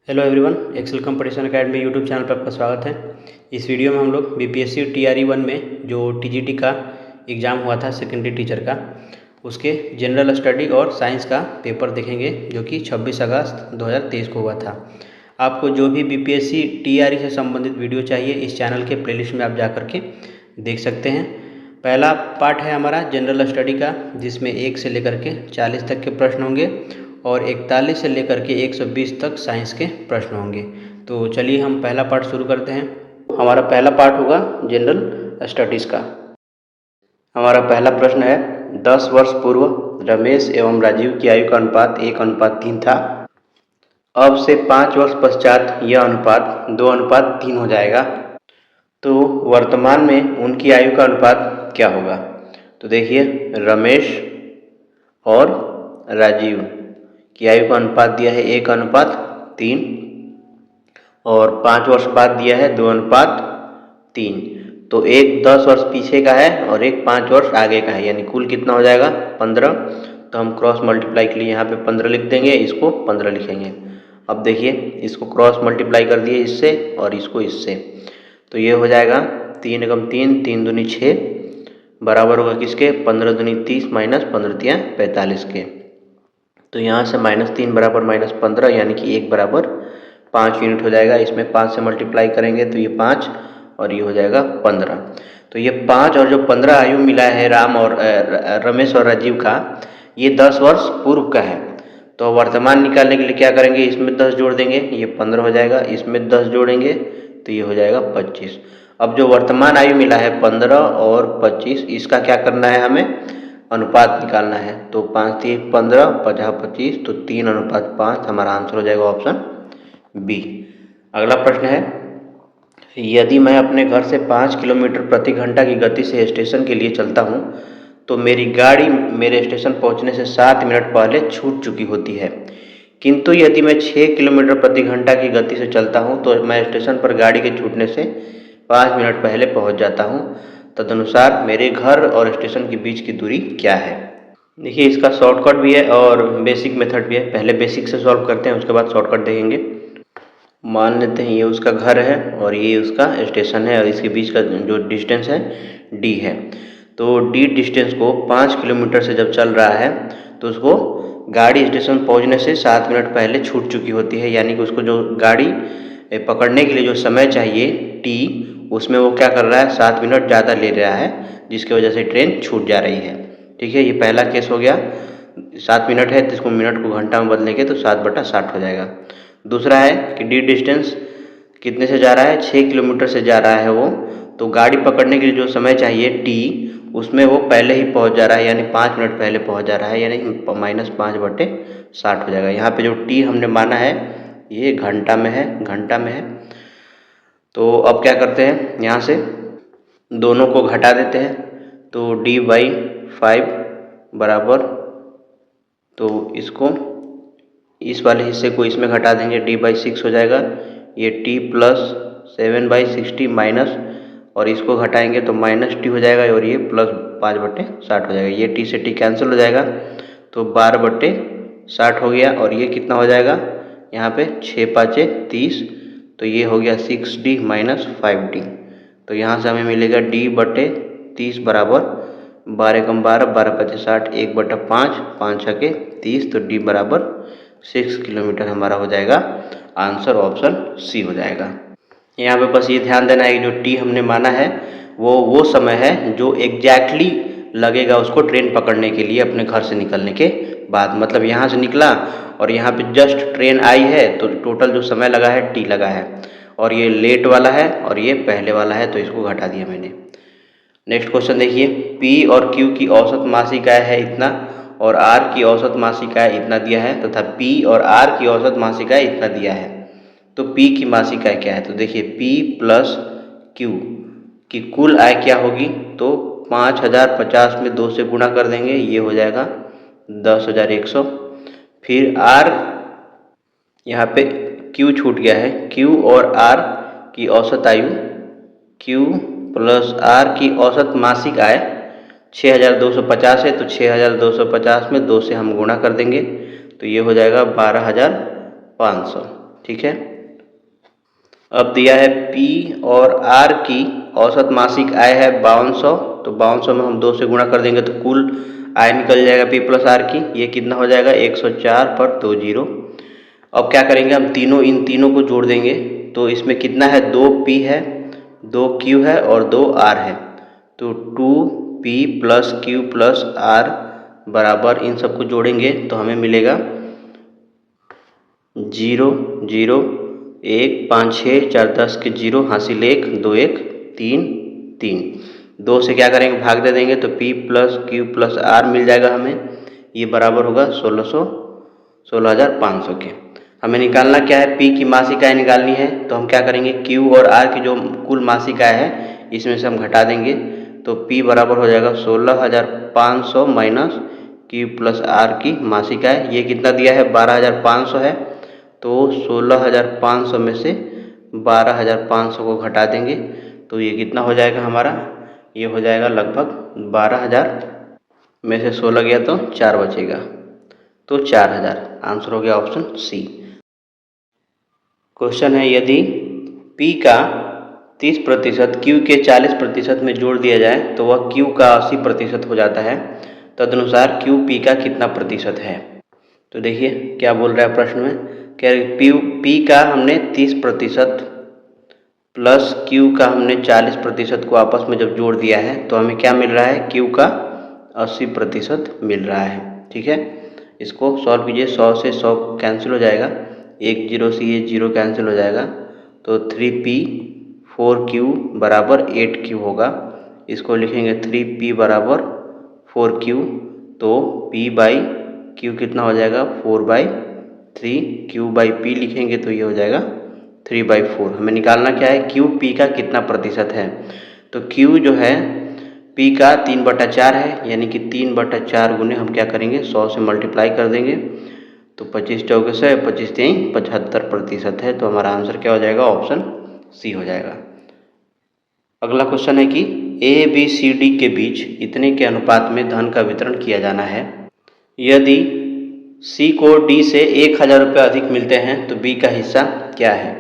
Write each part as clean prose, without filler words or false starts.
Hello everyone, Excel competition academy YouTube channel पर आपका स्वागत है। इस वीडियो में हम लोग बीपीएससी टीआरई 1 में जो टीजीटी का एग्ज़ाम हुआ था सेकेंडरी टीचर का, उसके जनरल स्टडी और साइंस का पेपर देखेंगे जो कि 26 अगस्त 2023 को हुआ था। आपको जो भी बीपीएससी टीआरई से संबंधित वीडियो चाहिए इस चैनल के प्लेलिस्ट में आप जा कर के देख सकते हैं। पहला पार्ट है हमारा जनरल स्टडी का, जिसमें 1 से लेकर के 40 तक के प्रश्न होंगे और 41 से लेकर के 120 तक साइंस के प्रश्न होंगे। तो चलिए हम पहला पार्ट शुरू करते हैं। हमारा पहला पार्ट होगा जनरल स्टडीज़ का। हमारा पहला प्रश्न है, 10 वर्ष पूर्व रमेश एवं राजीव की आयु का अनुपात 1:3 था। अब से 5 वर्ष पश्चात यह अनुपात 2:3 हो जाएगा, तो वर्तमान में उनकी आयु का अनुपात क्या होगा। तो देखिए, रमेश और राजीव की आयु का अनुपात दिया है 1:3 और 5 वर्ष बाद दिया है 2:3। तो एक 10 वर्ष पीछे का है और एक 5 वर्ष आगे का है, यानी कुल कितना हो जाएगा 15। तो हम क्रॉस मल्टीप्लाई के लिए यहाँ पे 15 लिख देंगे, इसको 15 लिखेंगे। अब देखिए, इसको क्रॉस मल्टीप्लाई कर दिए इससे और इसको इससे, तो ये हो जाएगा 3 एकम 3, 3 दूनी 6 बराबर होगा किसके, 15 दूनी 30 माइनस 15 तियाँ 45 के। तो यहाँ से -3 बराबर -15, यानी कि 1 बराबर 5 यूनिट हो जाएगा। इसमें 5 से मल्टीप्लाई करेंगे तो ये 5 और ये हो जाएगा 15। तो ये 5 और जो 15 आयु मिला है राम और रमेश और राजीव का, ये 10 वर्ष पूर्व का है। तो वर्तमान निकालने के लिए क्या करेंगे, इसमें 10 जोड़ देंगे, ये 15 हो जाएगा। इसमें 10 जोड़ेंगे तो ये हो जाएगा 25। अब जो वर्तमान आयु मिला है 15 और 25, इसका क्या करना है, हमें अनुपात निकालना है। तो 5 3 15, 50 25, तो 3:5 हमारा आंसर हो जाएगा ऑप्शन बी। अगला प्रश्न है, यदि मैं अपने घर से 5 किलोमीटर प्रति घंटा की गति से स्टेशन के लिए चलता हूँ तो मेरी गाड़ी मेरे स्टेशन पहुँचने से 7 मिनट पहले छूट चुकी होती है, किंतु यदि मैं 6 किलोमीटर प्रति घंटा की गति से चलता हूँ तो मैं स्टेशन पर गाड़ी के छूटने से 5 मिनट पहले पहुँच जाता हूँ। तदनुसार मेरे घर और स्टेशन के बीच की दूरी क्या है। देखिए, इसका शॉर्टकट भी है और बेसिक मेथड भी है। पहले बेसिक से सॉल्व करते हैं, उसके बाद शॉर्टकट देखेंगे। मान लेते हैं ये उसका घर है और ये उसका स्टेशन है और इसके बीच का जो डिस्टेंस है डी है। तो डी डिस्टेंस को 5 किलोमीटर से जब चल रहा है तो उसको गाड़ी स्टेशन पहुंचने से 7 मिनट पहले छूट चुकी होती है, यानी कि उसको जो गाड़ी पकड़ने के लिए जो समय चाहिए टी, उसमें वो क्या कर रहा है, 7 मिनट ज़्यादा ले रहा है, जिसकी वजह से ट्रेन छूट जा रही है। ठीक है, ये पहला केस हो गया। 7 मिनट है तो इसको मिनट को घंटा में बदलेंगे तो 7/60 हो जाएगा। दूसरा है कि डी डिस्टेंस कितने से जा रहा है, 6 किलोमीटर से जा रहा है वो, तो गाड़ी पकड़ने के लिए जो समय चाहिए टी, उसमें वो पहले ही पहुंच जा रहा है, यानी 5 मिनट पहले पहुंच जा रहा है, यानी -5/60 हो जाएगा। यहाँ पे जो टी हमने माना है ये घंटा में है, घंटा में है। तो अब क्या करते हैं, यहाँ से दोनों को घटा देते हैं, तो D/5 बराबर, तो इसको इस वाले हिस्से को इसमें घटा देंगे, D/6 हो जाएगा। ये T प्लस 7/60 माइनस, और इसको घटाएंगे तो -T हो जाएगा और ये प्लस 5/60 हो जाएगा। ये T से T कैंसिल हो जाएगा तो 12/60 हो गया। और ये कितना हो जाएगा, यहाँ पे 6 5 30, तो ये हो गया 6D माइनस 5D। तो यहाँ से हमें मिलेगा D/30 बराबर 12 कम 12, 12 5 60, 1/5, 5 6 30, तो D बराबर 6 किलोमीटर हमारा हो जाएगा। आंसर ऑप्शन सी हो जाएगा। यहाँ पे बस ये ध्यान देना है कि जो टी हमने माना है वो समय है जो एग्जैक्टली लगेगा उसको ट्रेन पकड़ने के लिए अपने घर से निकलने के बाद। मतलब यहाँ से निकला और यहाँ पे जस्ट ट्रेन आई है तो टोटल जो समय लगा है टी लगा है, और ये लेट वाला है और ये पहले वाला है, तो इसको घटा दिया मैंने। नेक्स्ट क्वेश्चन देखिए, पी और क्यू की औसत मासिक आय है इतना और आर की औसत मासिक आय इतना दिया है, तथा पी और आर की औसत मासिक आय इतना दिया है। तो पी की मासिक आय क्या है, तो देखिए पी प्लस क्यू की कुल आय क्या होगी, तो 5050 में 2 से गुणा कर देंगे, ये हो जाएगा 10,100। फिर आर, यहाँ पे क्यू छूट गया है, क्यू और आर की औसत आयु, क्यू प्लस आर की औसत मासिक आय 6250 है, तो 6250 में 2 से हम गुणा कर देंगे तो ये हो जाएगा 12,500। ठीक है। अब दिया है P और R की औसत मासिक आय है 5200, तो 5200 में हम 2 से गुणा कर देंगे तो कुल आय निकल जाएगा P प्लस R की। ये कितना हो जाएगा 104 पर 2 जीरो। अब क्या करेंगे हम इन तीनों को जोड़ देंगे, तो इसमें कितना है 2P है, 2Q है और 2R है, तो 2P plus Q plus R बराबर इन सबको जोड़ेंगे तो हमें मिलेगा 0 0 1 5 6 4 10 के 0 हासिल 1 2 1 3 3। 2 से क्या करेंगे भाग दे देंगे तो P plus Q plus R मिल जाएगा हमें। ये बराबर होगा 16,500 के। हमें निकालना क्या है, P की मासिक आय निकालनी है, तो हम क्या करेंगे Q और R की जो कुल मासिक आय है इसमें से हम घटा देंगे, तो P बराबर हो जाएगा 16,500 माइनस Q प्लस R की मासिक आय। ये कितना दिया है 12,500 है, तो 16,500 में से 12,500 को घटा देंगे तो ये कितना हो जाएगा हमारा, ये हो जाएगा लगभग 12,000 में से 16 गया तो 4 बचेगा, तो 4,000। आंसर हो गया ऑप्शन सी। क्वेश्चन है यदि P का 30% Q के 40% में जोड़ दिया जाए तो वह Q का 80% हो जाता है, तदनुसार Q P का कितना प्रतिशत है। तो देखिए क्या बोल रहा है प्रश्न में, कह रहे P का हमने 30% प्लस Q का हमने 40% को आपस में जब जोड़ दिया है तो हमें क्या मिल रहा है, Q का 80% मिल रहा है। ठीक है, इसको सॉल्व कीजिए, 100 से 100 कैंसिल हो जाएगा, 1 0 से ये 0 कैंसिल हो जाएगा, तो 3P 4Q बराबर 8Q होगा। इसको लिखेंगे 3P बराबर 4Q, तो P बाई Q कितना हो जाएगा 4/3, Q बाई P लिखेंगे तो ये हो जाएगा 3/4। हमें निकालना क्या है, Q P का कितना प्रतिशत है, तो Q जो है P का 3/4 है, यानी कि 3/4 गुने हम क्या करेंगे 100 से मल्टीप्लाई कर देंगे, तो 25 चौके से 25 3 75% है, तो हमारा आंसर क्या हो जाएगा ऑप्शन सी हो जाएगा। अगला क्वेश्चन है कि ABCD के बीच इतने के अनुपात में धन का वितरण किया जाना है। यदि C को D से 1,000 रुपये अधिक मिलते हैं तो B का हिस्सा क्या है।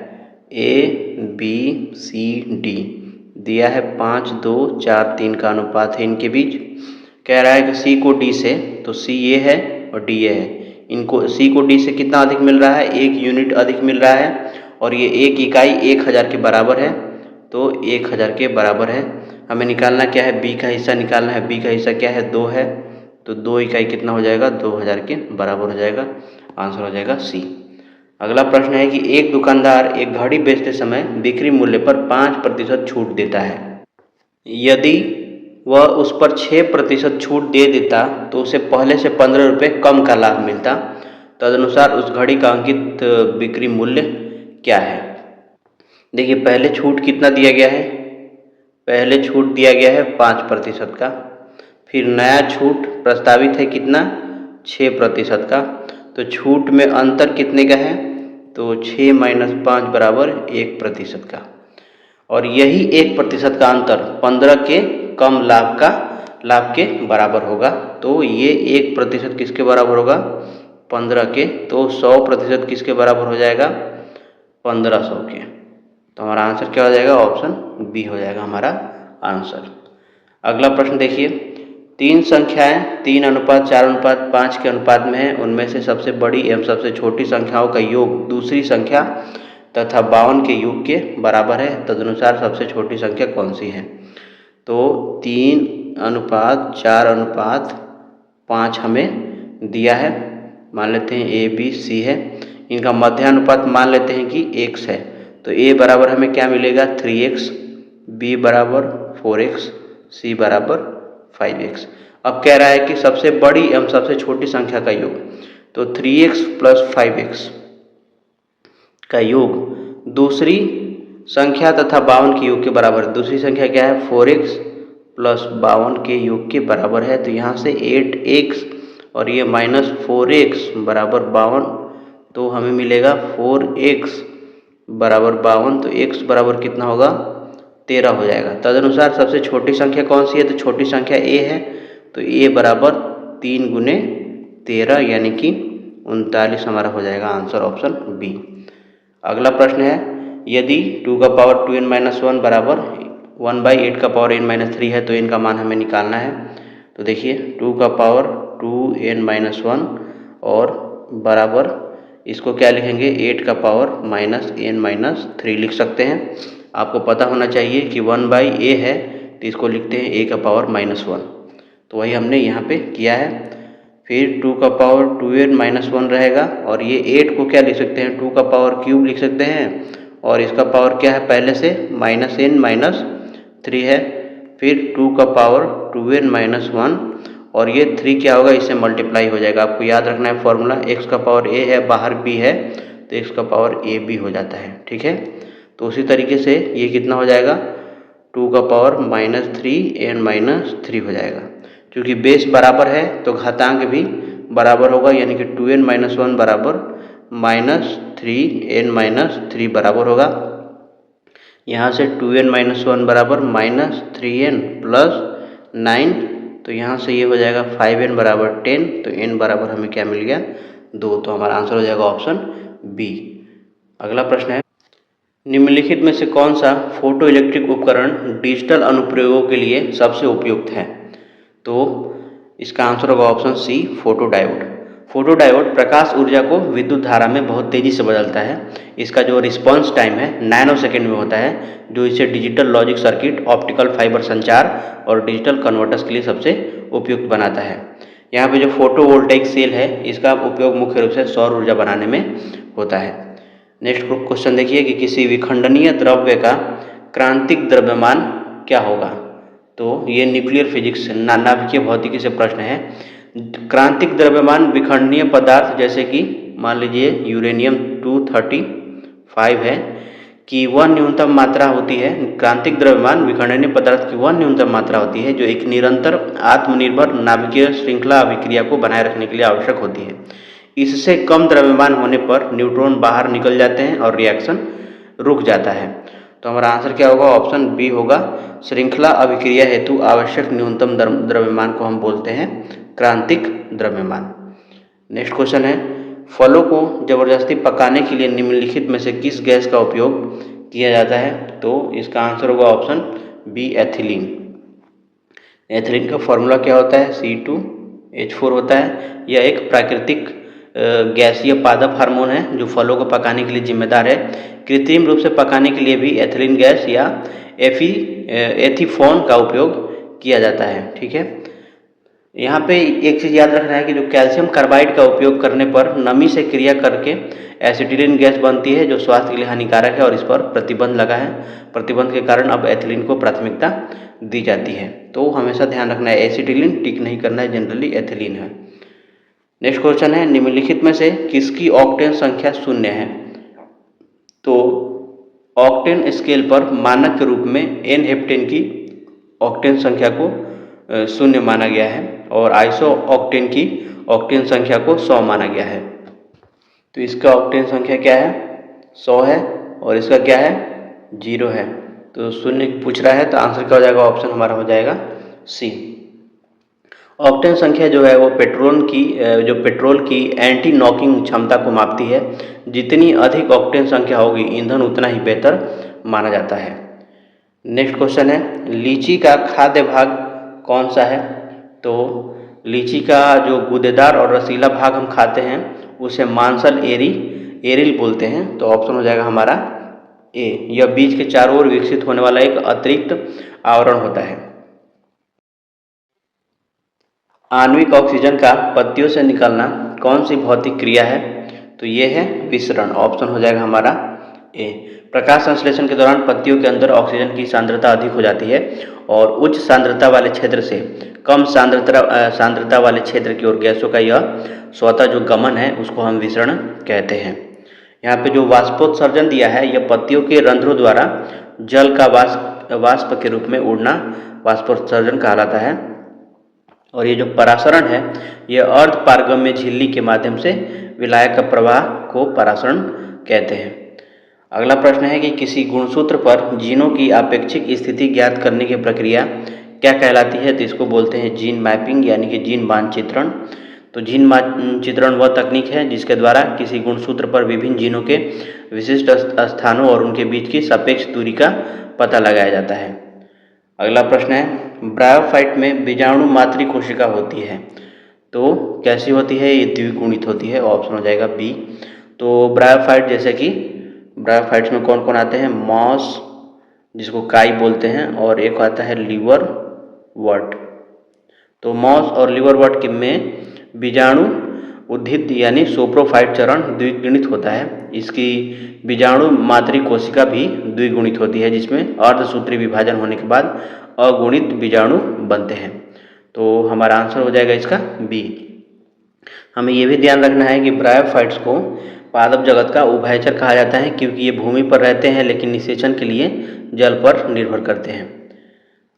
ABCD दिया है 5 2 4 3 का अनुपात है इनके बीच। कह रहा है कि C को D से, तो C ये है और D ये है, इनको C को D से कितना अधिक मिल रहा है, 1 यूनिट अधिक मिल रहा है, और ये 1 इकाई 1,000 के बराबर है, तो 1,000 के बराबर है। हमें निकालना क्या है, B का हिस्सा निकालना है। B का हिस्सा क्या है 2 है, तो 2 इकाई कितना हो जाएगा 2,000 के बराबर हो जाएगा। आंसर हो जाएगा सी। अगला प्रश्न है कि एक दुकानदार एक घड़ी बेचते समय बिक्री मूल्य पर 5% छूट देता है। यदि वह उस पर 6% छूट दे देता तो उसे पहले से 15 रुपये कम का लाभ मिलता, तदनुसार उस घड़ी का अंकित बिक्री मूल्य क्या है। देखिए पहले छूट कितना दिया गया है, पहले छूट दिया गया है 5% का, फिर नया छूट प्रस्तावित है कितना 6% का, तो छूट में अंतर कितने का है, तो 6 - 5 बराबर 1% का, और यही 1% का अंतर 15 के कम लाभ के बराबर होगा, तो ये 1% किसके बराबर होगा 15 के, तो 100% किसके बराबर हो जाएगा 1500 के। तो हमारा आंसर क्या हो जाएगा ऑप्शन बी हो जाएगा हमारा आंसर। अगला प्रश्न देखिए, 3 संख्याएं 3:4:5 के अनुपात में है, उनमें से सबसे बड़ी एवं सबसे छोटी संख्याओं का योग दूसरी संख्या तथा 52 के योग के बराबर है, तदनुसार सबसे छोटी संख्या कौन सी है। तो 3:4:5 हमें दिया है, मान लेते हैं ABC है, इनका मध्यानुपात मान लेते हैं कि x है, तो A बराबर हमें क्या मिलेगा 3x, B बराबर 4x, C बराबर 5x। अब कह रहा है कि सबसे बड़ी एवं सबसे छोटी संख्या का योग, तो 3x प्लस 5x का योग दूसरी संख्या तथा 52 के योग के बराबर है। दूसरी संख्या क्या है 4x प्लस 52 के योग के बराबर है, तो यहाँ से 8x और ये -4x बराबर 52, तो हमें मिलेगा 4x बराबर 52, तो x बराबर कितना होगा 13 हो जाएगा। तदनुसार सबसे छोटी संख्या कौन सी है, तो छोटी संख्या a है, तो a बराबर 3 × 13 यानी कि 39 हमारा हो जाएगा आंसर ऑप्शन बी। अगला प्रश्न है, यदि 2 का पावर 2n-1 बराबर 1/8 का पावर n-3 है तो n का मान हमें निकालना है। तो देखिए 2 का पावर 2n-1 और बराबर इसको क्या लिखेंगे, 8 का पावर -n-3 लिख सकते हैं। आपको पता होना चाहिए कि 1/a है तो इसको लिखते हैं a का पावर -1, तो वही हमने यहाँ पे किया है। फिर 2 का पावर 2n-1 रहेगा और ये 8 को क्या लिख सकते हैं, 2 का पावर क्यूब लिख सकते हैं और इसका पावर क्या है पहले से -n-3 है। फिर 2 का पावर 2n-1 और ये 3 क्या होगा, इससे मल्टीप्लाई हो जाएगा। आपको याद रखना है फॉर्मूला, x का पावर a है, बाहर b है तो x का पावर a b हो जाता है। ठीक है, तो उसी तरीके से ये कितना हो जाएगा, 2 का पावर -3n-3 हो जाएगा। क्योंकि बेस बराबर है तो घातांक भी बराबर होगा, यानी कि 2n-1 बराबर -3n-3 बराबर होगा। यहाँ से 2n-1 बराबर -3n + 9, तो यहाँ से ये हो जाएगा 5n बराबर 10, तो n बराबर हमें क्या मिल गया, 2। तो हमारा आंसर हो जाएगा ऑप्शन बी। अगला प्रश्न है, निम्नलिखित में से कौन सा फोटो इलेक्ट्रिक उपकरण डिजिटल अनुप्रयोगों के लिए सबसे उपयुक्त है? तो इसका आंसर होगा option C, photo diode. Photo diode प्रकाश ऊर्जा को विद्युत धारा में बहुत तेज़ी से बदलता है। इसका जो रिस्पांस टाइम है नैनो सेकेंड में होता है, जो इसे digital logic circuit, optical fibre संचार और डिजिटल कन्वर्टर्स के लिए सबसे उपयुक्त बनाता है। यहाँ पे जो फोटोवोल्टेइक सेल है इसका उपयोग मुख्य रूप से सौर ऊर्जा बनाने में होता है। नेक्स्ट क्वेश्चन देखिए कि किसी विखंडनीय द्रव्य का क्रांतिक द्रव्यमान क्या होगा? तो ये न्यूक्लियर फिजिक्स नाभिकीय भौतिकी से प्रश्न है। क्रांतिक द्रव्यमान विखंडनीय पदार्थ जैसे कि मान लीजिए यूरेनियम 235 है कि वह न्यूनतम मात्रा होती है। क्रांतिक द्रव्यमान विखंडनीय पदार्थ की वह न्यूनतम मात्रा होती है जो एक निरंतर आत्मनिर्भर नाभिकीय श्रृंखला अभिक्रिया को बनाए रखने के लिए आवश्यक होती है। इससे कम द्रव्यमान होने पर न्यूट्रॉन बाहर निकल जाते हैं और रिएक्शन रुक जाता है। तो हमारा आंसर क्या होगा, ऑप्शन बी होगा। श्रृंखला अभिक्रिया हेतु आवश्यक न्यूनतम द्रव्यमान को हम बोलते हैं क्रांतिक द्रव्यमान। नेक्स्ट क्वेश्चन है, फलों को जबरदस्ती पकाने के लिए निम्नलिखित में से किस गैस का उपयोग किया जाता है? तो इसका आंसर होगा ऑप्शन बी, एथिलीन। एथिलीन का फॉर्मूला क्या होता है, C2H4 होता है। यह एक प्राकृतिक गैसीय पादप हार्मोन है जो फलों को पकाने के लिए जिम्मेदार है। कृत्रिम रूप से पकाने के लिए भी एथिलीन गैस या एथीफोन का उपयोग किया जाता है। ठीक है, यहाँ पे एक चीज़ याद रखना है कि जो कैल्शियम कार्बाइड का उपयोग करने पर नमी से क्रिया करके एसिटिलीन गैस बनती है जो स्वास्थ्य के लिए हानिकारक है और इस पर प्रतिबंध लगा है। प्रतिबंध के कारण अब एथिलीन को प्राथमिकता दी जाती है। तो हमेशा ध्यान रखना है, एसिटिलीन टिक नहीं करना है, जनरली एथिलीन है। नेक्स्ट क्वेश्चन है, निम्नलिखित में से किसकी ऑक्टेन संख्या 0 है? तो ऑक्टेन स्केल पर मानक के रूप में एन हेप्टेन की ऑक्टेन संख्या को 0 माना गया है और आइसो ऑक्टेन की ऑक्टेन संख्या को 100 माना गया है। तो इसका ऑक्टेन संख्या क्या है, 100 है और इसका क्या है, 0 है। तो 0 पूछ रहा है तो आंसर क्या हो जाएगा, ऑप्शन हमारा हो जाएगा सी। ऑक्टेन संख्या जो है वो पेट्रोल की एंटी नॉकिंग क्षमता को मापती है। जितनी अधिक ऑक्टेन संख्या होगी ईंधन उतना ही बेहतर माना जाता है। नेक्स्ट क्वेश्चन है, लीची का खाद्य भाग कौन सा है? तो लीची का जो गूदेदार और रसीला भाग हम खाते हैं उसे मांसल एरिल बोलते हैं। तो ऑप्शन हो जाएगा हमारा ए। यह बीज के चारों ओर विकसित होने वाला एक अतिरिक्त आवरण होता है। आणविक ऑक्सीजन का पत्तियों से निकलना कौन सी भौतिक क्रिया है? तो ये है विसरण। ऑप्शन हो जाएगा हमारा ए। प्रकाश संश्लेषण के दौरान पत्तियों के अंदर ऑक्सीजन की सांद्रता अधिक हो जाती है और उच्च सांद्रता वाले क्षेत्र से कम सांद्रता वाले क्षेत्र की ओर गैसों का यह स्वतः जो गमन है उसको हम विसरण कहते हैं। यहाँ पे जो वाष्पोत्सर्जन दिया है यह पत्तियों के रंध्रों द्वारा जल का वाष्प के रूप में उड़ना वाष्पोत्सर्जन कहलाता है। और ये जो परासरण है यह अर्ध पारगम्य झिल्ली के माध्यम से विलायक प्रवाह को परासरण कहते हैं। अगला प्रश्न है कि किसी गुणसूत्र पर जीनों की आपेक्षिक स्थिति ज्ञात करने की प्रक्रिया क्या कहलाती है? तो इसको बोलते हैं जीन मैपिंग यानी कि जीन मानचित्रण। तो जीन मानचित्रण वह तकनीक है जिसके द्वारा किसी गुणसूत्र पर विभिन्न जीनों के विशिष्ट स्थानों और उनके बीच की सापेक्ष दूरी का पता लगाया जाता है। अगला प्रश्न है, ब्रायोफाइट में बीजाणु मातृ कोशिका होती है, तो कैसी होती है? ये द्विगुणित होती है, ऑप्शन हो जाएगा बी। तो ब्रायोफाइट जैसे कि ब्रायोफाइट्स में कौन कौन आते हैं? मॉस, जिसको काई बोलते हैं, और एक आता है लीवर वर्ट। तो मॉस और लीवर वर्ट में बीजाणु उद्धित यानी सोप्रोफाइट चरण द्विगुणित होता है। इसकी बीजाणु मातृ कोशिका भी द्विगुणित होती है, जिसमें अर्धसूत्री विभाजन होने के बाद अगुणित बीजाणु बनते हैं। तो हमारा आंसर हो जाएगा इसका बी। हमें यह भी ध्यान रखना है कि ब्रायोफाइट्स को पादप जगत का उभयचर कहा जाता है, क्योंकि ये भूमि पर रहते हैं लेकिन निषेचन के लिए जल पर निर्भर करते हैं।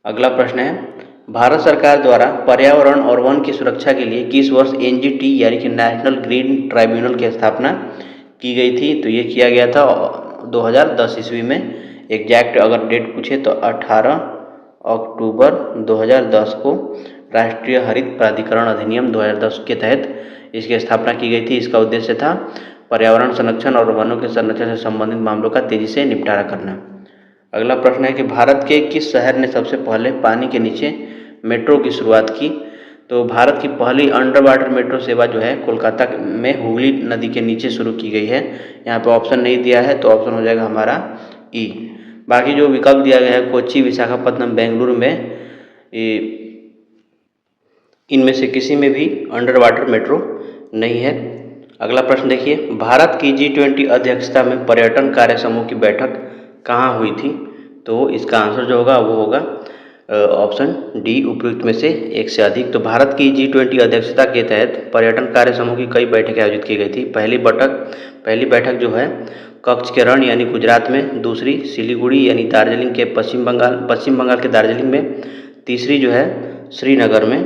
अगला प्रश्न है, भारत सरकार द्वारा पर्यावरण और वन की सुरक्षा के लिए किस वर्ष एनजीटी यानी कि नेशनल ग्रीन ट्राइब्यूनल की स्थापना की गई थी? तो ये किया गया था 2010 ईस्वी में। एग्जैक्ट अगर डेट पूछे तो 18 अक्टूबर 2010 को राष्ट्रीय हरित प्राधिकरण अधिनियम 2010 के तहत इसकी स्थापना की गई थी। इसका उद्देश्य था पर्यावरण संरक्षण और वनों के संरक्षण से संबंधित मामलों का तेजी से निपटारा करना। अगला प्रश्न है कि भारत के किस शहर ने सबसे पहले पानी के नीचे मेट्रो की शुरुआत की? तो भारत की पहली अंडर वाटर मेट्रो सेवा जो है कोलकाता में हुगली नदी के नीचे शुरू की गई है। यहाँ पे ऑप्शन नहीं दिया है, तो ऑप्शन हो जाएगा हमारा ई। बाकी जो विकल्प दिया गया है कोच्चि, विशाखापट्टनम, बेंगलुरु में, इनमें से किसी में भी अंडर वाटर मेट्रो नहीं है। अगला प्रश्न देखिए, भारत की G20 अध्यक्षता में पर्यटन कार्य समूह की बैठक कहाँ हुई थी? तो इसका आंसर जो होगा वो होगा ऑप्शन डी, उपयुक्त में से एक से अधिक। तो भारत की G20 अध्यक्षता के तहत पर्यटन कार्य समूह की कई बैठकें आयोजित की गई थी। पहली बैठक जो है कच्छ के रण यानी गुजरात में, दूसरी सिलीगुड़ी यानी दार्जिलिंग के पश्चिम बंगाल के दार्जिलिंग में, तीसरी जो है श्रीनगर में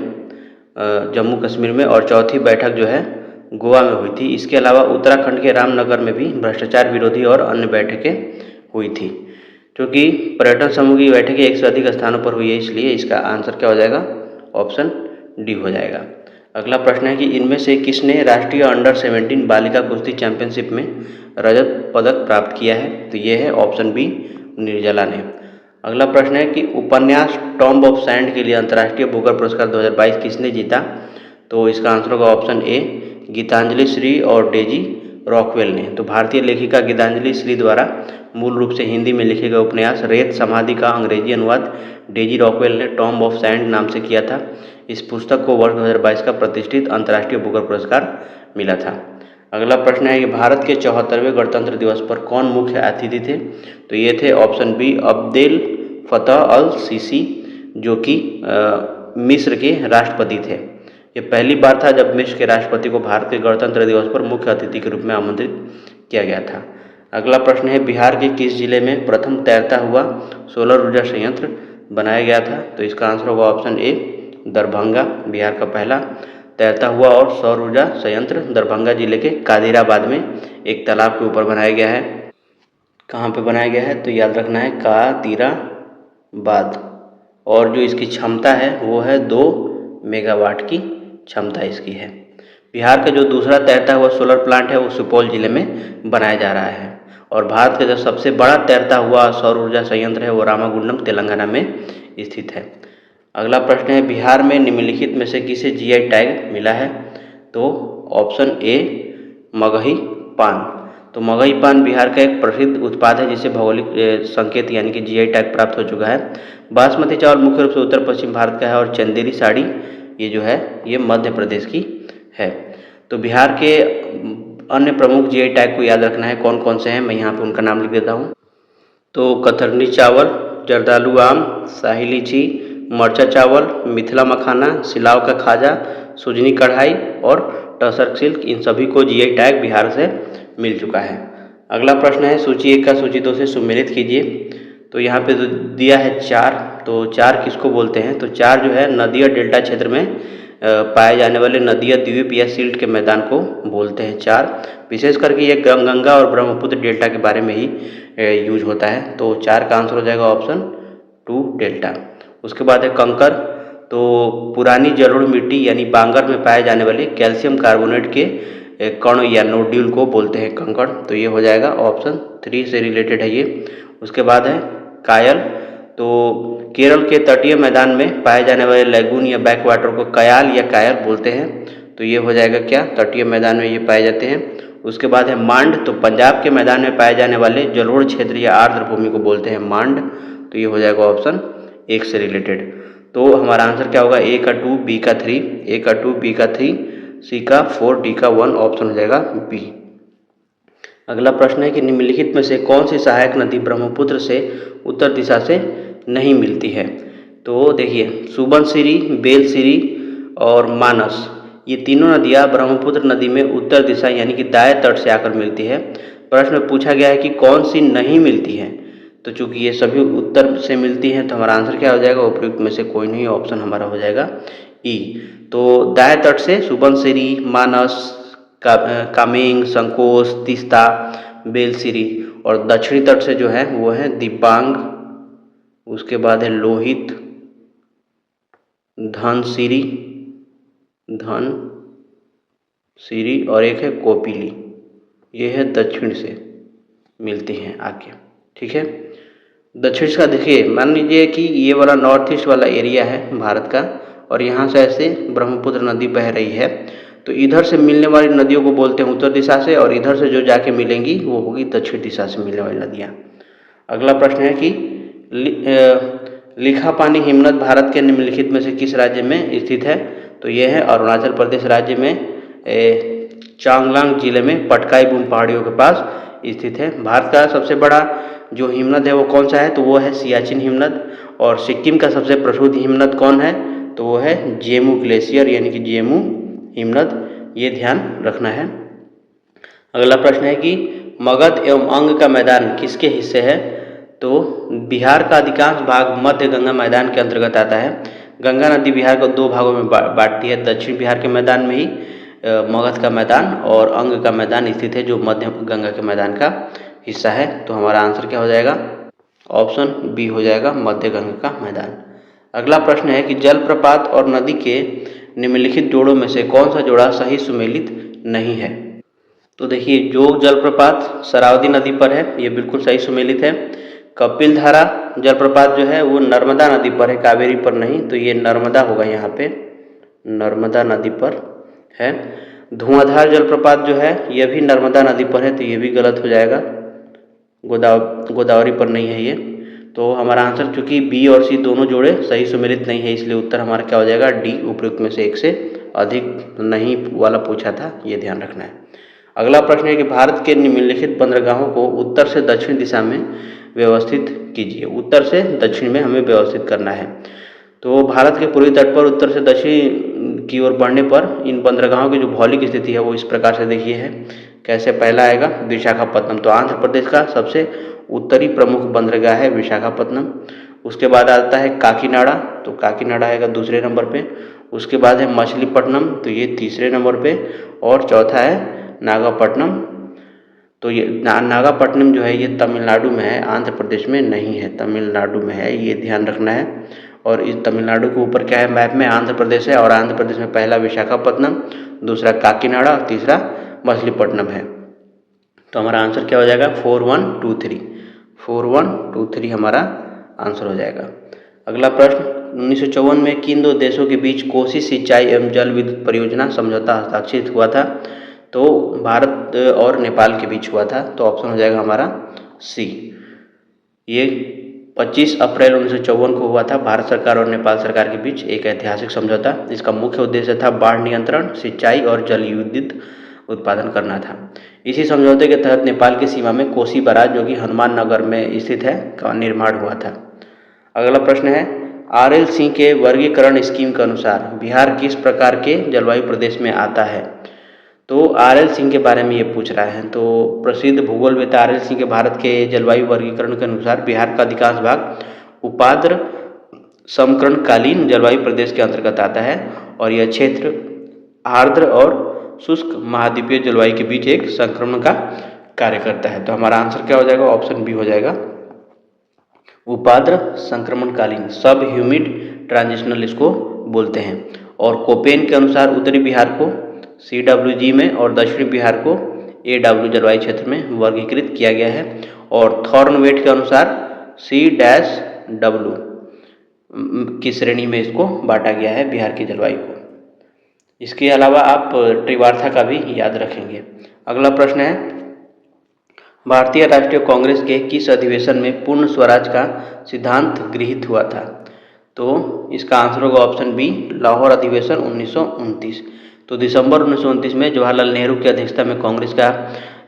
जम्मू कश्मीर में, और चौथी बैठक जो है गोवा में हुई थी। इसके अलावा उत्तराखंड के रामनगर में भी भ्रष्टाचार विरोधी और अन्य बैठकें हुई थी। क्योंकि पर्यटन समूह की बैठकें 1 से अधिक स्थानों पर हुई है, इसलिए इसका आंसर क्या हो जाएगा? ऑप्शन डी हो जाएगा। अगला प्रश्न है कि इनमें से किसने राष्ट्रीय अंडर 17 बालिका कुश्ती चैंपियनशिप में रजत पदक प्राप्त किया है? तो ये है ऑप्शन बी, निर्जला ने। अगला प्रश्न है कि उपन्यास टॉम्ब ऑफ सैंड के लिए अंतर्राष्ट्रीय बुकर पुरस्कार 2022 किसने जीता? तो इसका आंसर होगा ऑप्शन ए, गीतांजलि श्री और डेजी रॉकवेल ने। तो भारतीय लेखिका गीतांजलि श्री द्वारा मूल रूप से हिंदी में लिखे गए उपन्यास रेत समाधि का अंग्रेजी अनुवाद डेजी रॉकवेल ने टॉम्ब ऑफ सैंड नाम से किया था। इस पुस्तक को वर्ष 2022 का प्रतिष्ठित अंतर्राष्ट्रीय बुकर पुरस्कार मिला था। अगला प्रश्न है कि भारत के 74वें गणतंत्र दिवस पर कौन मुख्य अतिथि थे? तो ये थे ऑप्शन बी, अब्देल फतह अल सीसी, जो कि मिस्र के राष्ट्रपति थे। ये पहली बार था जब मिस्र के राष्ट्रपति को भारत के गणतंत्र दिवस पर मुख्य अतिथि के रूप में आमंत्रित किया गया था। अगला प्रश्न है, बिहार के किस जिले में प्रथम तैरता हुआ सोलर ऊर्जा संयंत्र बनाया गया था? तो इसका आंसर होगा ऑप्शन ए, दरभंगा। बिहार का पहला तैरता हुआ और सौर ऊर्जा संयंत्र दरभंगा जिले के कादिराबाद में एक तालाब के ऊपर बनाया गया है। कहाँ पे बनाया गया है? तो याद रखना है कादिराबाद। और जो इसकी क्षमता है वो है 2 मेगावाट की क्षमता इसकी है। बिहार का जो दूसरा तैरता हुआ सोलर प्लांट है वो सुपौल जिले में बनाया जा रहा है। और भारत का जो सबसे बड़ा तैरता हुआ सौर ऊर्जा संयंत्र है वो रामागुंडम तेलंगाना में स्थित है। अगला प्रश्न है, बिहार में निम्नलिखित में से किसे जीआई टैग मिला है? तो ऑप्शन ए, मगही पान। तो मगही पान बिहार का एक प्रसिद्ध उत्पाद है जिसे भौगोलिक संकेत यानी कि जीआई टैग प्राप्त हो चुका है। बासमती चावल मुख्य रूप से उत्तर पश्चिम भारत का है और चंदेरी साड़ी ये जो है ये मध्य प्रदेश की है। तो बिहार के अन्य प्रमुख जीआई टैग को याद रखना है, कौन कौन से हैं, मैं यहाँ पे उनका नाम लिख देता हूँ। तो कतरनी चावल, जर्दालू आम, शाही लीची, मरचा चावल, मिथिला मखाना, सिलाव का खाजा, सुजनी कढ़ाई और टसर सिल्क, इन सभी को जीआई टैग बिहार से मिल चुका है। अगला प्रश्न है, सूची 1 का सूची 2 से सुमेलित कीजिए। तो यहाँ पे दिया है 4, तो 4 किसको बोलते हैं? तो 4 जो है नदी और डेल्टा क्षेत्र में पाए जाने वाले नदियाँ, द्वीप या सिल्ट के मैदान को बोलते हैं 4। विशेष करके ये गंगा और ब्रह्मपुत्र डेल्टा के बारे में ही यूज होता है। तो 4 का आंसर हो जाएगा ऑप्शन 2, डेल्टा। उसके बाद है कंकर। तो पुरानी जलोढ़ मिट्टी यानी बांगर में पाए जाने वाले कैल्शियम कार्बोनेट के कण या नोड्यूल को बोलते हैं कंकड़। तो ये हो जाएगा ऑप्शन 3 से रिलेटेड है ये। उसके बाद है कायल। तो केरल के तटीय मैदान में पाए जाने वाले लैगून या बैक वाटर को कयाल या कायल बोलते हैं। तो ये हो जाएगा क्या, तटीय मैदान में ये पाए जाते हैं। उसके बाद है मांड। तो पंजाब के मैदान में पाए जाने वाले जलोढ़ क्षेत्र या आर्द्र भूमि को बोलते हैं मांड। तो ये हो जाएगा ऑप्शन 1 से रिलेटेड। तो हमारा आंसर क्या होगा, ए का 2, बी का 3, ए का 2, बी का 3, सी का 4, डी का 1, ऑप्शन हो जाएगा बी। अगला प्रश्न है कि निम्नलिखित में से कौन सी सहायक नदी ब्रह्मपुत्र से उत्तर दिशा से नहीं मिलती है। तो देखिए सुबनसिरी, बेलसिरी और मानस, ये तीनों नदियाँ ब्रह्मपुत्र नदी में उत्तर दिशा यानी कि दाएं तट से आकर मिलती है। प्रश्न में पूछा गया है कि कौन सी नहीं मिलती है। तो चूंकि ये सभी उत्तर से मिलती हैं तो हमारा आंसर क्या हो जाएगा, उपयुक्त में से कोई नहीं, ऑप्शन हमारा हो जाएगा ई। तो दाएं तट से सुबनसिरी, मानस, कामेंग, संकोच, तीस्ता, बेलसिरी, और दक्षिणी तट से जो है वो है दिबांग, उसके बाद है लोहित, धनसिरी और एक है कोपिली। ये है दक्षिण से मिलती हैं आके, ठीक है। दक्षिण का देखिए, मान लीजिए कि ये वाला नॉर्थ ईस्ट वाला एरिया है भारत का और यहाँ से ऐसे ब्रह्मपुत्र नदी बह रही है। तो इधर से मिलने वाली नदियों को बोलते हैं उत्तर दिशा से, और इधर से जो जाके मिलेंगी वो होगी दक्षिण दिशा से मिलने वाली नदियाँ। अगला प्रश्न है कि लिखापानी हिमनद भारत के निम्नलिखित में से किस राज्य में स्थित है। तो ये है अरुणाचल प्रदेश राज्य में चांगलांग जिले में पटकाई-बुन पहाड़ियों के पास स्थित है। भारत का सबसे बड़ा जो हिमनद है वो कौन सा है, तो वो है सियाचिन हिमनद। और सिक्किम का सबसे प्रसिद्ध हिमनद कौन है, तो वो है जेमू ग्लेशियर यानी कि जेमू हिमनद, ये ध्यान रखना है। अगला प्रश्न है कि मगध एवं अंग का मैदान किसके हिस्से है। तो बिहार का अधिकांश भाग मध्य गंगा मैदान के अंतर्गत आता है। गंगा नदी बिहार को 2 भागों में बांटती है। दक्षिण बिहार के मैदान में ही मगध का मैदान और अंग का मैदान स्थित है, जो मध्य गंगा के मैदान का हिस्सा है। तो हमारा आंसर क्या हो जाएगा, ऑप्शन बी हो जाएगा, मध्य गंगा का मैदान। अगला प्रश्न है कि जलप्रपात और नदी के निम्नलिखित जोड़ों में से कौन सा जोड़ा सही सुमेलित नहीं है। तो देखिए जोग जलप्रपात शरावती नदी पर है, ये बिल्कुल सही सुमेलित है। कपिलधारा जलप्रपात जो है वो नर्मदा नदी पर है, कावेरी पर नहीं, तो ये नर्मदा होगा, यहाँ पे नर्मदा नदी पर है। धुआंधार जलप्रपात जो है यह भी नर्मदा नदी पर है, तो ये भी गलत हो जाएगा, गोदावरी पर नहीं है ये। तो हमारा आंसर चूंकि बी और सी दोनों जोड़े सही सुमेलित नहीं है, इसलिए उत्तर हमारा क्या हो जाएगा, डी, उपयुक्त में से 1 से अधिक नहीं वाला पूछा था, ये ध्यान रखना है। अगला प्रश्न है कि भारत के निम्नलिखित बंदरगाहों को उत्तर से दक्षिण दिशा में व्यवस्थित कीजिए। उत्तर से दक्षिण में हमें व्यवस्थित करना है। तो भारत के पूर्वी तट पर उत्तर से दक्षिण की ओर बढ़ने पर इन बंदरगाहों की जो भौगोलिक स्थिति है वो इस प्रकार से देखिए है। कैसे, पहला आएगा विशाखापत्तनम, तो आंध्र प्रदेश का सबसे उत्तरी प्रमुख बंदरगाह है विशाखापत्तनम। उसके बाद आता है काकीनाडा, तो काकीनाडा आएगा दूसरे नंबर पे। उसके बाद है मछलीपट्टनम, तो ये तीसरे नंबर पे। और चौथा है नागापट्टनम, तो ये नागापट्टनम जो है ये तमिलनाडु में है, आंध्र प्रदेश में नहीं है, तमिलनाडु में है, ये ध्यान रखना है। और इस तमिलनाडु के ऊपर क्या है मैप में, आंध्र प्रदेश है, और आंध्र प्रदेश में पहला विशाखापत्तनम, दूसरा काकीनाडा और तीसरा मछलीपट्टनम है। तो हमारा आंसर क्या हो जाएगा, 4123 हमारा आंसर हो जाएगा। अगला प्रश्न, 1954 में किन 2 देशों के बीच कोसी सिंचाई एवं जल विद्युत परियोजना समझौता हस्ताक्षरित हुआ था। तो भारत और नेपाल के बीच हुआ था, तो ऑप्शन हो जाएगा हमारा सी। ये 25 अप्रैल 1954 को हुआ था भारत सरकार और नेपाल सरकार के बीच एक ऐतिहासिक समझौता। इसका मुख्य उद्देश्य था बाढ़ नियंत्रण, सिंचाई और जल विद्युत उत्पादन करना था। इसी समझौते के तहत नेपाल की सीमा में कोसी बराज, जो कि हनुमान नगर में स्थित है, का निर्माण हुआ था। अगला प्रश्न है, RL सिंह के वर्गीकरण स्कीम के अनुसार बिहार किस प्रकार के जलवायु प्रदेश में आता है। तो RL सिंह के बारे में ये पूछ रहा है। तो प्रसिद्ध भूगोलवेत्ता RL सिंह के भारत के जलवायु वर्गीकरण के अनुसार बिहार का अधिकांश भाग उपाद्र समकरणकालीन जलवायु प्रदेश के अंतर्गत आता है, और यह क्षेत्र आर्द्र और शुष्क महाद्वीपीय जलवायु के बीच एक संक्रमण का कार्य करता है। तो हमारा आंसर क्या हो जाएगा, ऑप्शन बी हो जाएगा, उपाद्र संक्रमणकालीन, सब ह्यूमिड ट्रांजिशनल इसको बोलते हैं। और कोपेन के अनुसार उत्तरी बिहार को CWG में और दक्षिणी बिहार को AW जलवायु क्षेत्र में वर्गीकृत किया गया है। और थॉर्नवेट के अनुसार C-W की श्रेणी में इसको बांटा गया है बिहार की जलवायु को। इसके अलावा आप त्रिवार्था का भी याद रखेंगे। अगला प्रश्न है, भारतीय राष्ट्रीय कांग्रेस के किस अधिवेशन में पूर्ण स्वराज का सिद्धांत गृहीत हुआ था? तो इसका आंसर होगा ऑप्शन बी, लाहौर अधिवेशन 1929। तो दिसंबर 1929 में जवाहरलाल नेहरू की अध्यक्षता में कांग्रेस का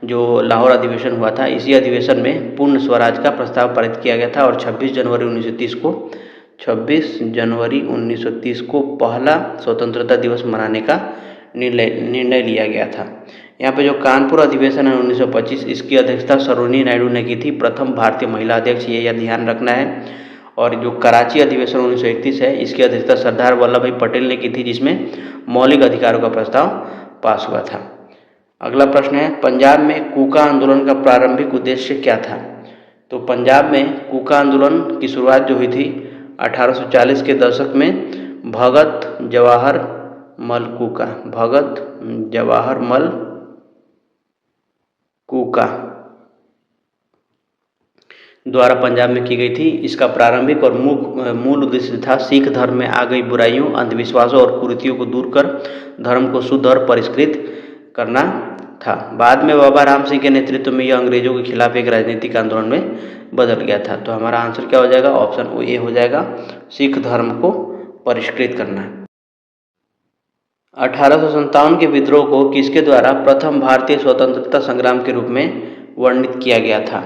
जो लाहौर अधिवेशन हुआ था, इसी अधिवेशन में पूर्ण स्वराज का प्रस्ताव पारित किया गया था और 26 जनवरी 1930 को पहला स्वतंत्रता दिवस मनाने का निर्णय लिया गया था। यहाँ पे जो कानपुर अधिवेशन है 1925, इसकी अध्यक्षता सरोजिनी नायडू ने की थी, प्रथम भारतीय महिला अध्यक्ष, ये ध्यान रखना है। और जो कराची अधिवेशन 1931 है, इसकी अध्यक्षता सरदार वल्लभ भाई पटेल ने की थी, जिसमें मौलिक अधिकारों का प्रस्ताव पास हुआ था। अगला प्रश्न है, पंजाब में कूका आंदोलन का प्रारंभिक उद्देश्य क्या था? तो पंजाब में कूका आंदोलन की शुरुआत जो हुई थी 1840 के दशक में भगत जवाहर मल कूका द्वारा पंजाब में की गई थी। इसका प्रारंभिक और मूल उद्देश्य था सिख धर्म में आ गई बुराइयों, अंधविश्वासों और कुरीतियों को दूर कर धर्म को शुद्ध और परिष्कृत करना था। बाद में बाबा राम सिंह के नेतृत्व में यह अंग्रेजों के खिलाफ एक राजनीतिक आंदोलन में बदल गया था। तो हमारा आंसर क्या हो जाएगा? ऑप्शन ए हो जाएगा, सिख धर्म को परिष्कृत करना। 1857 के विद्रोह को किसके द्वारा प्रथम भारतीय स्वतंत्रता संग्राम के रूप में वर्णित किया गया था?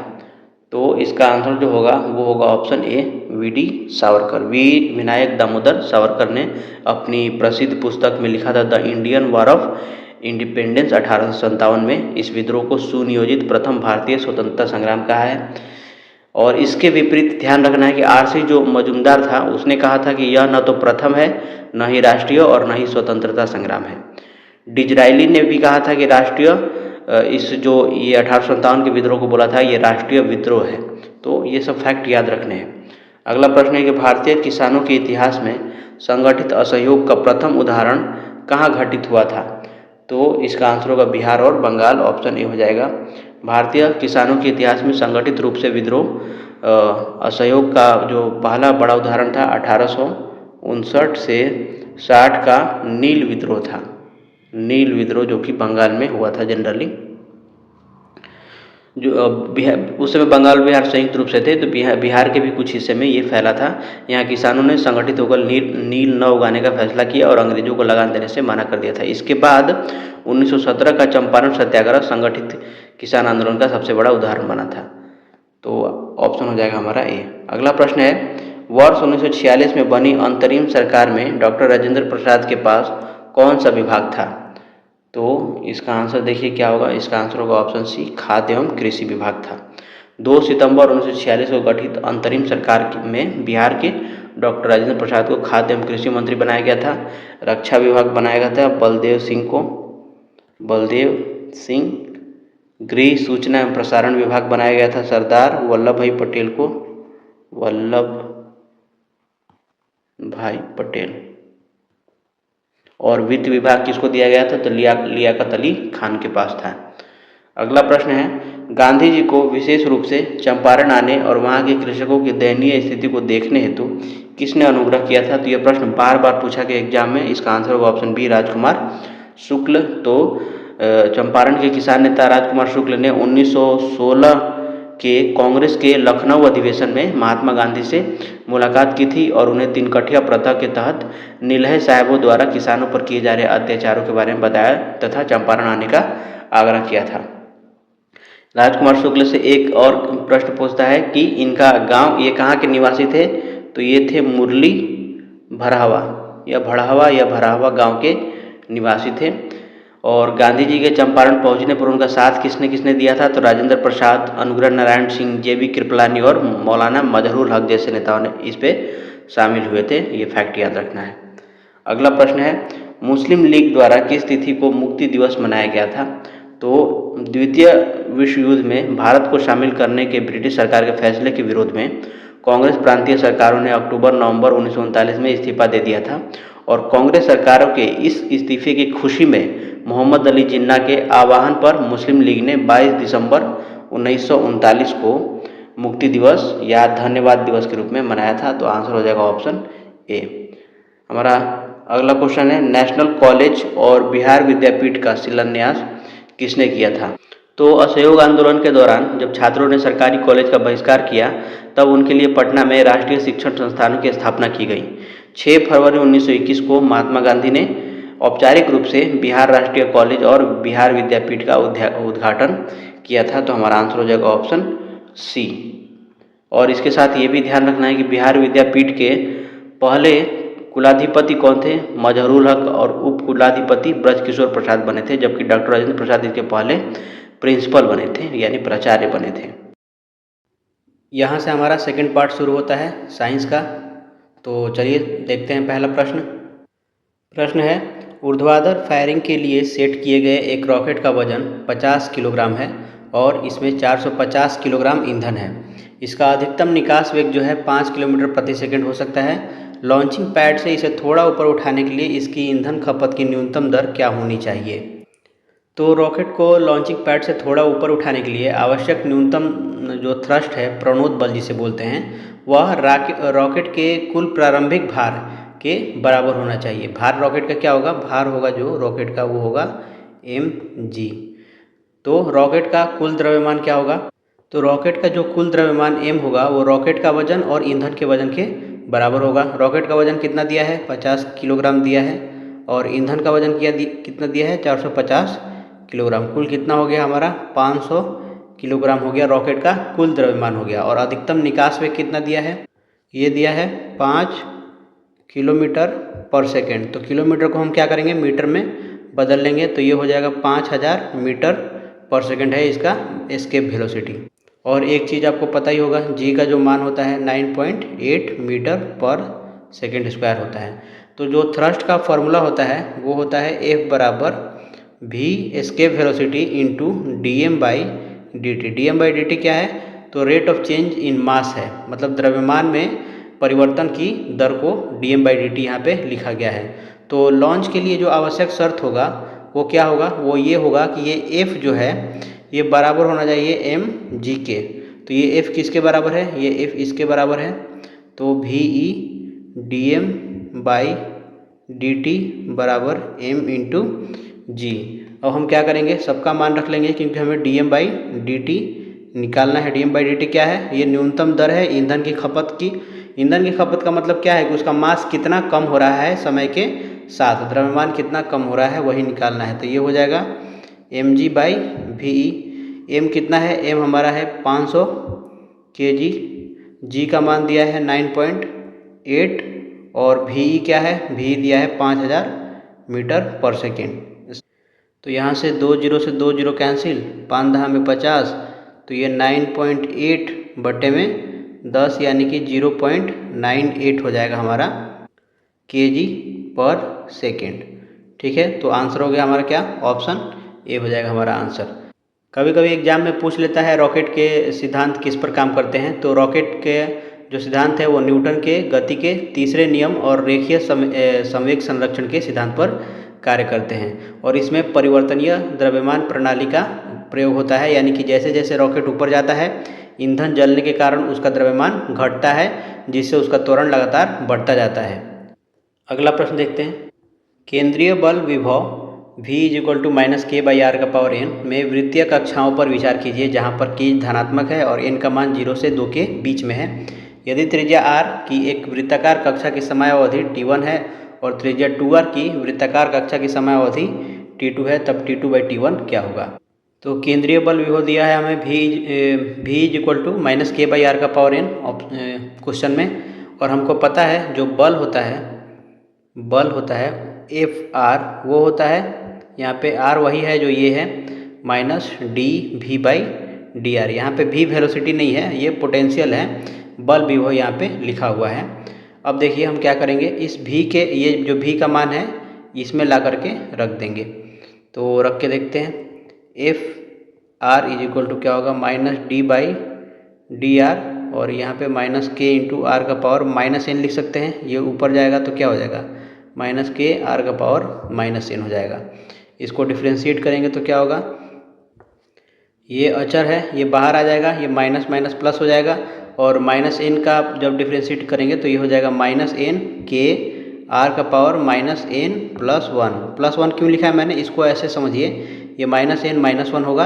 तो इसका आंसर जो होगा वो होगा option A, V Savarkar. Vinayak Damodar Savarkar ने अपनी प्रसिद्ध पुस्तक में लिखा था the Indian war of independence 1857 में इस विद्रोह को सुनियोजित प्रथम भारतीय स्वतंत्रता संग्राम कहा है। और इसके विपरीत ध्यान रखना है कि RC जो मजुमदार था उसने कहा था कि यह न तो प्रथम है, न ही राष्ट्रीय और न ही स्वतंत्रता संग्राम है। डिजरायली ने भी कहा था कि राष्ट्रीय ये 1857 के विद्रोह को बोला था ये राष्ट्रीय विद्रोह है। तो ये सब फैक्ट याद रखने हैं। अगला प्रश्न है कि भारतीय किसानों के इतिहास में संगठित असहयोग का प्रथम उदाहरण कहाँ घटित हुआ था? तो इसका आंसर होगा बिहार और बंगाल, ऑप्शन ए हो जाएगा। भारतीय किसानों के इतिहास में संगठित रूप से विद्रोह असहयोग का जो पहला बड़ा उदाहरण था 1859 से 60 का नील विद्रोह था। नील विद्रोह जो कि बंगाल में हुआ था जनरली, जो उस समय बंगाल बिहार संयुक्त रूप से थे, तो बिहार के भी कुछ हिस्से में ये फैला था। यहाँ किसानों ने संगठित होकर नील न उगाने का फैसला किया और अंग्रेजों को लगान देने से मना कर दिया था। इसके बाद 1917 का चंपारण सत्याग्रह संगठित किसान आंदोलन का सबसे बड़ा उदाहरण बना था। तो ऑप्शन हो जाएगा हमारा ए। अगला प्रश्न है, वर्ष 1946 में बनी अंतरिम सरकार में डॉक्टर राजेंद्र प्रसाद के पास कौन सा विभाग था? तो इसका आंसर देखिए क्या होगा, इसका आंसर होगा ऑप्शन सी, खाद्य एवं कृषि विभाग था। 2 सितंबर 1946 को गठित अंतरिम सरकार में बिहार के डॉक्टर राजेंद्र प्रसाद को खाद्य एवं कृषि मंत्री बनाया गया था। रक्षा विभाग बनाया गया था बलदेव सिंह। गृह सूचना एवं प्रसारण विभाग बनाया गया था सरदार वल्लभ भाई पटेल। और वित्त विभाग किसको दिया गया था? तो लियाकत अली खान के पास था। अगला प्रश्न है, गांधी जी को विशेष रूप से चंपारण आने और वहां के कृषकों की दयनीय स्थिति को देखने हेतु किसने अनुग्रह किया था? तो यह प्रश्न बार बार पूछा गया एग्जाम में। इसका आंसर होगा ऑप्शन बी, राजकुमार शुक्ल। तो चंपारण के किसान नेता राजकुमार शुक्ल ने 1916 के कांग्रेस के लखनऊ अधिवेशन में महात्मा गांधी से मुलाकात की थी और उन्हें तिनकठिया प्रथा के तहत नीलह साहबों द्वारा किसानों पर किए जा रहे अत्याचारों के बारे में बताया तथा चंपारण आने का आग्रह किया था। राजकुमार शुक्ल से एक और प्रश्न पूछता है कि इनका गांव, ये कहाँ के निवासी थे? तो ये थे मुरली भड़ावा गांव के निवासी थे। और गांधी जी के चंपारण पहुंचने पर उनका साथ किसने किसने दिया था? तो राजेंद्र प्रसाद, अनुग्रह नारायण सिंह, JB कृपलानी और मौलाना मजहरूल हक जैसे नेताओं ने इस पे शामिल हुए थे। ये फैक्ट याद रखना है। अगला प्रश्न है, मुस्लिम लीग द्वारा किस तिथि को मुक्ति दिवस मनाया गया था? तो द्वितीय विश्व युद्ध में भारत को शामिल करने के ब्रिटिश सरकार के फैसले के विरोध में कांग्रेस प्रांतीय सरकारों ने अक्टूबर-नवंबर 1939 में इस्तीफा दे दिया था और कांग्रेस सरकारों के इस इस्तीफे की खुशी में मोहम्मद अली जिन्ना के आह्वान पर मुस्लिम लीग ने 22 दिसंबर 1939 को मुक्ति दिवस या धन्यवाद दिवस के रूप में मनाया था। तो आंसर हो जाएगा ऑप्शन ए। हमारा अगला क्वेश्चन है, नेशनल कॉलेज और बिहार विद्यापीठ का शिलान्यास किसने किया था? तो असहयोग आंदोलन के दौरान जब छात्रों ने सरकारी कॉलेज का बहिष्कार किया तब उनके लिए पटना में राष्ट्रीय शिक्षण संस्थानों की स्थापना की गई। 6 फरवरी 1921 को महात्मा गांधी ने औपचारिक रूप से बिहार राष्ट्रीय कॉलेज और बिहार विद्यापीठ का उद्घाटन किया था। तो हमारा आंसर हो जाएगा ऑप्शन सी। और इसके साथ ये भी ध्यान रखना है कि बिहार विद्यापीठ के पहले कुलाधिपति कौन थे? मजहरूल हक और उप कुलाधिपति ब्रजकिशोर प्रसाद बने थे, जबकि डॉक्टर राजेंद्र प्रसाद इसके पहले प्रिंसिपल बने थे यानी प्राचार्य बने थे। यहाँ से हमारा सेकंड पार्ट शुरू होता है साइंस का। तो चलिए देखते हैं पहला प्रश्न। प्रश्न है, ऊर्ध्वाधर फायरिंग के लिए सेट किए गए एक रॉकेट का वजन 50 किलोग्राम है और इसमें 450 किलोग्राम ईंधन है। इसका अधिकतम निकास वेग जो है 5 किलोमीटर प्रति सेकंड हो सकता है। लॉन्चिंग पैड से इसे थोड़ा ऊपर उठाने के लिए इसकी ईंधन खपत की न्यूनतम दर क्या होनी चाहिए? तो रॉकेट को लॉन्चिंग पैड से थोड़ा ऊपर उठाने के लिए आवश्यक न्यूनतम जो थ्रस्ट है, प्रणोद बल जिसे बोलते हैं, वह रॉकेट के कुल प्रारंभिक भार के बराबर होना चाहिए। भार रॉकेट का क्या होगा? भार होगा जो रॉकेट का वो होगा mg। तो रॉकेट का कुल द्रव्यमान क्या होगा? तो रॉकेट का जो कुल द्रव्यमान m होगा वो रॉकेट का वजन और ईंधन के वजन के बराबर होगा। रॉकेट का वजन कितना दिया है? 50 किलोग्राम दिया है और ईंधन का वजन कितना दिया है? 450 किलोग्राम। कुल कितना हो गया हमारा? 500 किलोग्राम हो गया। रॉकेट का कुल द्रव्यमान हो गया। और अधिकतम निकास वेग कितना दिया है? ये दिया है 5 किलोमीटर पर सेकेंड। तो किलोमीटर को हम क्या करेंगे? मीटर में बदल लेंगे। तो ये हो जाएगा 5000 मीटर पर सेकेंड है इसका एस्केप वेलोसिटी। और एक चीज़ आपको पता ही होगा, जी का जो मान होता है 9.8 मीटर पर सेकेंड स्क्वायर होता है। तो जो थ्रस्ट का फॉर्मूला होता है वो होता है F बराबर v escape velocity into dm/dt। dm/dt क्या है? तो रेट ऑफ चेंज इन मास है, मतलब द्रव्यमान में परिवर्तन की दर को dm/dt यहाँ पे लिखा गया है। तो लॉन्च के लिए जो आवश्यक शर्त होगा वो क्या होगा? वो ये होगा कि ये F जो है ये बराबर होना चाहिए mg के। तो ये F किसके बराबर है? ये F इसके बराबर है। तो ve dm/dt बराबर m इंटू जी। अब हम क्या करेंगे? सबका मान रख लेंगे क्योंकि हमें dm/dt निकालना है। dm/dt क्या है? ये न्यूनतम दर है ईंधन की खपत की। ईंधन की खपत का मतलब क्या है कि उसका मास कितना कम हो रहा है समय के साथ, द्रव्यमान कितना कम हो रहा है वही निकालना है। तो ये हो जाएगा mg/ve। m कितना है? m हमारा है 500 kg। g का मान दिया है 9.8 और ve क्या है? ve दिया है 5000 मीटर पर सेकेंड। तो यहाँ से 2 जीरो से 2 जीरो कैंसिल, 5 दहा में 50। तो ये 9.8 बटे में 10 यानी कि 0.98 हो जाएगा हमारा kg पर सेकेंड। ठीक है, तो आंसर हो गया हमारा क्या? ऑप्शन ए हो जाएगा हमारा आंसर। कभी कभी एग्जाम में पूछ लेता है रॉकेट के सिद्धांत किस पर काम करते हैं। तो रॉकेट के जो सिद्धांत है वो न्यूटन के गति के तीसरे नियम और रेखीय संवेग संरक्षण के सिद्धांत पर कार्य करते हैं। और इसमें परिवर्तनीय द्रव्यमान प्रणाली का प्रयोग होता है, यानी कि जैसे जैसे रॉकेट ऊपर जाता है ईंधन जलने के कारण उसका द्रव्यमान घटता है, जिससे उसका त्वरण लगातार बढ़ता जाता है। अगला प्रश्न देखते हैं। केंद्रीय बल विभव v = k/r का पावर n में वृत्तीय कक्षाओं पर विचार कीजिए जहां पर k धनात्मक है और n का मान 0 से 2 के बीच में है। यदि त्रिज्या r की एक वृत्ताकार कक्षा की समयावधि t1 है और त्रिज्या 2r की वृत्ताकार कक्षा की समयावधि t2 है, तब t2/t1 क्या होगा? तो केंद्रीय बल विभव दिया है हमें v = k/r का पावर n क्वेश्चन में। और हमको पता है जो बल होता है Fr वो होता है, यहाँ पे r वही है जो ये है -dv/dr। यहाँ पे v वेलोसिटी नहीं है, ये पोटेंशियल है। बल विभव यहाँ पे लिखा हुआ है। अब देखिए हम क्या करेंगे, इस v के ये जो v का मान है इसमें ला करके रख देंगे। तो रख के देखते हैं। Fr = क्या होगा? -d/dr और यहाँ पे माइनस के इंटू आर का पावर माइनस एन लिख सकते हैं। ये ऊपर जाएगा तो क्या हो जाएगा, माइनस के आर का पावर माइनस एन हो जाएगा। इसको डिफ्रेंशिएट करेंगे तो क्या होगा, ये अचर है, ये बाहर आ जाएगा, ये माइनस माइनस प्लस हो जाएगा और माइनस एन का जब डिफ्रेंशिएट करेंगे तो ये हो जाएगा माइनस एन के आर का power minus N plus one. Plus one क्यों लिखा है मैंने, इसको ऐसे समझिए, ये माइनस एन माइनस वन होगा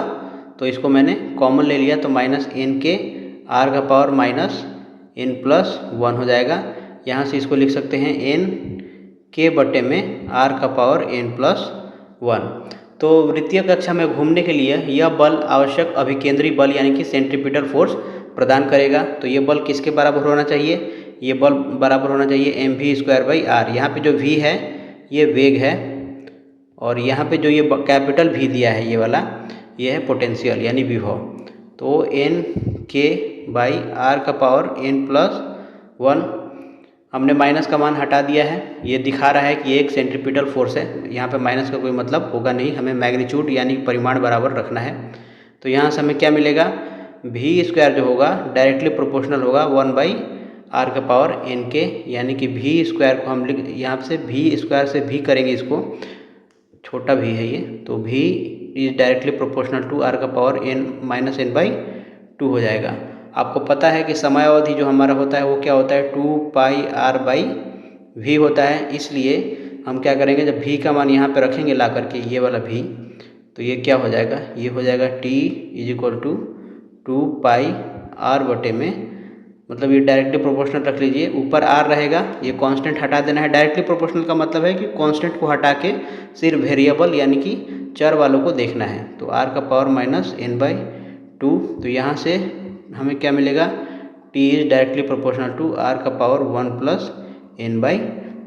तो इसको मैंने कॉमन ले लिया तो माइनस एन के आर का power minus N plus one हो जाएगा। यहाँ से इसको लिख सकते हैं एन के बटे में आर का पावर एन प्लस वन। तो वृत्तीय कक्षा में घूमने के लिए यह बल आवश्यक अभिकेंद्री बल यानी कि सेंट्रीपिटल फोर्स प्रदान करेगा। तो ये बल किसके बराबर होना चाहिए, ये बल बराबर होना चाहिए M V square by R. यहाँ पे जो वी है ये वेग है और यहाँ पे जो ये कैपिटल वी दिया है ये वाला, ये है पोटेंशियल यानी विभव। तो एन के बाई आर का पावर एन प्लस वन, हमने माइनस का मान हटा दिया है। ये दिखा रहा है कि ये एक सेंट्रीपिटल फोर्स है, यहाँ पे माइनस का कोई मतलब होगा नहीं, हमें मैग्नीट्यूड यानी परिमाण बराबर रखना है। तो यहाँ से हमें क्या मिलेगा, वी स्क्वायर जो होगा डायरेक्टली प्रोपोर्शनल होगा वन बाई आर का पावर एन के, यानी कि वी स्क्वायर को हम लिख यहाँ से वी स्क्वायर से भी करेंगे, इसको छोटा भी है ये, तो V is directly proportional to R का power N minus N by two हो जाएगा। आपको पता है कि समय अवधि जो हमारा होता है वो क्या होता है, two pi R by V होता है। इसलिए हम क्या करेंगे, जब वी का मान यहाँ पे रखेंगे ला करके ये वाला वी, तो ये क्या हो जाएगा, ये हो जाएगा T is equal to two pi R बटे में, मतलब ये डायरेक्टली प्रोपोर्शनल रख लीजिए, ऊपर आर रहेगा, ये कांस्टेंट हटा देना है। डायरेक्टली प्रोपोर्शनल का मतलब है कि कांस्टेंट को हटा के सिर्फ वेरिएबल यानी कि चर वालों को देखना है। तो आर का power minus N by two, तो यहाँ से हमें क्या मिलेगा, T is directly proportional to R का power one plus N by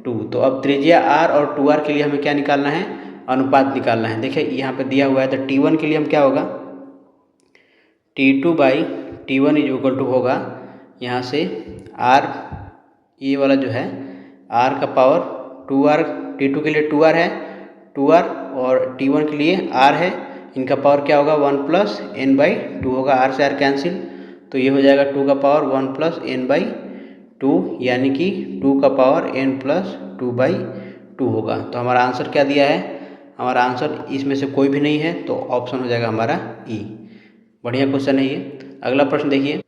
two. तो अब त्रिज्या आर और टू आर के लिए हमें क्या निकालना है, अनुपात निकालना है। देखिए यहाँ पे दिया हुआ है, तो टी वन के लिए हम क्या होगा, T two by T one is equal to होगा यहाँ से आर, ये वाला जो है आर का power two R, T two के लिए टू आर है, टू आर, और टी वन के लिए आर है, इनका पावर क्या होगा one plus N by two होगा, आर से आर कैंसिल, तो ये हो जाएगा टू का power one plus N by two, यानी कि टू का power N plus two by two होगा। तो हमारा आंसर क्या दिया है, हमारा आंसर इसमें से कोई भी नहीं है, तो ऑप्शन हो जाएगा हमारा ई। बढ़िया क्वेश्चन है ये। अगला प्रश्न देखिए,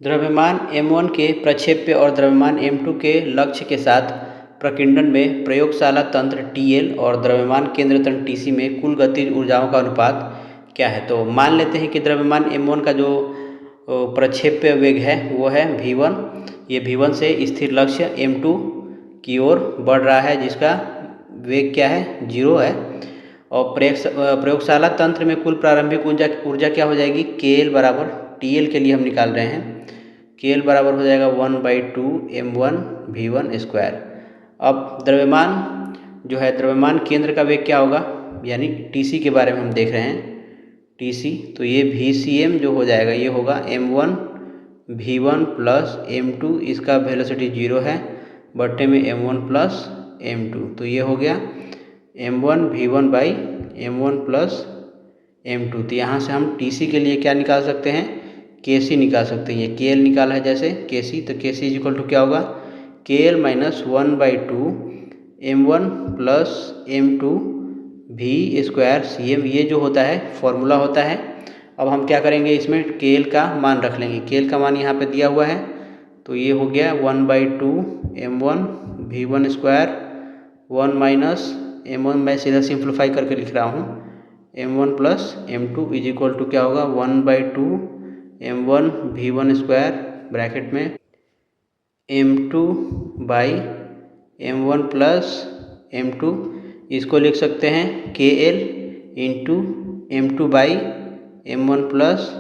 द्रव्यमान m1 के प्रक्षेप्य और द्रव्यमान m2 के लक्ष्य के साथ प्रकीर्णन में प्रयोगशाला तंत्र TL और द्रव्यमान केंद्र तंत्र TC में कुल गतिज ऊर्जाओं का अनुपात क्या है। तो मान लेते हैं कि द्रव्यमान m1 का जो प्रक्षेप्य वेग है वो है v1, ये v1 से स्थिर लक्ष्य m2 की ओर बढ़ रहा है जिसका वेग क्या है, 0 है। और प्रयोगशाला तंत्र में कुल प्रारंभिक ऊर्जा क्या हो जाएगी, KL बराबर TL के लिए हम निकाल रहे हैं, KL बराबर हो जाएगा one by two m1 v1 square. अब द्रव्यमान जो है, द्रव्यमान केंद्र का वेग क्या होगा, यानी TC के बारे में हम देख रहे हैं, TC, तो ये VCM जो हो जाएगा ये होगा m1 v1 प्लस m2, इसका वेलोसिटी 0 है, बट्टे में m1 प्लस m2, तो ये हो गया m1 v1 by m1 plus m2। तो यहाँ से हम TC के लिए क्या निकाल सकते हैं, KC निकाल सकते हैं। ये KL निकाला है जैसे KC, तो KC इज इक्वल टू क्या होगा, KL minus one by two m1 plus m2 v square CM, ये जो होता है फॉर्मूला होता है। अब हम क्या करेंगे, इसमें KL का मान रख लेंगे, KL का मान यहाँ पे दिया हुआ है, तो ये हो गया one by two m1 v1 square, one minus m1, मैं सीधा सिंप्लीफाई करके लिख रहा हूँ, m1 plus m2 is equal to क्या होगा, one by two m1 v1 square bracket में m2 by m1 plus m2, इसको लिख सकते हैं KL into m2 by m1 plus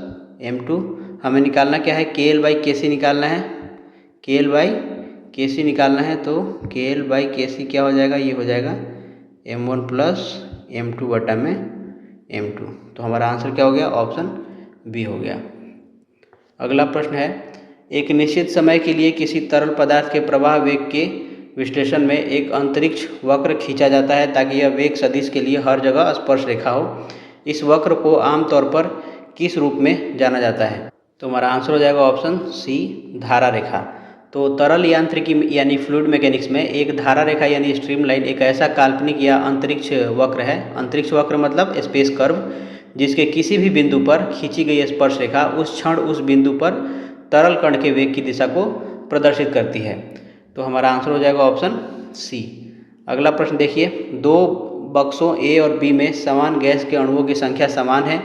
m2। हमें निकालना क्या है, KL बाई KC निकालना है, KL बाई KC निकालना है, तो KL बाई KC क्या हो जाएगा, ये हो जाएगा m1 प्लस m2 बटा में m2। तो हमारा आंसर क्या हो गया, ऑप्शन बी हो गया। अगला प्रश्न है, एक निश्चित समय के लिए किसी तरल पदार्थ के प्रवाह वेग के विश्लेषण में एक अंतरिक्ष वक्र खींचा जाता है ताकि यह वेग सदिश के लिए हर जगह स्पर्श रेखा हो। इस वक्र को आमतौर पर किस रूप में जाना जाता है। तो हमारा आंसर हो जाएगा ऑप्शन सी, धारा रेखा। तो तरल यांत्रिकी यानी फ्लूइड मैकेनिक्स में एक धारा रेखा यानी स्ट्रीम लाइन एक ऐसा काल्पनिक या अंतरिक्ष वक्र है, अंतरिक्ष वक्र मतलब स्पेस कर्व, जिसके किसी भी बिंदु पर खींची गई स्पर्श रेखा उस क्षण उस बिंदु पर तरल कण के वेग की दिशा को प्रदर्शित करती है। तो हमारा आंसर हो जाएगा ऑप्शन सी। अगला प्रश्न देखिए, दो बक्सों ए और बी में समान गैस के अणुओं की संख्या समान है।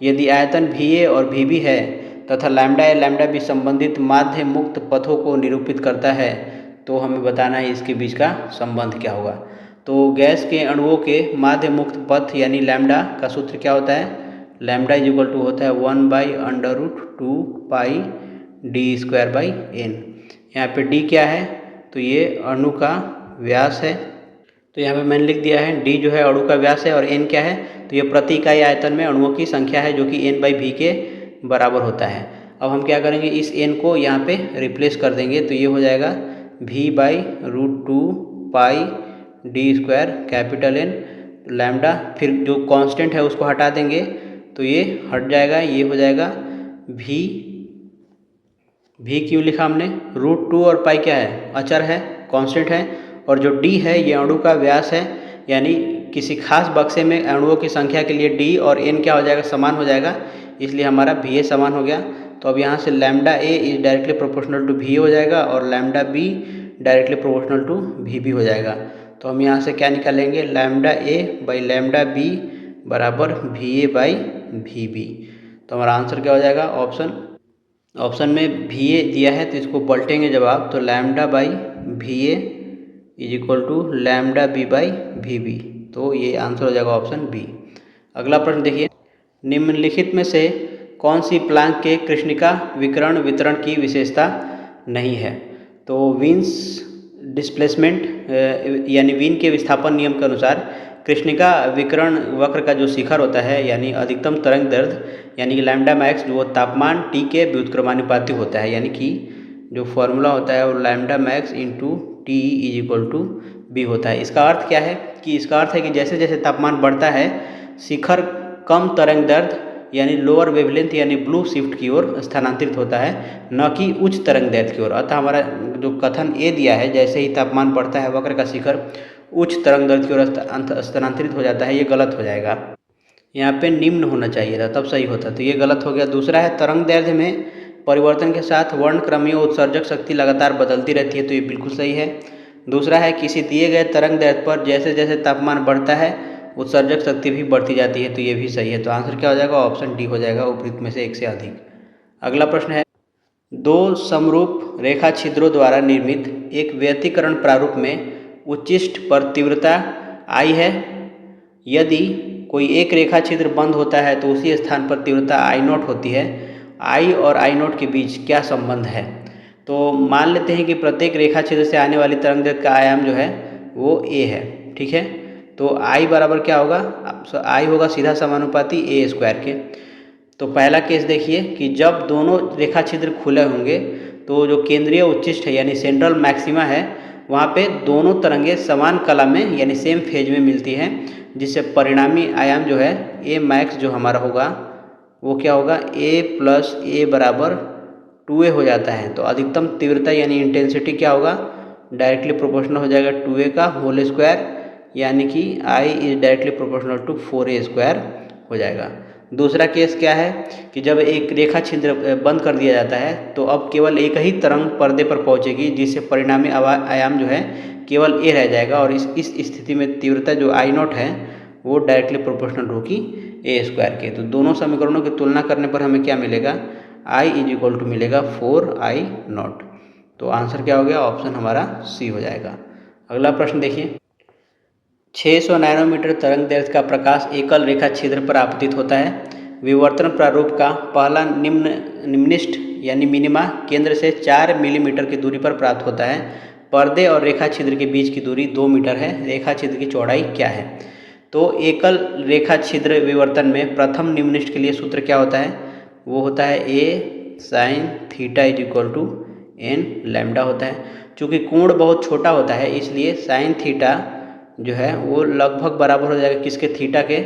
यदि आयतन VA और VB है तथा लैम्डा ए लैम्डा बी संबंधित माध्य मुक्त पथों को निरूपित करता है, तो हमें बताना है इसके बीच का संबंध क्या होगा। तो गैस के अणुओं के माध्य मुक्त पथ यानी लैम्डा का सूत्र क्या होता है, लैम्डा इज इक्वल टू होता है 1/√2 पाई d²/n। यहाँ पे d क्या है, तो ये अणु का व्यास है, तो यहाँ पे मैंने लिख दिया है d जो है अणु का व्यास है और n क्या है, तो ये प्रति इकाई आयतन में अणुओं की संख्या है जो कि n/v के बराबर होता है। अब हम क्या करेंगे, इस n को यहाँ पे रिप्लेस कर देंगे, तो ये हो जाएगा v/√2 पाई d² कैपिटल N लैम्डा, फिर जो कांस्टेंट है उसको हटा देंगे तो ये हट जाएगा, ये हो जाएगा v क्यों लिखा हमने, √2 और पाई क्या है, अचर है, कांस्टेंट है, और जो d है ये अणु का व्यास है, यानी किसी खास बक्से में अणुओं की संख्या के लिए d और n क्या हो जाएगा, समान हो जाएगा, इसलिए हमारा Va समान हो गया। तो अब यहाँ से lambda A is directly proportional to Va हो जाएगा और lambda B directly proportional to VB हो जाएगा। तो हम यहाँ से क्या निकालेंगे, लैम्डा A/लैम्डा B बराबर Va/VB। तो हमारा आंसर क्या हो जाएगा, ऑप्शन में VA दिया है तो इसको पलटेंगे जवाब, तो lambda is equal to lambda B/VB। तो ये आंसर हो जाएगा ऑप्शन बी। अगला प्रश्न देखिए, निम्नलिखित में से कौन सी प्लांक के कृष्णिका विकिरण वितरण की विशेषता नहीं है। तो वीन्स डिस्प्लेसमेंट यानी वीन के विस्थापन नियम के अनुसार कृष्णिका विकिरण वक्र का जो शिखर होता है यानी अधिकतम तरंग दैर्ध्य यानी कि लैम्डा मैक्स जो तापमान T के व्युत्क्रमानुपाती होता है, यानी कि जो फॉर्मूला होता है वो lambda max into T is equal to B होता है। इसका अर्थ क्या है कि इसका अर्थ है कि जैसे जैसे तापमान बढ़ता है शिखर कम तरंग दैर्ध्य यानी लोअर वेवलेंथ यानी ब्लू शिफ्ट की ओर स्थानांतरित होता है, न कि उच्च तरंग दैर्ध्य की ओर। अतः हमारा जो कथन ए दिया है, जैसे ही तापमान बढ़ता है वक्र का शिखर उच्च तरंग दैर्ध्य की ओर स्थानांतरित हो जाता है, ये गलत हो जाएगा। यहाँ पे निम्न होना चाहिए था तब सही होता, तो ये गलत हो गया। दूसरा है तरंग दैर्ध्य में परिवर्तन के साथ वर्णक्रमीय उत्सर्जक शक्ति लगातार बदलती रहती है, तो ये बिल्कुल सही है। दूसरा है किसी दिए गए तरंग दैर्ध्य पर जैसे जैसे तापमान बढ़ता है उत्सर्जक शक्ति भी बढ़ती जाती है, तो ये भी सही है। तो आंसर क्या हो जाएगा, ऑप्शन डी हो जाएगा, उपयुक्त में से एक से अधिक। अगला प्रश्न है, दो समरूप रेखा छिद्रों द्वारा निर्मित एक व्यतिकरण प्रारूप में उच्चिष्ट पर तीव्रता I है। यदि कोई एक रेखा छिद्र बंद होता है तो उसी स्थान पर तीव्रता I0 होती है। I और I0 के बीच क्या संबंध है। तो मान लेते हैं कि प्रत्येक रेखा छिद्र से आने वाली तरंग दैर्ध्य का आयाम जो है वो a है, ठीक है। तो I बराबर क्या होगा, I होगा सीधा समानुपाती a² के। तो पहला केस देखिए कि जब दोनों रेखा छिद्र खुले होंगे तो जो केंद्रीय उच्चिष्ट है यानी सेंट्रल मैक्सिमा है वहाँ पे दोनों तरंगें समान कला में यानी सेम फेज में मिलती हैं, जिससे परिणामी आयाम जो है a मैक्स जो हमारा होगा वो क्या होगा, a + a बराबर 2a हो जाता है। तो अधिकतम तीव्रता यानी इंटेंसिटी क्या होगा, डायरेक्टली प्रोपोर्शनल हो जाएगा 2a का होल स्क्वायर, यानी कि I is directly proportional to 4a² हो जाएगा। दूसरा केस क्या है कि जब एक रेखा छिद्र बंद कर दिया जाता है तो अब केवल एक ही तरंग पर्दे पर पहुंचेगी, जिससे परिणामी आयाम जो है केवल a रह जाएगा, और इस स्थिति में तीव्रता जो I0 है वो डायरेक्टली प्रोपोर्शनल होगी a² के। तो दोनों समीकरणों की तुलना करने पर हमें क्या मिलेगा, I इज इक्वल टू मिलेगा 4I0। तो आंसर क्या हो गया, ऑप्शन हमारा सी हो जाएगा। अगला प्रश्न देखिए, 600 नैनोमीटर तरंग दैर्ध्य का प्रकाश एकल रेखा छिद्र पर आपतित होता है। विवर्तन प्रारूप का पहला निम्निष्ट यानी मिनिमा केंद्र से 4 मिलीमीटर की दूरी पर प्राप्त होता है। पर्दे और रेखा छिद्र के बीच की दूरी 2 मीटर है। रेखा छिद्र की चौड़ाई क्या है। तो एकल रेखा छिद्र विवर्तन में प्रथम निम्निष्ट के लिए सूत्र क्या होता है, वो होता है a sin theta is equal to n lambda होता है। चूँकि कोण बहुत छोटा होता है इसलिए साइन थीटा जो है वो लगभग बराबर हो जाएगा किसके, थीटा के,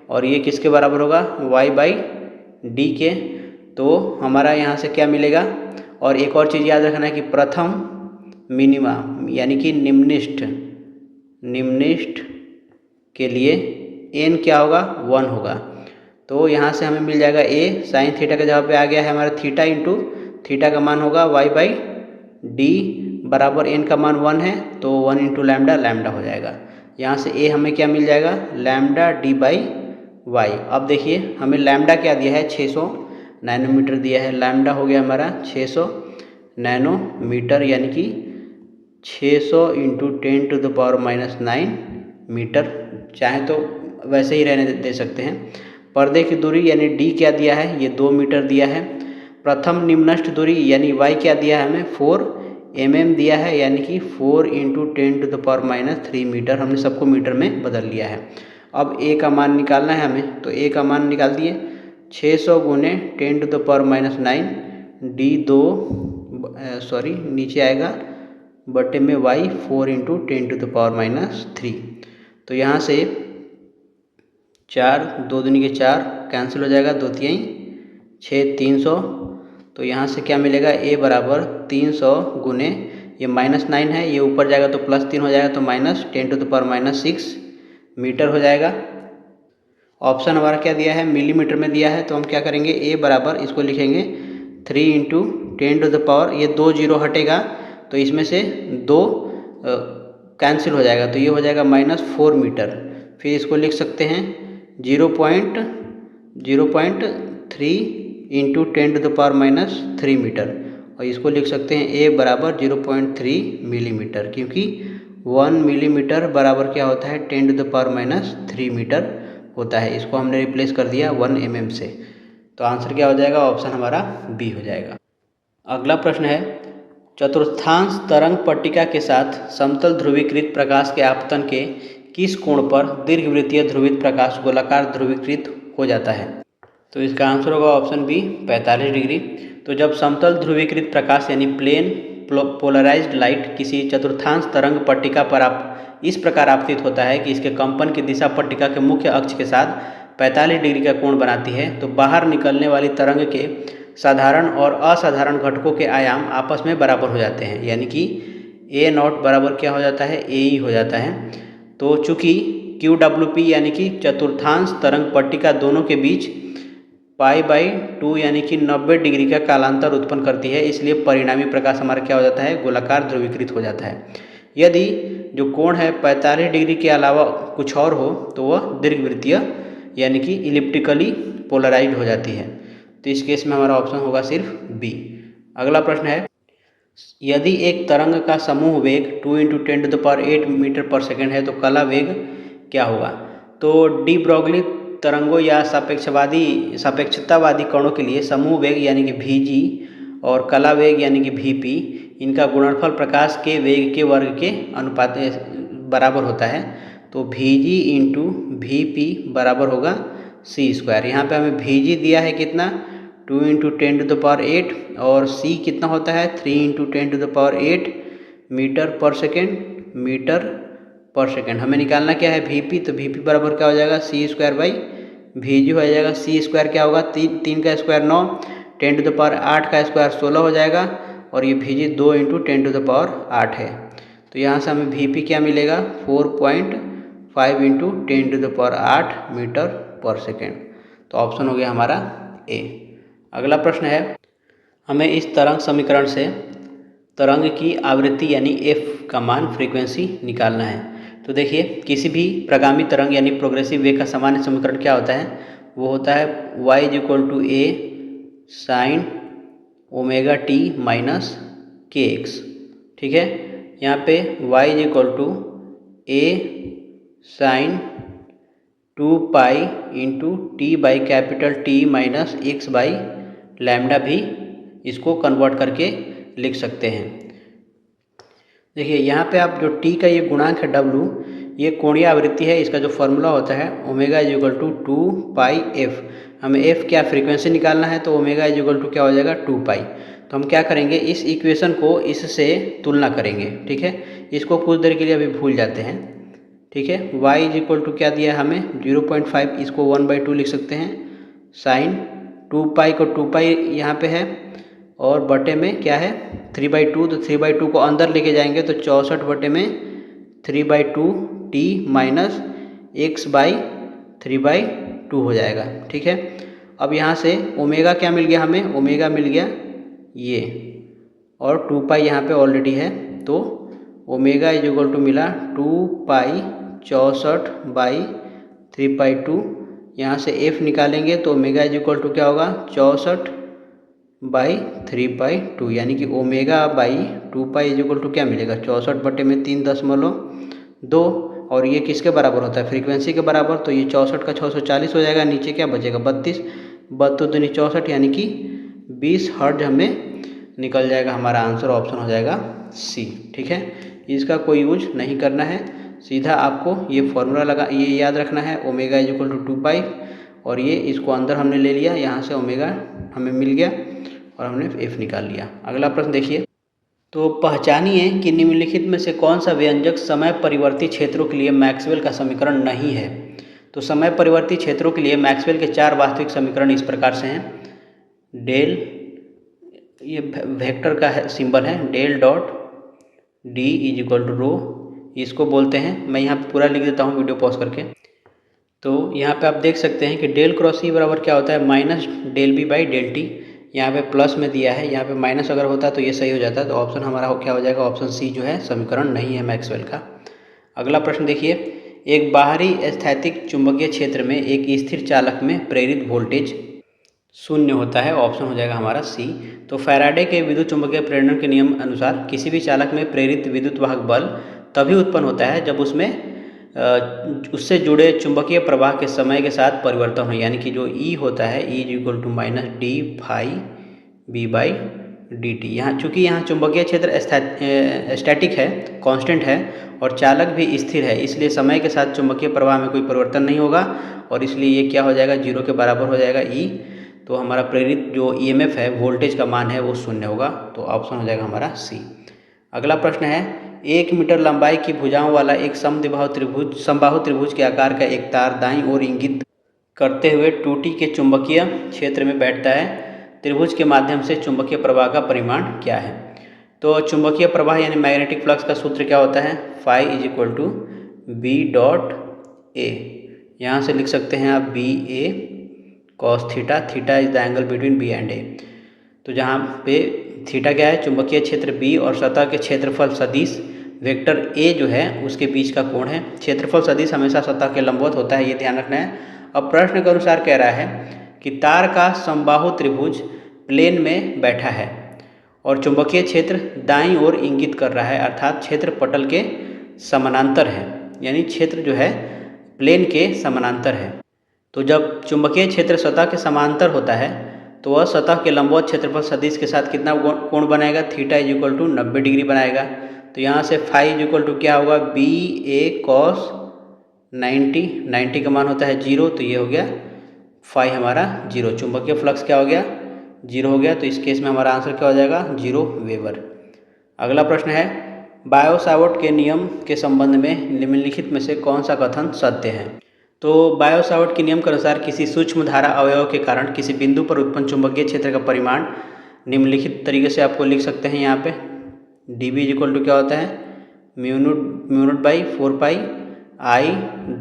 और ये किसके बराबर होगा, y/d के। तो हमारा यहाँ से क्या मिलेगा। और एक और चीज़ याद रखना है कि प्रथम मिनिमा यानी कि निम्निष्ठ के लिए n क्या होगा 1 होगा। तो यहाँ से हमें मिल जाएगा a साइन थीटा का जगह पे आ गया है हमारा थीटा इंटू थीटा का मान होगा y बाई डी बराबर n का मान 1 है तो 1 इंटू लैम्डा हो जाएगा। यहाँ से a हमें क्या मिल जाएगा लैम्डा डी बाई वाई। अब देखिए हमें लैम्डा क्या दिया है 600 नैनोमीटर दिया है। लैम्डा हो गया हमारा 600 नैनोमीटर यानी कि 600 इंटू 10⁻⁹ मीटर। चाहे तो वैसे ही रहने दे सकते हैं। पर्दे की दूरी यानी डी क्या दिया है ये 2 मीटर दिया है। प्रथम निम्नस्थ दूरी यानी वाई क्या दिया है हमें 4 mm दिया है यानी कि 4 इंटू 10⁻³ मीटर। हमने सबको मीटर में बदल लिया है। अब a का मान निकालना है हमें तो a का मान निकाल दिए 600 गुने 10⁻⁹ डी नीचे आएगा बटे में y 4 इंटू 10⁻³ तो यहाँ से 4 2 दूनी के 4 कैंसिल हो जाएगा 2 तिहाई 6 300। तो यहाँ से क्या मिलेगा a बराबर 300 गुने ये -9 है ये ऊपर जाएगा तो +3 हो जाएगा तो -10⁻⁶ मीटर हो जाएगा। ऑप्शन हमारा क्या दिया है मिलीमीटर में दिया है तो हम क्या करेंगे a बराबर इसको लिखेंगे 3 इंटू 10⁻, ये 2 जीरो हटेगा तो इसमें से 2 कैंसिल हो जाएगा तो ये हो जाएगा -4 मीटर। फिर इसको लिख सकते हैं 0.3 इंटू 10⁻³ मीटर और इसको लिख सकते हैं a बराबर 0.3 मिलीमीटर क्योंकि 1 मिलीमीटर बराबर क्या होता है 10⁻³ मीटर होता है। इसको हमने रिप्लेस कर दिया 1 mm से तो आंसर क्या हो जाएगा ऑप्शन हमारा बी हो जाएगा। अगला प्रश्न है चतुर्थांश तरंग पट्टिका के साथ समतल ध्रुवीकृत प्रकाश के आपतन के किस कोण पर दीर्घवृत्तीय ध्रुवित प्रकाश गोलाकार ध्रुवीकृत हो जाता है। तो इसका आंसर होगा ऑप्शन बी 45 डिग्री। तो जब समतल ध्रुवीकृत प्रकाश यानी प्लेन पोलराइज्ड लाइट किसी चतुर्थांश तरंग पट्टिका पर इस प्रकार आपतित होता है कि इसके कंपन की दिशा पट्टिका के मुख्य अक्ष के साथ 45 डिग्री का कोण बनाती है तो बाहर निकलने वाली तरंग के साधारण और असाधारण घटकों के आयाम आपस में बराबर हो जाते हैं यानी कि a0 बराबर क्या हो जाता है ae हो जाता है। तो चूँकि QWP यानी कि चतुर्थांश तरंग पट्टिका दोनों के बीच π/2 यानी कि 90 डिग्री का कालांतर उत्पन्न करती है इसलिए परिणामी प्रकाश हमारा क्या हो जाता है गोलाकार ध्रुवीकृत हो जाता है। यदि जो कोण है 45 डिग्री के अलावा कुछ और हो तो वह दीर्घवृत्तीय यानी कि इलिप्टिकली पोलराइज्ड हो जाती है। तो इस केस में हमारा ऑप्शन होगा सिर्फ बी। अगला प्रश्न है यदि एक तरंग का समूह वेग 2 × 10⁸ मीटर पर सेकेंड है तो कला वेग क्या होगा। तो डी ब्रॉगली तरंगों या सापेक्षतावादी कणों के लिए समूह वेग यानी कि vg और कला वेग यानी कि vp इनका गुणनफल प्रकाश के वेग के वर्ग के अनुपात बराबर होता है। तो vg इंटू vp बराबर होगा c²। यहाँ पे हमें vg दिया है कितना 2 × 10⁸ और c कितना होता है 3 × 10⁸ मीटर पर सेकेंड। हमें निकालना क्या है vp तो vp बराबर क्या हो जाएगा c²/vg हो जाएगा। c² क्या होगा 3 का स्क्वायर 9 10⁸ का स्क्वायर 16 हो जाएगा और ये vg 2 × 10⁸ है। तो यहाँ से हमें vp क्या मिलेगा 4.5 × 10⁸ मीटर पर सेकेंड। तो ऑप्शन हो गया हमारा ए। अगला प्रश्न है हमें इस तरंग समीकरण से तरंग की आवृत्ति यानी f का मान फ्रीक्वेंसी निकालना है। तो देखिए किसी भी प्रगामी तरंग यानी प्रोग्रेसिव वेव का सामान्य समीकरण क्या होता है वो होता है y = a sin ωt - kx। ठीक है यहाँ पे y = a sin 2π × T/T - x/λ भी इसको कन्वर्ट करके लिख सकते हैं। देखिए यहाँ पे आप जो t का ये गुणांक है w ये कोणीय आवृत्ति है। इसका जो फॉर्मूला होता है ω = 2πf। हमें f क्या फ्रीक्वेंसी निकालना है तो ω = क्या हो जाएगा 2π। तो हम क्या करेंगे इस इक्वेशन को इससे तुलना करेंगे। ठीक है इसको कुछ देर के लिए अभी भूल जाते हैं। ठीक है y = क्या दिया है हमें 0.5 इसको 1/2 लिख सकते हैं sin 2 पाई को 2 पाई यहाँ पे है और बटे में क्या है 3/2, तो 3/2 को अंदर लेके जाएंगे तो 64 बटे में 3/2 t माइनस x/3/2 हो जाएगा। ठीक है, अब यहाँ से ओमेगा क्या मिल गया हमें, ओमेगा मिल गया ये, और 2 पाई यहाँ पे ऑलरेडी है, तो ओमेगा इज इक्वल टू मिला 2 पाई 64/3/2। यहाँ से f निकालेंगे तो ओमेगा इज इक्वल टू क्या होगा 64/3/2, यानी कि omega by 2 pi is equal to क्या मिलेगा 64 बटे में 3.2, और ये किसके बराबर होता है फ्रीक्वेंसी के बराबर, तो ये 64 का 640 हो जाएगा, नीचे क्या बचेगा 32, 32 दूनी 64, यानी कि 20 हर्ट्ज हमें निकल जाएगा। हमारा आंसर ऑप्शन हो जाएगा सी। ठीक है, इसका कोई यूज नहीं करना है, सीधा आपको ये फॉर्मूला ये याद रखना है, ओमेगा इज इक्वल टू 2 पाई, और ये इसको अंदर हमने ले लिया, यहाँ से ओमेगा हमें मिल गया और हमने एफ निकाल लिया। अगला प्रश्न देखिए, तो पहचानिए कि निम्नलिखित में से कौन सा व्यंजक समय परिवर्ती क्षेत्रों के लिए मैक्सवेल का समीकरण नहीं है। तो समय परिवर्ती क्षेत्रों के लिए मैक्सवेल के 4 वास्तविक समीकरण इस प्रकार से हैं। डेल, ये वेक्टर का है सिंबल है, del dot D is equal to rho, इसको बोलते हैं। मैं यहाँ पे पूरा लिख देता हूँ वीडियो पॉज करके। तो यहाँ पे आप देख सकते हैं कि डेल क्रॉस ई बराबर क्या होता है minus del B by del T. यहाँ पे प्लस में दिया है, यहाँ पे माइनस अगर होता तो ये सही हो जाता, तो ऑप्शन हमारा क्या हो जाएगा, ऑप्शन सी जो है समीकरण नहीं है मैक्सवेल का। अगला प्रश्न देखिए, एक बाहरी स्थैतिक चुंबकीय क्षेत्र में एक स्थिर चालक में प्रेरित वोल्टेज 0 होता है, ऑप्शन हो जाएगा हमारा सी। तो फैराडे के विद्युत चुंबकीय प्रेरण के नियम अनुसार किसी भी चालक में प्रेरित विद्युत वाहक बल तभी उत्पन्न होता है जब उसमें उससे जुड़े चुंबकीय प्रवाह के समय के साथ परिवर्तन हो, यानी कि जो ई होता है E is equal to minus D phi B by D T. यहाँ चूँकि यहाँ चुंबकीय क्षेत्र स्टैटिक है, कांस्टेंट है, और चालक भी स्थिर है, इसलिए समय के साथ चुंबकीय प्रवाह में कोई परिवर्तन नहीं होगा, और इसलिए ये क्या हो जाएगा 0 के बराबर हो जाएगा ई। तो हमारा प्रेरित जो ईएमएफ है, वोल्टेज का मान है, वो 0 होगा, तो ऑप्शन हो जाएगा हमारा सी। अगला प्रश्न है, 1 मीटर लंबाई की भुजाओं वाला एक समबाहु त्रिभुज के आकार का एक तार दाईं ओर इंगित करते हुए 2T के चुंबकीय क्षेत्र में बैठता है। त्रिभुज के माध्यम से चुंबकीय प्रवाह का परिमाण क्या है। तो चुंबकीय प्रवाह यानी मैग्नेटिक फ्लक्स का सूत्र क्या होता है, phi is equal to B dot A. यहाँ से लिख सकते हैं आप B A cos theta, theta is the angle between B and A. तो जहाँ पे थीटा क्या है, चुंबकीय क्षेत्र बी और सतह के क्षेत्रफल सदिश वेक्टर ए जो है उसके बीच का कोण है। क्षेत्रफल सदिश हमेशा सतह के लंबवत होता है, ये ध्यान रखना है। अब प्रश्न के अनुसार कह रहा है कि तार का समबाहु त्रिभुज प्लेन में बैठा है और चुंबकीय क्षेत्र दाईं ओर इंगित कर रहा है, अर्थात क्षेत्र पटल के समानांतर है, यानी क्षेत्र जो है प्लेन के समानांतर है। तो जब चुंबकीय क्षेत्र सतह के समांतर होता है तो वह सतह के लंबवत क्षेत्रफल सदिश के साथ कितना कोण बनाएगा, theta is equal to 90 degree बनाएगा। तो यहाँ से फाई इज इक्वल टू क्या होगा, बी ए कॉस 90 का मान होता है 0, तो ये हो गया फाई हमारा 0। चुंबकीय फ्लक्स क्या हो गया 0 हो गया, तो इस केस में हमारा आंसर क्या हो जाएगा 0 वेबर। अगला प्रश्न है, बायो-सावर्ट के नियम के संबंध में निम्नलिखित में से कौन सा कथन सत्य है। तो बायो-सावर्ट के नियम के अनुसार किसी सूक्ष्म धारा अवयव के कारण किसी बिंदु पर उत्पन्न चुंबकीय क्षेत्र का परिमाण निम्नलिखित तरीके से आपको लिख सकते हैं। यहाँ पे D B is equal to क्या होता है, mu not by 4 pi I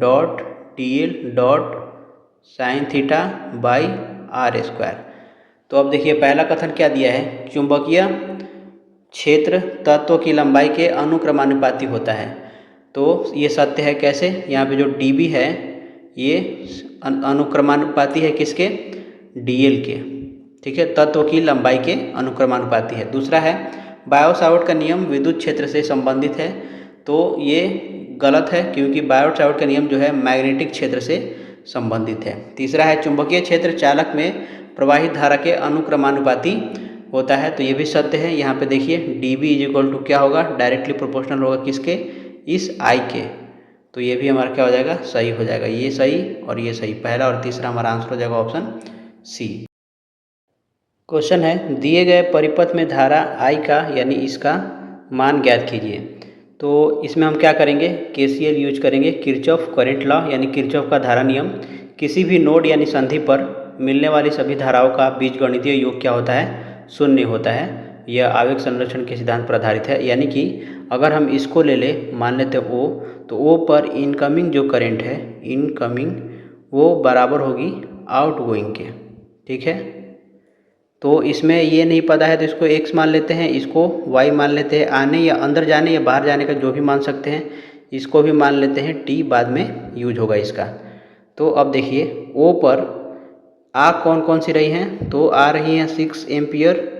dot T L dot sine theta by R square. तो अब देखिए पहला कथन क्या दिया है, चुंबकीय क्षेत्र तत्व की लंबाई के अनुक्रमानुपाती होता है। तो ये सत्य है कैसे, यहाँ पे जो डी बी है ये अनुक्रमानुपाती है किसके, डी एल के, ठीक है, तत्व की लंबाई के अनुक्रमानुपाती है। दूसरा है बायो-सावर्ट का नियम विद्युत क्षेत्र से संबंधित है, तो ये गलत है क्योंकि बायो-सावर्ट का नियम जो है मैग्नेटिक क्षेत्र से संबंधित है। तीसरा है चुंबकीय क्षेत्र चालक में प्रवाहित धारा के अनुक्रमानुपाती होता है, तो ये भी सत्य है। यहाँ पे देखिए D B is equal to क्या होगा, डायरेक्टली प्रोपोर्शनल होगा किसके, इस आई के, तो ये भी हमारा क्या हो जाएगा, सही हो जाएगा, ये सही और ये सही, पहला और तीसरा हमारा आंसर हो जाएगा ऑप्शन सी। क्वेश्चन है, दिए गए परिपथ में धारा आई का यानी इसका मान ज्ञात कीजिए। तो इसमें हम क्या करेंगे, केसीएल यूज करेंगे, किरचॉफ करंट लॉ यानी किरचॉफ का धारा नियम। किसी भी नोड यानी संधि पर मिलने वाली सभी धाराओं का बीजगणितीय योग क्या होता है, शून्य होता है। यह आवेग संरक्षण के सिद्धांत पर आधारित है। यानी कि अगर हम इसको ले लें, मान लेते हैं O, तो O पर इनकमिंग जो करंट है, इनकमिंग, वो बराबर होगी आउटगोइंग के। ठीक है, तो इसमें ये नहीं पता है तो इसको x मान लेते हैं, इसको y मान लेते हैं, आने या अंदर जाने या बाहर जाने का जो भी मान सकते हैं, इसको भी मान लेते हैं t, बाद में यूज होगा इसका। तो अब देखिए O पर आ कौन कौन सी रही हैं, तो आ रही हैं 6 एम्पियर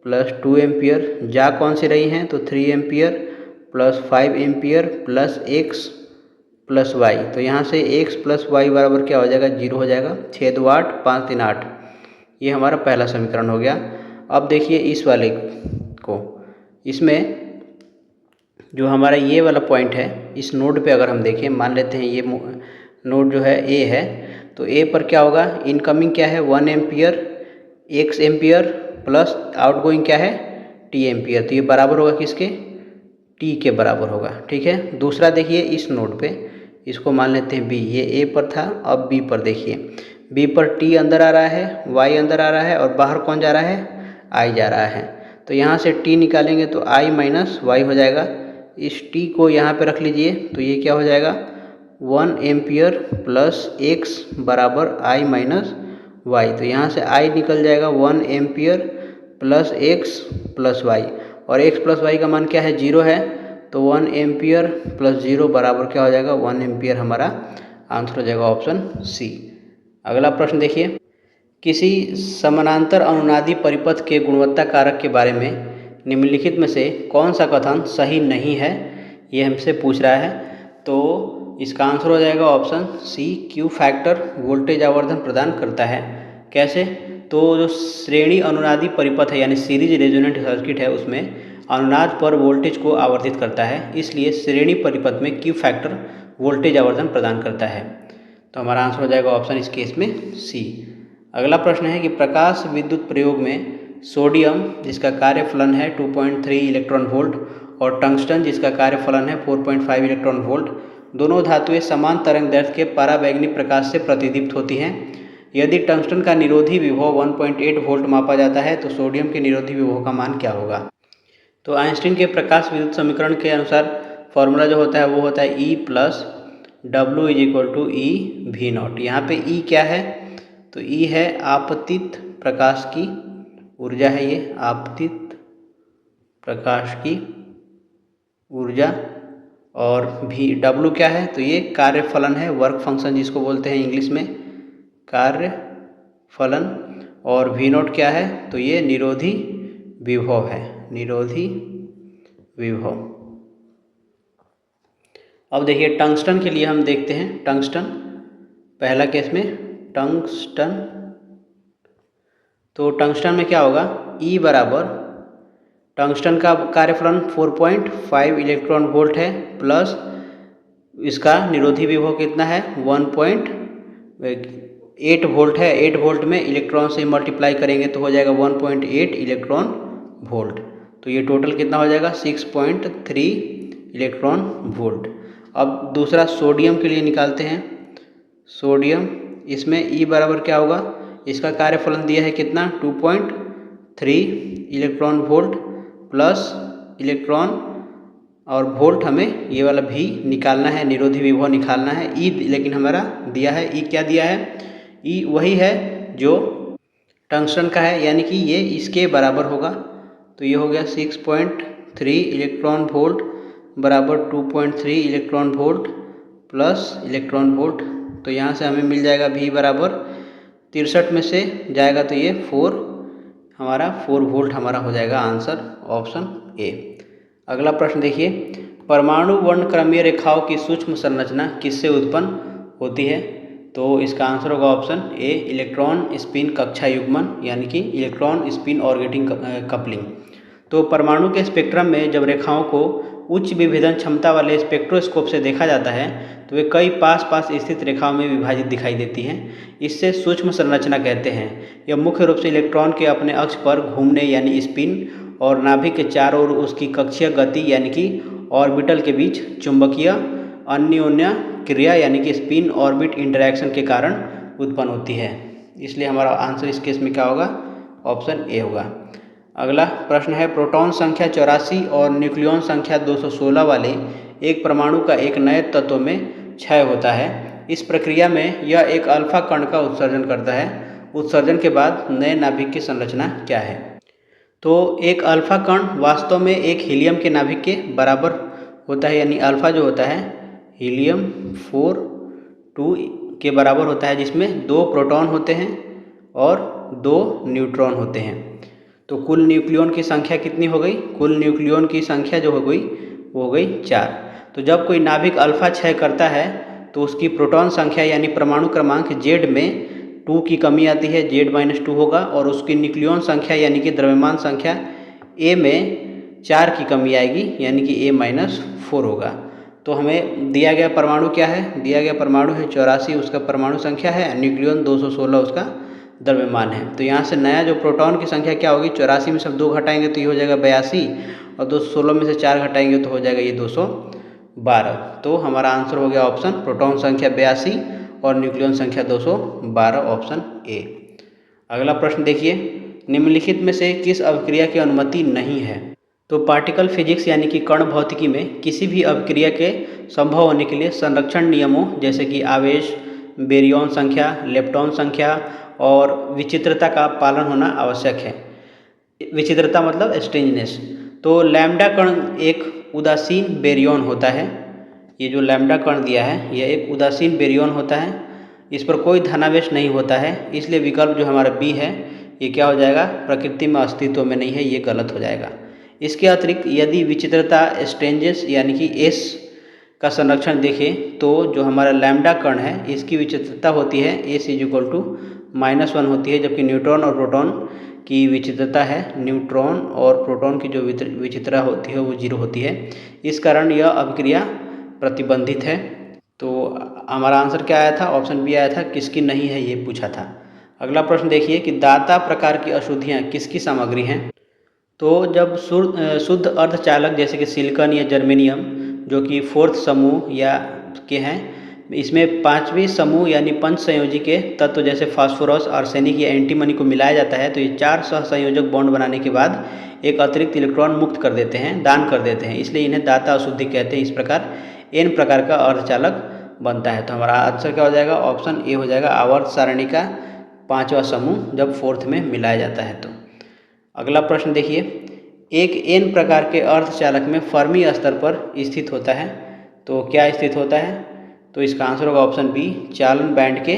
प्लस 2 एम्पियर, जा कौन सी रही हैं, तो 3 ampere plus 5 ampere plus x plus y। तो यहाँ से x प्लस y बराबर क्या हो जाएगा, 0 हो जाएगा। 6 2 8, 5 3 8, ये हमारा पहला समीकरण हो गया। अब देखिए इस वाले को, इसमें जो हमारा ये वाला पॉइंट है, इस नोड पे अगर हम देखें, मान लेते हैं ये नोड जो है A है, तो A पर क्या होगा, इनकमिंग क्या है 1 ampere, x ampere plus outgoing क्या है t एम्पियर, तो ये बराबर होगा किसके, t के बराबर होगा। ठीक है, दूसरा देखिए इस नोड पे, इसको मान लेते हैं B, ये A पर था, अब B पर देखिए, B पर t अंदर आ रहा है, y अंदर आ रहा है और बाहर कौन जा रहा है, I जा रहा है। तो यहाँ से t निकालेंगे तो I माइनस y हो जाएगा। इस t को यहाँ पे रख लीजिए, तो ये क्या हो जाएगा, 1 एम्पियर प्लस x बराबर I माइनस y। तो यहाँ से I निकल जाएगा 1 ampere plus x plus y, और x प्लस y का मान क्या है, 0 है, तो 1 एम्पियर प्लस 0 बराबर क्या हो जाएगा, 1 एम्पियर। हमारा आंसर हो जाएगा ऑप्शन सी। अगला प्रश्न देखिए, किसी समानांतर अनुनादी परिपथ के गुणवत्ता कारक के बारे में निम्नलिखित में से कौन सा कथन सही नहीं है, ये हमसे पूछ रहा है। तो इसका आंसर हो जाएगा option C, Q factor voltage आवर्धन प्रदान करता है। कैसे, तो जो श्रेणी अनुनादी परिपथ है यानी सीरीज रेजोनेंट सर्किट है, उसमें अनुनाद पर वोल्टेज को आवर्धित करता है, इसलिए श्रेणी परिपथ में क्यू फैक्टर वोल्टेज आवर्धन प्रदान करता है। तो हमारा आंसर हो जाएगा ऑप्शन इस केस में सी। अगला प्रश्न है कि प्रकाश विद्युत प्रयोग में सोडियम जिसका कार्यफलन है 2.3 इलेक्ट्रॉन वोल्ट और टंगस्टन जिसका कार्यफलन है 4.5 इलेक्ट्रॉन वोल्ट, दोनों धातुएं समान तरंग दैर्ध्य के पराबैंगनी प्रकाश से प्रतिदीप्त होती हैं। यदि टंगस्टन का निरोधी विभव 1.8 वोल्ट मापा जाता है तो सोडियम के निरोधी विभव का मान क्या होगा। तो आइंस्टीन के प्रकाश विद्युत समीकरण के अनुसार फॉर्मूला जो होता है वो होता है E plus W is equal to E V not. यहाँ पे E क्या है, तो E है आपतित प्रकाश की ऊर्जा है, ये आपतित प्रकाश की ऊर्जा, और W क्या है, तो ये कार्यफलन है, वर्क फंक्शन जिसको बोलते हैं इंग्लिश में कार्यफलन, और V नॉट क्या है, तो ये निरोधी विभव है, निरोधी विभव। अब देखिए टंगस्टन के लिए हम देखते हैं, टंगस्टन पहला केस में टंगस्टन, तो टंगस्टन में क्या होगा, E बराबर टंगस्टन का कार्यफलन 4.5 इलेक्ट्रॉन वोल्ट है प्लस इसका निरोधी विभव कितना है 1.8 वोल्ट है। 8 वोल्ट में इलेक्ट्रॉन से मल्टीप्लाई करेंगे तो हो जाएगा 1.8 इलेक्ट्रॉन वोल्ट, तो ये टोटल कितना हो जाएगा 6.3 इलेक्ट्रॉन वोल्ट। अब दूसरा सोडियम के लिए निकालते हैं, सोडियम, इसमें E बराबर क्या होगा, इसका कार्यफलन दिया है कितना 2.3 इलेक्ट्रॉन वोल्ट प्लस इलेक्ट्रॉन और वोल्ट, हमें ये वाला भी निकालना है, निरोधी विभव निकालना है। E लेकिन हमारा दिया है, E क्या दिया है, E वही है जो टंगस्टन का है, यानी कि ये इसके बराबर होगा, तो ये हो गया 6.3 इलेक्ट्रॉन वोल्ट बराबर 2.3 electron volt plus electron volt. तो यहाँ से हमें मिल जाएगा V बराबर 63 में से जाएगा तो ये 4 वोल्ट हमारा हो जाएगा आंसर ऑप्शन ए। अगला प्रश्न देखिए, परमाणु वर्णक्रमीय रेखाओं की सूक्ष्म संरचना किससे उत्पन्न होती है। तो इसका आंसर होगा ऑप्शन ए, इलेक्ट्रॉन स्पिन कक्षा युग्मन, यानी कि इलेक्ट्रॉन स्पिन ऑर्बिटिंग कपलिंग। तो परमाणु के स्पेक्ट्रम में जब रेखाओं को उच्च विभेदन क्षमता वाले स्पेक्ट्रोस्कोप से देखा जाता है तो वे कई पास स्थित रेखाओं में विभाजित दिखाई देती हैं, इससे सूक्ष्म संरचना कहते हैं। यह मुख्य रूप से इलेक्ट्रॉन के अपने अक्ष पर घूमने यानी स्पिन और नाभिक के चारों ओर उसकी कक्षीय गति यानी कि ऑर्बिटल के बीच चुंबकीय अन्योन्य क्रिया यानी कि स्पिन ऑर्बिट इंटरैक्शन के कारण उत्पन्न होती है। इसलिए हमारा आंसर इस केस में क्या होगा, ऑप्शन ए होगा। अगला प्रश्न है, प्रोटॉन संख्या 84 और न्यूक्लियॉन संख्या 216 वाले एक परमाणु का एक नए तत्व में क्षय होता है। इस प्रक्रिया में यह एक अल्फा कण का उत्सर्जन करता है। उत्सर्जन के बाद नए नाभिक की संरचना क्या है? तो एक अल्फा कण वास्तव में एक हीलियम के नाभिक के बराबर होता है, यानी अल्फा जो होता है हीलियम 4 के बराबर होता है, जिसमें 2 प्रोटॉन होते हैं और 2 न्यूट्रॉन होते हैं। तो कुल न्यूक्लियॉन की संख्या कितनी हो गई? कुल न्यूक्लियॉन की संख्या जो हो गई वो हो गई 4। तो जब कोई नाभिक अल्फा क्षय करता है तो उसकी प्रोटॉन संख्या यानी परमाणु क्रमांक Z में 2 की कमी आती है, Z-2 होगा, और उसकी न्यूक्लियॉन संख्या यानी कि द्रव्यमान संख्या A में 4 की कमी आएगी, यानी कि A-4 होगा। तो हमें दिया गया परमाणु क्या है? दिया गया परमाणु है 84, उसका परमाणु संख्या है, न्यूक्लियॉन 216 उसका द्रव्यमान है। तो यहाँ से नया जो प्रोटॉन की संख्या क्या होगी? 84 में सब 2 घटाएंगे तो ये हो जाएगा 82, और 216 में से 4 घटाएंगे तो हो जाएगा ये 212। तो हमारा आंसर हो गया ऑप्शन प्रोटॉन संख्या 82 और न्यूक्लियॉन संख्या 212, ऑप्शन ए। अगला प्रश्न देखिए, निम्नलिखित में से किस अभिक्रिया की अनुमति नहीं है? तो पार्टिकल फिजिक्स यानी कि कण भौतिकी में किसी भी अभिक्रिया के संभव होने के लिए संरक्षण नियमों जैसे कि आवेश, बेरियॉन संख्या, लेप्टॉन संख्या और विचित्रता का पालन होना आवश्यक है। विचित्रता मतलब स्ट्रेंजनेस। तो लैम्डा कण एक उदासीन बेरियॉन होता है। ये जो लैम्डा कण दिया है यह एक उदासीन बेरियॉन होता है, इस पर कोई धनावेश नहीं होता है, इसलिए विकल्प जो हमारा बी है ये क्या हो जाएगा? प्रकृति में अस्तित्व में नहीं है, ये गलत हो जाएगा। इसके अतिरिक्त यदि विचित्रता स्ट्रेंजेस यानी कि एस का संरक्षण देखें तो जो हमारा लैम्डा कण है इसकी विचित्रता होती है एस =-1 होती है, जबकि न्यूट्रॉन और प्रोटॉन की विचित्रता है, न्यूट्रॉन और प्रोटॉन की जो विचित्रता होती है वो 0 होती है। इस कारण यह अभिक्रिया प्रतिबंधित है। तो हमारा आंसर क्या आया था? ऑप्शन बी आया था, किसकी नहीं है ये पूछा था। अगला प्रश्न देखिए कि दाता प्रकार की अशुद्धियाँ किसकी सामग्री हैं? तो जब शुद्ध अर्धचालक जैसे कि सिलिकॉन या जर्मेनियम जो कि 4th समूह या के हैं, इसमें 5वीं समूह यानी पंच संयोजी के तत्व जैसे फास्फोरस, आर्सेनिक या एंटीमनी को मिलाया जाता है, तो ये 4 सहसंयोजक बॉन्ड बनाने के बाद एक अतिरिक्त इलेक्ट्रॉन मुक्त कर देते हैं, दान कर देते हैं, इसलिए इन्हें दाता अशुद्धि कहते हैं। इस प्रकार n प्रकार का अर्धचालक बनता है। तो हमारा आंसर क्या हो जाएगा? ऑप्शन ए हो जाएगा, आवर्त सारणी का 5वां समूह जब 4th में मिलाया जाता है। तो अगला प्रश्न देखिए, एक n प्रकार के अर्धचालक में फर्मी स्तर पर स्थित होता है, तो क्या स्थित होता है? तो इसका आंसर होगा ऑप्शन बी, चालन बैंड के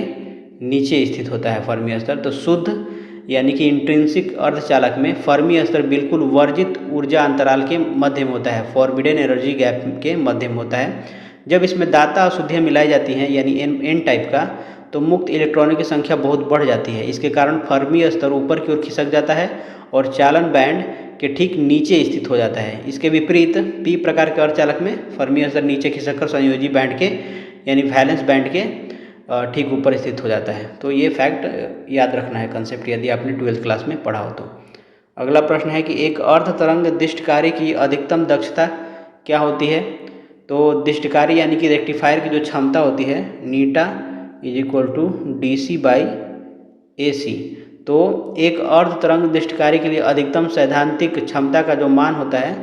नीचे स्थित होता है फर्मी स्तर। तो शुद्ध यानी कि इंट्रिंसिक अर्धचालक में फर्मी स्तर बिल्कुल वर्जित ऊर्जा अंतराल के मध्य में होता है, फॉरबिडन एनर्जी गैप के मध्य में होता है। जब इसमें दाता अशुद्धियाँ मिलाई जाती हैं यानी n टाइप का, तो मुक्त इलेक्ट्रॉनों की संख्या बहुत बढ़ जाती है। इसके कारण फर्मी स्तर ऊपर की ओर खिसक जाता है और चालन बैंड के ठीक नीचे स्थित हो जाता है। इसके विपरीत पी प्रकार के अर्धचालक में फर्मी स्तर नीचे खिसककर संयोजी बैंड के यानी वैलेंस बैंड के ठीक ऊपर स्थित हो जाता है। तो ये फैक्ट याद रखना है, कंसेप्ट, यदि आपने 12th क्लास में पढ़ा हो तो। अगला प्रश्न है कि एक अर्ध तरंग दिष्टकारी की अधिकतम दक्षता क्या होती है? तो दिष्टकारी यानी कि रेक्टिफायर की जो क्षमता होती है नीटा =DC/AC। तो एक अर्ध तरंग दिष्टकारी के लिए अधिकतम सैद्धांतिक क्षमता का जो मान होता है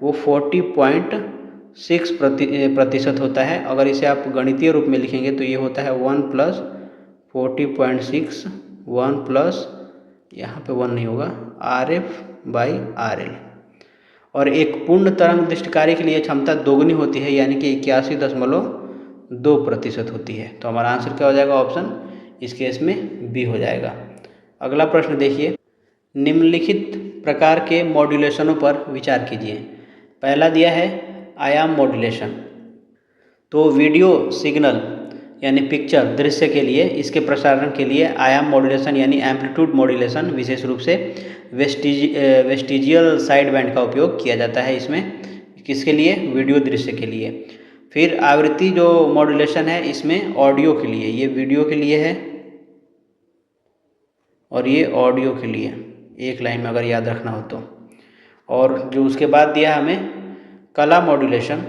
वो 40.6% होता है। अगर इसे आप गणितीय रूप में लिखेंगे तो ये होता है 1 + 40.6 1 प्लस, यहाँ पे 1 नहीं होगा, RF/RL। और एक पूर्ण तरंग दिष्टकारी के लिए क्षमता दोगुनी होती है यानी कि 81.2% होती है। तो हमारा आंसर क्या हो जाएगा? ऑप्शन इस केस में बी हो जाएगा। अगला प्रश्न देखिए, निम्नलिखित प्रकार के मॉड्यूलेशनों पर विचार कीजिए। पहला दिया है आयाम मॉड्यूलेशन। तो वीडियो सिग्नल यानी पिक्चर दृश्य के लिए, इसके प्रसारण के लिए आयाम मॉड्यूलेशन यानी एम्पलीट्यूड मॉड्यूलेशन, विशेष रूप से वेस्टिजियल साइड बैंड का उपयोग किया जाता है इसमें। किसके लिए? वीडियो दृश्य के लिए। फिर आवृत्ति जो मॉड्यूलेशन है इसमें ऑडियो के लिए, ये वीडियो के लिए है और ये ऑडियो के लिए, एक लाइन में अगर याद रखना हो तो। और जो उसके बाद दिया हमें कला मॉड्यूलेशन,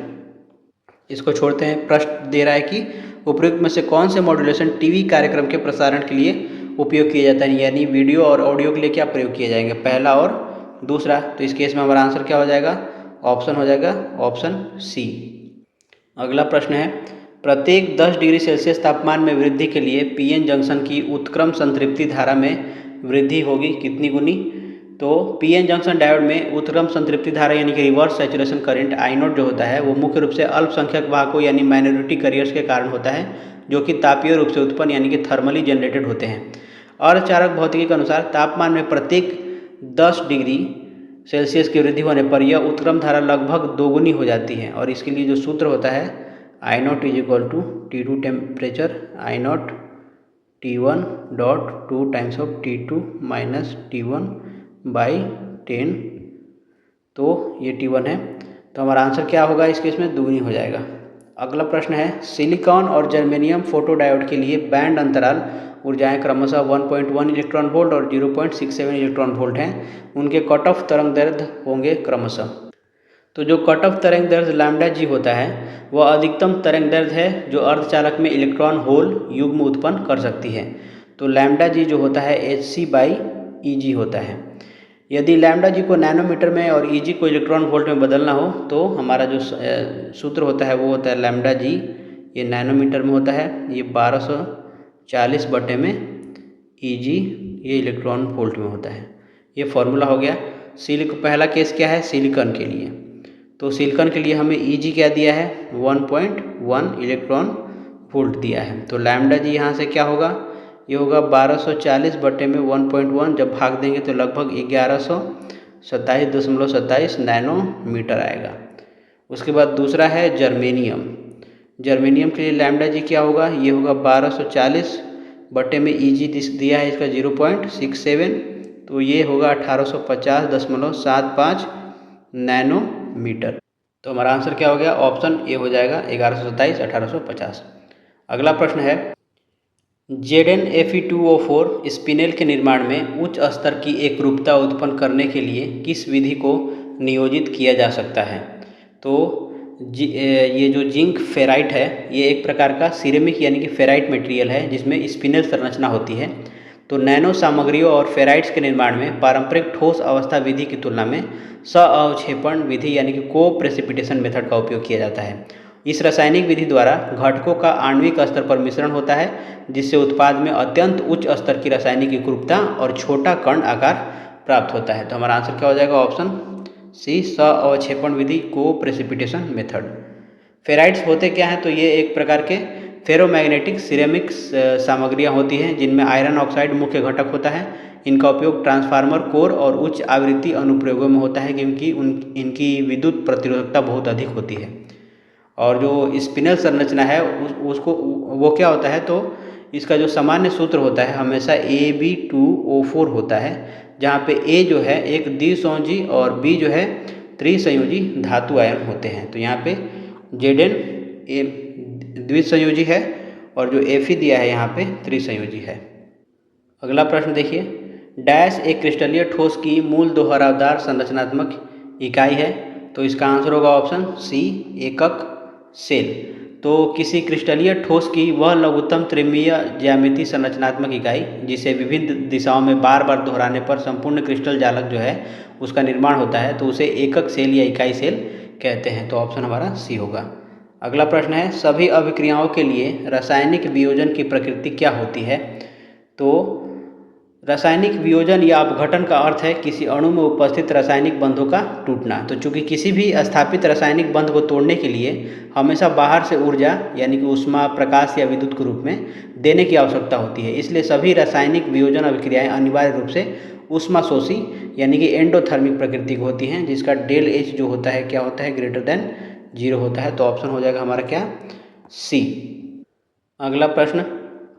इसको छोड़ते हैं। प्रश्न दे रहा है कि उपयुक्त में से कौन से मॉड्यूलेशन टीवी कार्यक्रम के प्रसारण के लिए उपयोग किया जाता है, यानी वीडियो और ऑडियो के लिए क्या प्रयोग किए जाएंगे, पहला और दूसरा। तो इस केस में हमारा आंसर क्या हो जाएगा, ऑप्शन हो जाएगा ऑप्शन सी। अगला प्रश्न है, प्रत्येक 10 डिग्री सेल्सियस तापमान में वृद्धि के लिए पीएन जंक्शन की उत्क्रम संतृप्ति धारा में वृद्धि होगी कितनी गुनी। तो पीएन जंक्शन डायोड में उत्क्रम संतृप्ति धारा यानी कि रिवर्स सैचुरेशन करंट I0 जो होता है वो मुख्य रूप से अल्पसंख्यक वाहकों यानी माइनॉरिटी कैरियर्स के कारण होता है, जो कि तापीय रूप से उत्पन्न यानी कि थर्मली जनरेटेड होते हैं। अर्धचालक भौतिकी के अनुसार तापमान में प्रत्येक 10 डिग्री सेल्सियस की वृद्धि होने पर यह उत्क्रम धारा लगभग दोगुनी हो जाती है, और इसके लिए जो सूत्र होता है I0 is equal to T2 temperature I0 T1 dot 2 times of T2 minus T1 by 10। तो ये T1 है, तो हमारा आंसर क्या होगा इस केस में, दुगुनी हो जाएगा। अगला प्रश्न है, सिलिकॉन और जर्मेनियम फोटोडायोड के लिए बैंड अंतराल ऊर्जाएं क्रमशः 1.1 इलेक्ट्रॉन वोल्ट और 0.67 इलेक्ट्रॉन वोल्ट हैं, उनके कट ऑफ तरंग दैर्ध्य होंगे क्रमशः। तो जो कट ऑफ तरंग दैर्ध्य लैम्डा जी होता है वह अधिकतम तरंग दैर्ध्य है जो अर्धचालक में इलेक्ट्रॉन होल युग्म उत्पन्न कर सकती है। तो लैम्डा जी जो होता है Hc/Eg होता है। यदि लैम्डा जी को नैनोमीटर में और Eg को इलेक्ट्रॉन वोल्ट में बदलना हो तो हमारा जो सूत्र होता है वो होता है लैम्डा जी, ये नैनोमीटर में होता है, ये 1240 बटे में Eg ये इलेक्ट्रॉन वोल्ट में होता है। ये फॉर्मूला हो गया। पहला केस क्या है, सिलिकॉन के लिए। तो सिलिकॉन के लिए हमें Eg क्या दिया है, 1.1 इलेक्ट्रॉन वोल्ट दिया है। तो लैम्डा जी यहाँ से क्या होगा, ये होगा 1240 बटे में 1.1, जब भाग देंगे तो लगभग 1127.27 नैनोमीटर आएगा। उसके बाद दूसरा है जर्मेनियम। जर्मेनियम के लिए लैम्डा जी क्या होगा, ये होगा 1240 बटे में Eg दिया है इसका 0.67, तो ये होगा 1850.75 नैनोमीटर। तो हमारा आंसर क्या हो गया, ऑप्शन ए हो जाएगा 1127 1850। अगला प्रश्न है, ZnFe2O4 स्पिनेल के निर्माण में उच्च स्तर की एकरूपता उत्पन्न करने के लिए किस विधि को नियोजित किया जा सकता है। तो ये जो जिंक फेराइट है ये एक प्रकार का सिरेमिक यानी कि फेराइट मटेरियल है जिसमें स्पिनेल संरचना होती है। तो नैनो सामग्रियों और फेराइट्स के निर्माण में पारंपरिक ठोस अवस्था विधि की तुलना में सअवक्षेपण विधि यानी कि को प्रेसिपिटेशन मेथड का उपयोग किया जाता है। इस रासायनिक विधि द्वारा घटकों का आणविक स्तर पर मिश्रण होता है जिससे उत्पाद में अत्यंत उच्च स्तर की रासायनिक एकरूपता और छोटा कण आकार प्राप्त होता है। तो हमारा आंसर क्या हो जाएगा, ऑप्शन सी सअवक्षेपण विधि को प्रेसिपिटेशन मेथड। फेराइट्स होते क्या हैं, तो ये एक प्रकार के फेरोमैग्नेटिक सिरेमिक सामग्रियां होती हैं जिनमें आयरन ऑक्साइड मुख्य घटक होता है। इनका उपयोग ट्रांसफार्मर कोर और उच्च आवृत्ति अनुप्रयोगों में होता है क्योंकि इनकी विद्युत प्रतिरोधकता बहुत अधिक होती है। और जो स्पिनल संरचना है उसको वो क्या होता है, तो इसका जो सामान्य सूत्र होता है हमेशा Ab2O4 होता है, जहाँ पे A जो है एक द्विसंयोजी और B जो है त्रिसंयोजी धातु आयन होते हैं। तो यहाँ पे Zn द्विसंयोजी है और जो Fe दिया है यहाँ पे त्रिसंयोजी है। अगला प्रश्न देखिए, डैश एक क्रिस्टलीय ठोस की मूल दोहरावदार संरचनात्मक इकाई है। तो इसका आंसर होगा ऑप्शन सी, एकक सेल। तो किसी क्रिस्टलीय ठोस की वह लघुत्तम त्रिमीय ज्यामितीय संरचनात्मक इकाई जिसे विभिन्न दिशाओं में बार बार दोहराने पर संपूर्ण क्रिस्टल जालक जो है उसका निर्माण होता है, तो उसे एकक सेल या इकाई सेल कहते हैं। तो ऑप्शन हमारा सी होगा। अगला प्रश्न है, सभी अभिक्रियाओं के लिए रासायनिक वियोजन की प्रकृति क्या होती है। तो रासायनिक वियोजन या अपघटन का अर्थ है किसी अणु में उपस्थित रासायनिक बंधों का टूटना। तो चूंकि किसी भी स्थापित रासायनिक बंध को तोड़ने के लिए हमेशा बाहर से ऊर्जा यानी कि ऊष्मा, प्रकाश या विद्युत के रूप में देने की आवश्यकता होती है, इसलिए सभी रासायनिक वियोजन अभिक्रियाएं अनिवार्य रूप से ऊष्माशोषी यानी कि एंडोथर्मिक प्रकृति की होती हैं, जिसका डेल एच जो होता है क्या होता है, ग्रेटर देन 0 होता है। तो ऑप्शन हो जाएगा हमारा क्या, सी। अगला प्रश्न,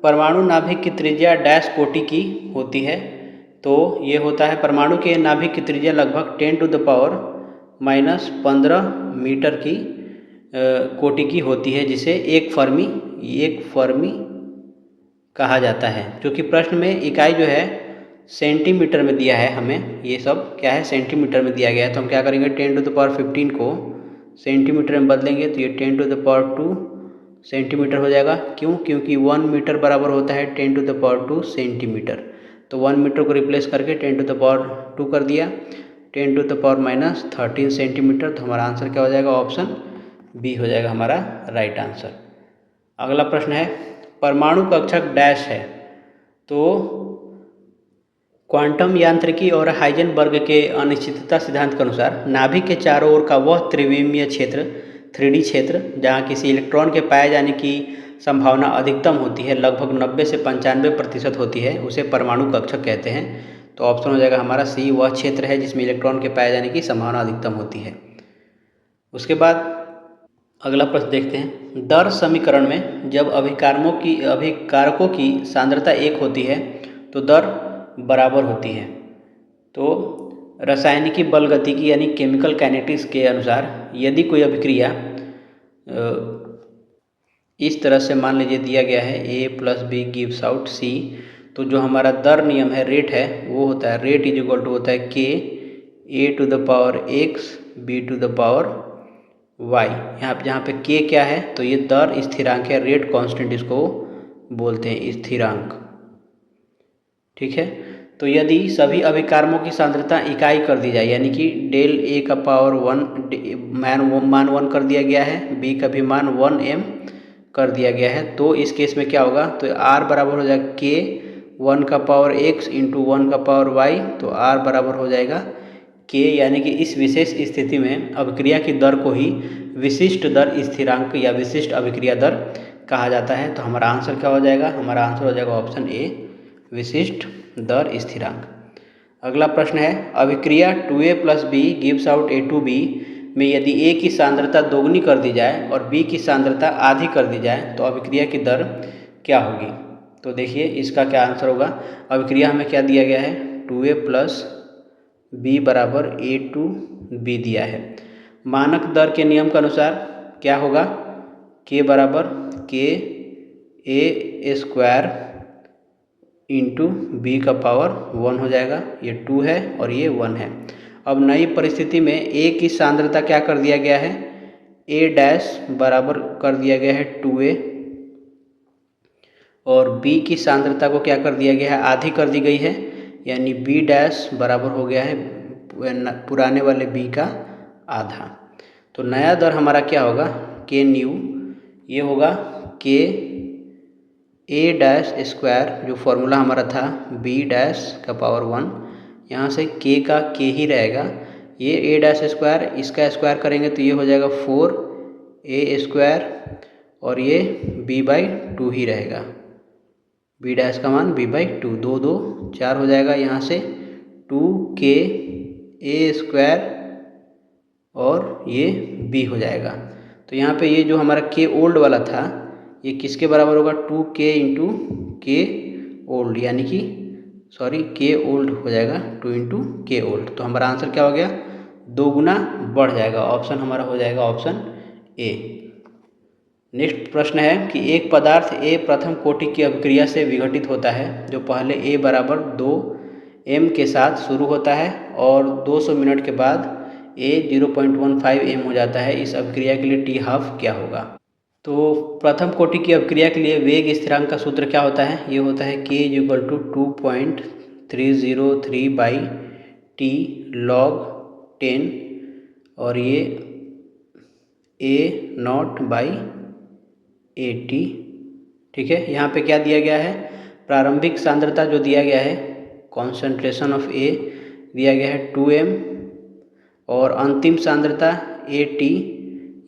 परमाणु नाभिक की त्रिज्या डैश कोटि की होती है। तो ये होता है परमाणु के नाभिक की त्रिज्या लगभग 10⁻⁻15 मीटर की कोटि की होती है, जिसे एक फर्मी कहा जाता है। क्योंकि प्रश्न में इकाई जो है सेंटीमीटर में दिया है, हमें ये सब क्या है सेंटीमीटर में दिया गया है, तो हम क्या करेंगे 10⁻15 को सेंटीमीटर में बदलेंगे तो ये 10⁻2 सेंटीमीटर हो जाएगा। क्यों? क्योंकि 1 मीटर बराबर होता है 10⁻² सेंटीमीटर। तो 1 मीटर को रिप्लेस करके 10⁻² कर दिया, 10⁻−13 सेंटीमीटर। तो हमारा आंसर क्या हो जाएगा? ऑप्शन बी हो जाएगा हमारा राइट आंसर। अगला प्रश्न है, परमाणु कक्षक डैश है। तो क्वांटम यांत्रिकी और हाइजेनबर्ग के अनिश्चितता सिद्धांत के अनुसार नाभिक के चारों ओर का वह त्रिविमीय क्षेत्र 3D क्षेत्र जहाँ किसी इलेक्ट्रॉन के पाए जाने की संभावना अधिकतम होती है, लगभग 90 से 95% होती है, उसे परमाणु कक्षक कहते हैं। तो ऑप्शन हो जाएगा हमारा सी, वह क्षेत्र है जिसमें इलेक्ट्रॉन के पाए जाने की संभावना अधिकतम होती है। उसके बाद अगला प्रश्न देखते हैं, दर समीकरण में जब अभिकारकों की सांद्रता 1 होती है तो दर बराबर होती है। तो रासायनिकी बल गतिकी यानी केमिकल काइनेटिक्स के अनुसार यदि कोई अभिक्रिया इस तरह से मान लीजिए दिया गया है A+B गिव्स आउट C, तो जो हमारा दर नियम है, रेट है, वो होता है रेट इज इक्वल टू होता है K A⁴ B⁴Y। यहाँ पे जहाँ पे K क्या है, तो ये दर स्थिरांक है, रेट कांस्टेंट इसको बोलते हैं, स्थिरांक। ठीक है। तो यदि सभी अभिकारकों की सांद्रता इकाई कर दी जाए, यानी कि डेल A का पावर 1 मान 1 कर दिया गया है, B का भी मान 1m कर दिया गया है, तो इस केस में क्या होगा? तो R बराबर हो जाएगा K 1 का पावर x इंटू 1 का पावर y। तो R बराबर हो जाएगा K, यानी कि इस विशेष स्थिति में अभिक्रिया की दर को ही विशिष्ट दर स्थिरांक या विशिष्ट अभिक्रिया दर कहा जाता है। तो हमारा आंसर क्या हो जाएगा? हमारा आंसर हो जाएगा ऑप्शन ए, विशिष्ट दर स्थिरांक। अगला प्रश्न है, अभिक्रिया 2A+B गिव्स आउट A2B में यदि A की सांद्रता दोगुनी कर दी जाए और B की सांद्रता आधी कर दी जाए तो अभिक्रिया की दर क्या होगी? तो देखिए इसका क्या आंसर होगा। अभिक्रिया हमें क्या दिया गया है? 2A+B बराबर A2B दिया है। मानक दर के नियम के अनुसार क्या होगा? K बराबर KA² इंटू B का पावर 1 हो जाएगा। ये 2 है और ये 1 है। अब नई परिस्थिति में A की सांद्रता क्या कर दिया गया है? A' बराबर कर दिया गया है 2A, और B की सांद्रता को क्या कर दिया गया है? आधी कर दी गई है, यानी B' बराबर हो गया है पुराने वाले B का आधा। तो नया दर हमारा क्या होगा? K न्यू, ये होगा K A' जो फॉर्मूला हमारा था B' का पावर 1, यहाँ से K का K ही रहेगा, ये A' इसका स्क्वायर करेंगे तो ये हो जाएगा 4A² और ये B/2 ही रहेगा, B' का मान B/2, 2 2 4 हो जाएगा, यहाँ से 2K A² और ये B हो जाएगा। तो यहाँ पे ये जो हमारा K ओल्ड वाला था ये किसके बराबर होगा? 2K इंटू K ओल्ड, यानी कि K ओल्ड हो जाएगा 2 इंटू K ओल्ड। तो हमारा आंसर क्या हो गया? 2 गुना बढ़ जाएगा। ऑप्शन हमारा हो जाएगा ऑप्शन ए। नेक्स्ट प्रश्न है कि एक पदार्थ A प्रथम कोटि की अभिक्रिया से विघटित होता है जो पहले A बराबर 2m के साथ शुरू होता है और 200 मिनट के बाद A 0.15m हो जाता है। इस अभिक्रिया के लिए T½ क्या होगा? तो प्रथम कोटि की अभिक्रिया के लिए वेग स्थिरांक का सूत्र क्या होता है? ये होता है K = 2.303/t log 10 और ये A0/AT। ठीक है। यहाँ पे क्या दिया गया है? प्रारंभिक सांद्रता जो दिया गया है, कॉन्सेंट्रेशन ऑफ A दिया गया है 2m, और अंतिम सांद्रता AT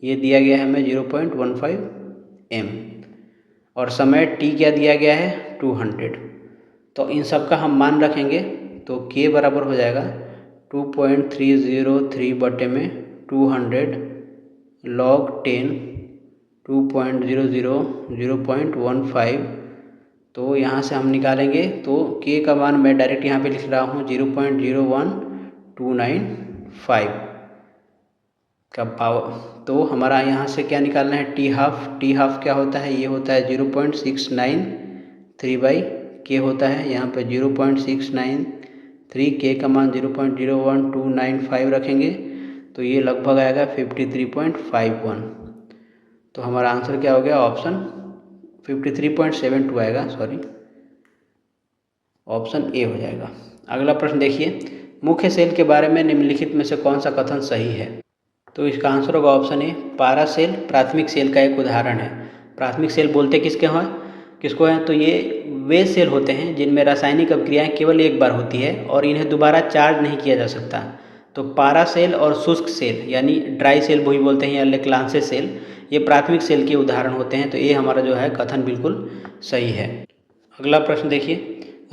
ये दिया गया है हमें 0.15m, और समय t क्या दिया गया है? 200। तो इन सब का हम मान रखेंगे तो K बराबर हो जाएगा 2.303/200 log 10 2.00 तो यहाँ से हम निकालेंगे तो K का मान मैं डायरेक्ट यहाँ पे लिख रहा हूँ 0.01295 का पावर। तो हमारा यहाँ से क्या निकालना है? T½ क्या होता है? ये होता है 0.693/K होता है। यहाँ पे 0.693, K का मान 0.01295 रखेंगे तो ये लगभग आएगा 53.51। तो हमारा आंसर क्या हो गया, ऑप्शन 53.72 आएगा, सॉरी, ऑप्शन ए हो जाएगा। अगला प्रश्न देखिए, मुख्य सेल के बारे में निम्नलिखित में से कौन सा कथन सही है? तो इसका आंसर होगा ऑप्शन ए, पारा सेल प्राथमिक सेल का एक उदाहरण है। प्राथमिक सेल बोलते किसको हैं? तो ये वे सेल होते हैं जिनमें रासायनिक अभिक्रियाएं केवल एक बार होती है और इन्हें दोबारा चार्ज नहीं किया जा सकता। तो पारा सेल और शुष्क सेल यानी ड्राई सेल वही बोलते हैं, या लेक्लांसे सेल, ये प्राथमिक सेल के उदाहरण होते हैं। तो ये हमारा जो है कथन बिल्कुल सही है। अगला प्रश्न देखिए,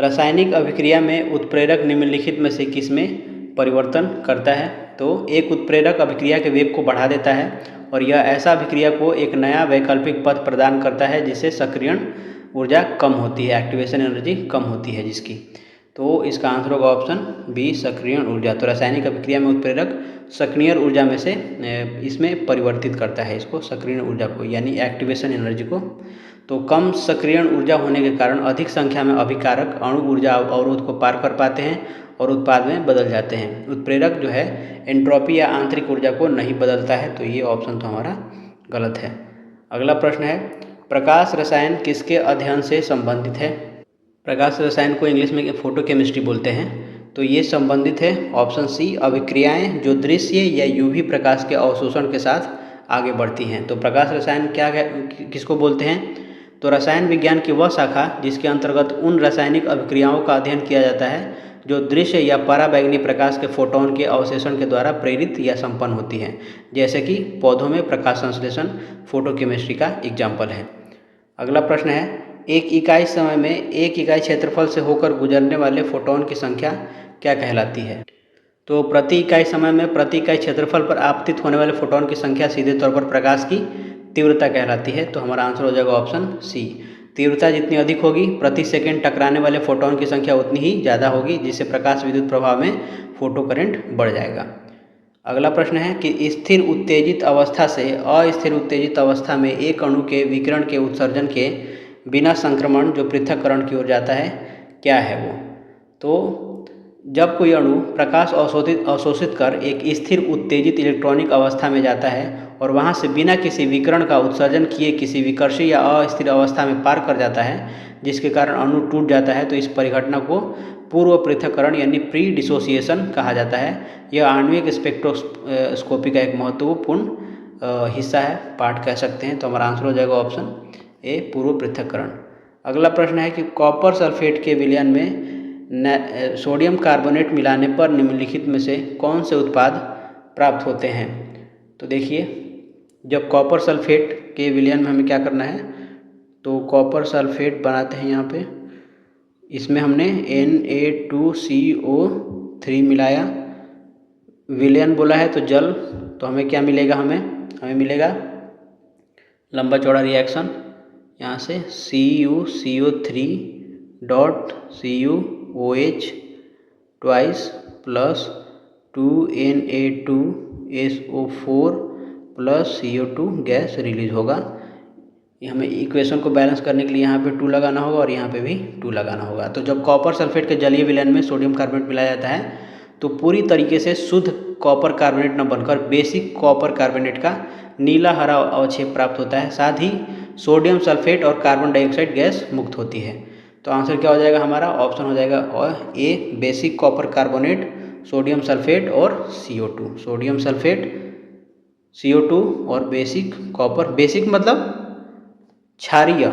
रासायनिक अभिक्रिया में उत्प्रेरक निम्नलिखित में से किसमें परिवर्तन करता है? तो एक उत्प्रेरक अभिक्रिया के वेग को बढ़ा देता है और यह ऐसा अभिक्रिया को एक नया वैकल्पिक पथ प्रदान करता है जिससे सक्रियण ऊर्जा कम होती है, एक्टिवेशन एनर्जी कम होती है जिसकी। तो इसका आंसर होगा ऑप्शन बी, सक्रियण ऊर्जा। तो रासायनिक अभिक्रिया में उत्प्रेरक सक्रियण ऊर्जा में से इसमें परिवर्तित करता है इसको, सक्रियण ऊर्जा को, यानी एक्टिवेशन एनर्जी को। तो कम सक्रियण ऊर्जा होने के कारण अधिक संख्या में अभिकारक अणु ऊर्जा अवरोध को पार कर पाते हैं और उत्पाद में बदल जाते हैं। उत्प्रेरक जो है एंट्रोपी या आंतरिक ऊर्जा को नहीं बदलता है। तो ये ऑप्शन तो हमारा गलत है। अगला प्रश्न है, प्रकाश रसायन किसके अध्ययन से संबंधित है? प्रकाश रसायन को इंग्लिश में फोटोकेमिस्ट्री बोलते हैं। तो ये संबंधित है ऑप्शन सी, अभिक्रियाएं जो दृश्य या यूवी प्रकाश के अवशोषण के साथ आगे बढ़ती हैं। तो प्रकाश रसायन किसको बोलते हैं? तो रसायन विज्ञान की वह शाखा जिसके अंतर्गत उन रासायनिक अभिक्रियाओं का अध्ययन किया जाता है जो दृश्य या पराबैंगनी प्रकाश के फोटोन के अवशेषण के द्वारा प्रेरित या संपन्न होती हैं, जैसे कि पौधों में प्रकाश संश्लेषण फोटोकेमिस्ट्री का एग्जाम्पल है। अगला प्रश्न है, एक इकाई समय में एक इकाई क्षेत्रफल से होकर गुजरने वाले फोटोन की संख्या क्या कहलाती है? तो प्रति इकाई समय में प्रति इकाई क्षेत्रफल पर आपतित होने वाले फोटोन की संख्या सीधे तौर पर प्रकाश की तीव्रता कहलाती है। तो हमारा आंसर हो जाएगा ऑप्शन सी, तीव्रता जितनी अधिक होगी प्रति सेकंड टकराने वाले फोटोन की संख्या उतनी ही ज़्यादा होगी, जिससे प्रकाश विद्युत प्रभाव में फोटो करंट बढ़ जाएगा। अगला प्रश्न है कि स्थिर उत्तेजित अवस्था से अस्थिर उत्तेजित अवस्था में एक अणु के विकिरण के उत्सर्जन के बिना संक्रमण जो पृथक्करण की ओर जाता है, क्या है वो? तो जब कोई अणु प्रकाश अवशोषित कर एक स्थिर उत्तेजित इलेक्ट्रॉनिक अवस्था में जाता है और वहां से बिना किसी विकिरण का उत्सर्जन किए किसी विकर्षी या अस्थिर अवस्था में पार कर जाता है, जिसके कारण अणु टूट जाता है, तो इस परिघटना को पूर्व पृथक्करण यानी प्री डिसोसिएशन कहा जाता है। यह आणविक स्पेक्ट्रोस्कोपी का एक महत्वपूर्ण हिस्सा है, पार्ट कह सकते हैं। तो हमारा आंसर हो जाएगा ऑप्शन ए, पूर्व पृथक्करण। अगला प्रश्न है कि कॉपर सल्फेट के विलयन में सोडियम कार्बोनेट मिलाने पर निम्नलिखित में से कौन से उत्पाद प्राप्त होते हैं? तो देखिए, जब कॉपर सल्फेट के विलयन में हमें क्या करना है, तो कॉपर सल्फेट बनाते हैं यहाँ पे, इसमें हमने Na2CO3 मिलाया, विलयन बोला है तो जल, तो हमें क्या मिलेगा, हमें मिलेगा लंबा चौड़ा रिएक्शन, यहाँ से CuCO3.CuOH twice plus 2Na2SO4 plus CO2 gas release होगा। ये हमें इक्वेशन को बैलेंस करने के लिए यहाँ पे 2 लगाना होगा और यहाँ पे भी 2 लगाना होगा। तो जब कॉपर सल्फेट के जलीय विलयन में सोडियम कार्बोनेट मिलाया जाता है तो पूरी तरीके से शुद्ध कॉपर कार्बोनेट न बनकर बेसिक कॉपर कार्बोनेट का नीला हरा अवक्षेप प्राप्त होता है, साथ ही सोडियम सल्फेट और कार्बन डाइऑक्साइड गैस मुक्त होती है। तो आंसर क्या हो जाएगा हमारा? ऑप्शन हो जाएगा और A, basic copper carbonate, sodium sulphate और CO2। सोडियम सल्फेट, CO2 और बेसिक कॉपर, बेसिक मतलब क्षारीय,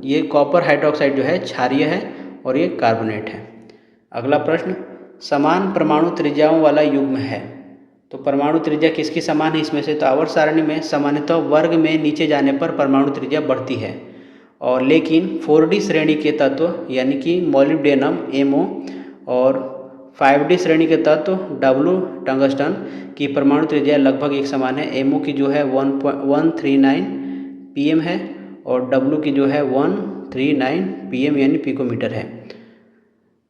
ये कॉपर हाइड्रोक्साइड जो है क्षारीय है और ये कार्बोनेट है। अगला प्रश्न, समान परमाणु त्रिज्याओं वाला युग्म है। तो परमाणु त्रिज्या किसकी समान है इसमें से? तो आवर्त सारणी में सामान्यतः वर्ग में नीचे जाने पर परमाणु त्रिज्या बढ़ती है, और लेकिन 4D श्रेणी के तत्व यानी कि मोलिब्डेनम MO और 5D श्रेणी के तत्व W टंगस्टन की परमाणु त्रिज्या लगभग एक समान है। MO की जो है 139 PM है और W की जो है 139 PM यानी पिकोमीटर है।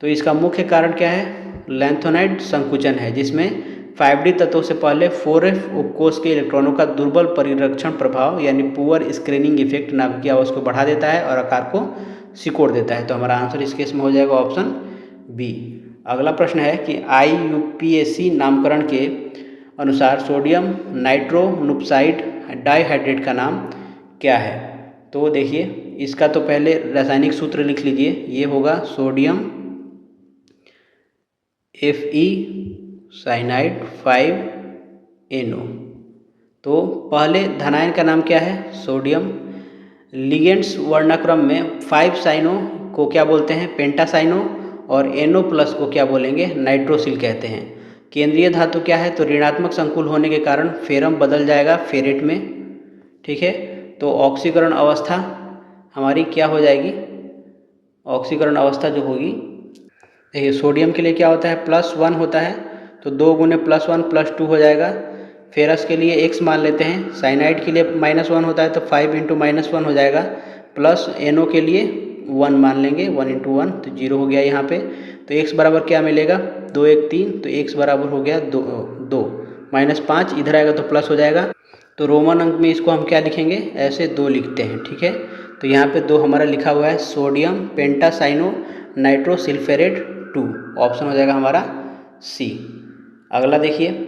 तो इसका मुख्य कारण क्या है? लैंथोनाइड संकुचन है, जिसमें 5D तत्वों से पहले 4F उपकोष के इलेक्ट्रॉनों का दुर्बल परिरक्षण प्रभाव यानी पुअर स्क्रीनिंग इफेक्ट नाभिकीय आवेश को बढ़ा देता है और आकार को सिकोड़ देता है। तो हमारा आंसर इस केस में हो जाएगा ऑप्शन बी। अगला प्रश्न है कि IUPAC नामकरण के अनुसार सोडियम नाइट्रोनुक्साइड डाइहाइड्रेट का नाम क्या है? तो देखिए इसका तो पहले रासायनिक सूत्र लिख लीजिए। ये होगा सोडियम Fe साइनाइड 5NO। तो पहले धनायन का नाम क्या है? सोडियम। लिगेंड्स वर्णाक्रम में 5 साइनो को क्या बोलते हैं? पेंटासाइनो। और NO+ को क्या बोलेंगे? नाइट्रोसिल कहते हैं। केंद्रीय धातु क्या है? तो ऋणात्मक संकुल होने के कारण फेरम बदल जाएगा फेरेट में। ठीक है, तो ऑक्सीकरण अवस्था हमारी क्या हो जाएगी? ऑक्सीकरण अवस्था जो होगी, देखिए सोडियम के लिए क्या होता है? +1 होता है, तो 2 गुने +1 +2 हो जाएगा। फेरस के लिए x मान लेते हैं। साइनाइड के लिए -1 होता है, तो 5 × -1 हो जाएगा। प्लस NO के लिए 1 मान लेंगे, 1 × 1 तो 0 हो गया यहाँ पे। तो x बराबर क्या मिलेगा? 2 1 3, तो x बराबर हो गया 2 -5 इधर आएगा तो प्लस हो जाएगा। तो रोमन अंक में इसको हम क्या लिखेंगे? ऐसे 2 लिखते हैं। ठीक है, तो यहाँ पे 2 हमारा लिखा हुआ है, सोडियम पेंटासाइनो नाइट्रोसिल्फेरेट 2। ऑप्शन हो जाएगा हमारा C। अगला देखिए,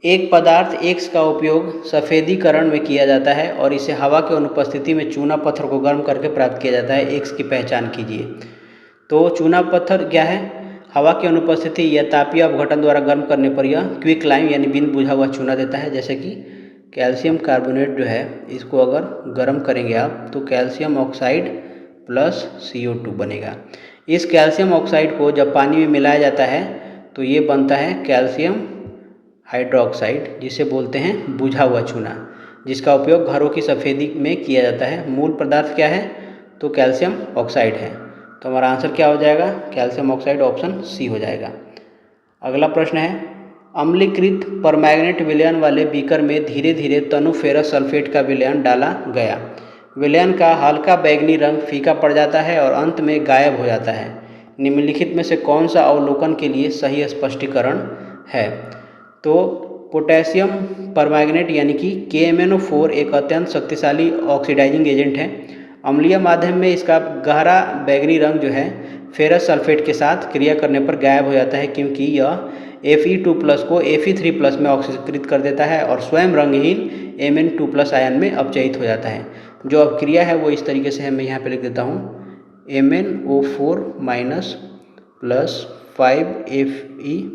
एक पदार्थ X का उपयोग सफ़ेदीकरण में किया जाता है और इसे हवा के अनुपस्थिति में चूना पत्थर को गर्म करके प्राप्त किया जाता है। X की पहचान कीजिए। तो चूना पत्थर क्या है? हवा की अनुपस्थिति या तापीय अपघटन द्वारा गर्म करने पर यह क्विक लाइम यानी बिन बुझा हुआ चूना देता है। जैसे कि कैल्शियम कार्बोनेट जो है, इसको अगर गर्म करेंगे आप तो कैल्शियम ऑक्साइड प्लस CO2 बनेगा। इस कैल्शियम ऑक्साइड को जब पानी में मिलाया जाता है तो ये बनता है कैल्शियम हाइड्रोक्साइड, जिसे बोलते हैं बुझा हुआ चूना, जिसका उपयोग घरों की सफ़ेदी में किया जाता है। मूल पदार्थ क्या है? तो कैल्शियम ऑक्साइड है। तो हमारा आंसर क्या हो जाएगा? कैल्शियम ऑक्साइड, ऑप्शन C हो जाएगा। अगला प्रश्न है, अम्लीकृत परमैंगनेट विलयन वाले बीकर में धीरे धीरे तनु फेरस सल्फेट का विलयन डाला गया। विलयन का हल्का बैंगनी रंग फीका पड़ जाता है और अंत में गायब हो जाता है। निम्नलिखित में से कौन सा अवलोकन के लिए सही स्पष्टीकरण है? तो पोटेशियम परमैंगनेट यानी कि KMnO4 एक अत्यंत शक्तिशाली ऑक्सीडाइजिंग एजेंट है। अम्लीय माध्यम में इसका गहरा बैंगनी रंग जो है फेरस सल्फेट के साथ क्रिया करने पर गायब हो जाता है, क्योंकि यह Fe2+ को Fe3+ में ऑक्सीकृत कर देता है और स्वयं रंगहीन Mn2+ आयन में अपचयित हो जाता है। जो अपक्रिया है वो इस तरीके से है, मैं यहाँ पे लिख देता हूँ, MnO4- + 5Fe2+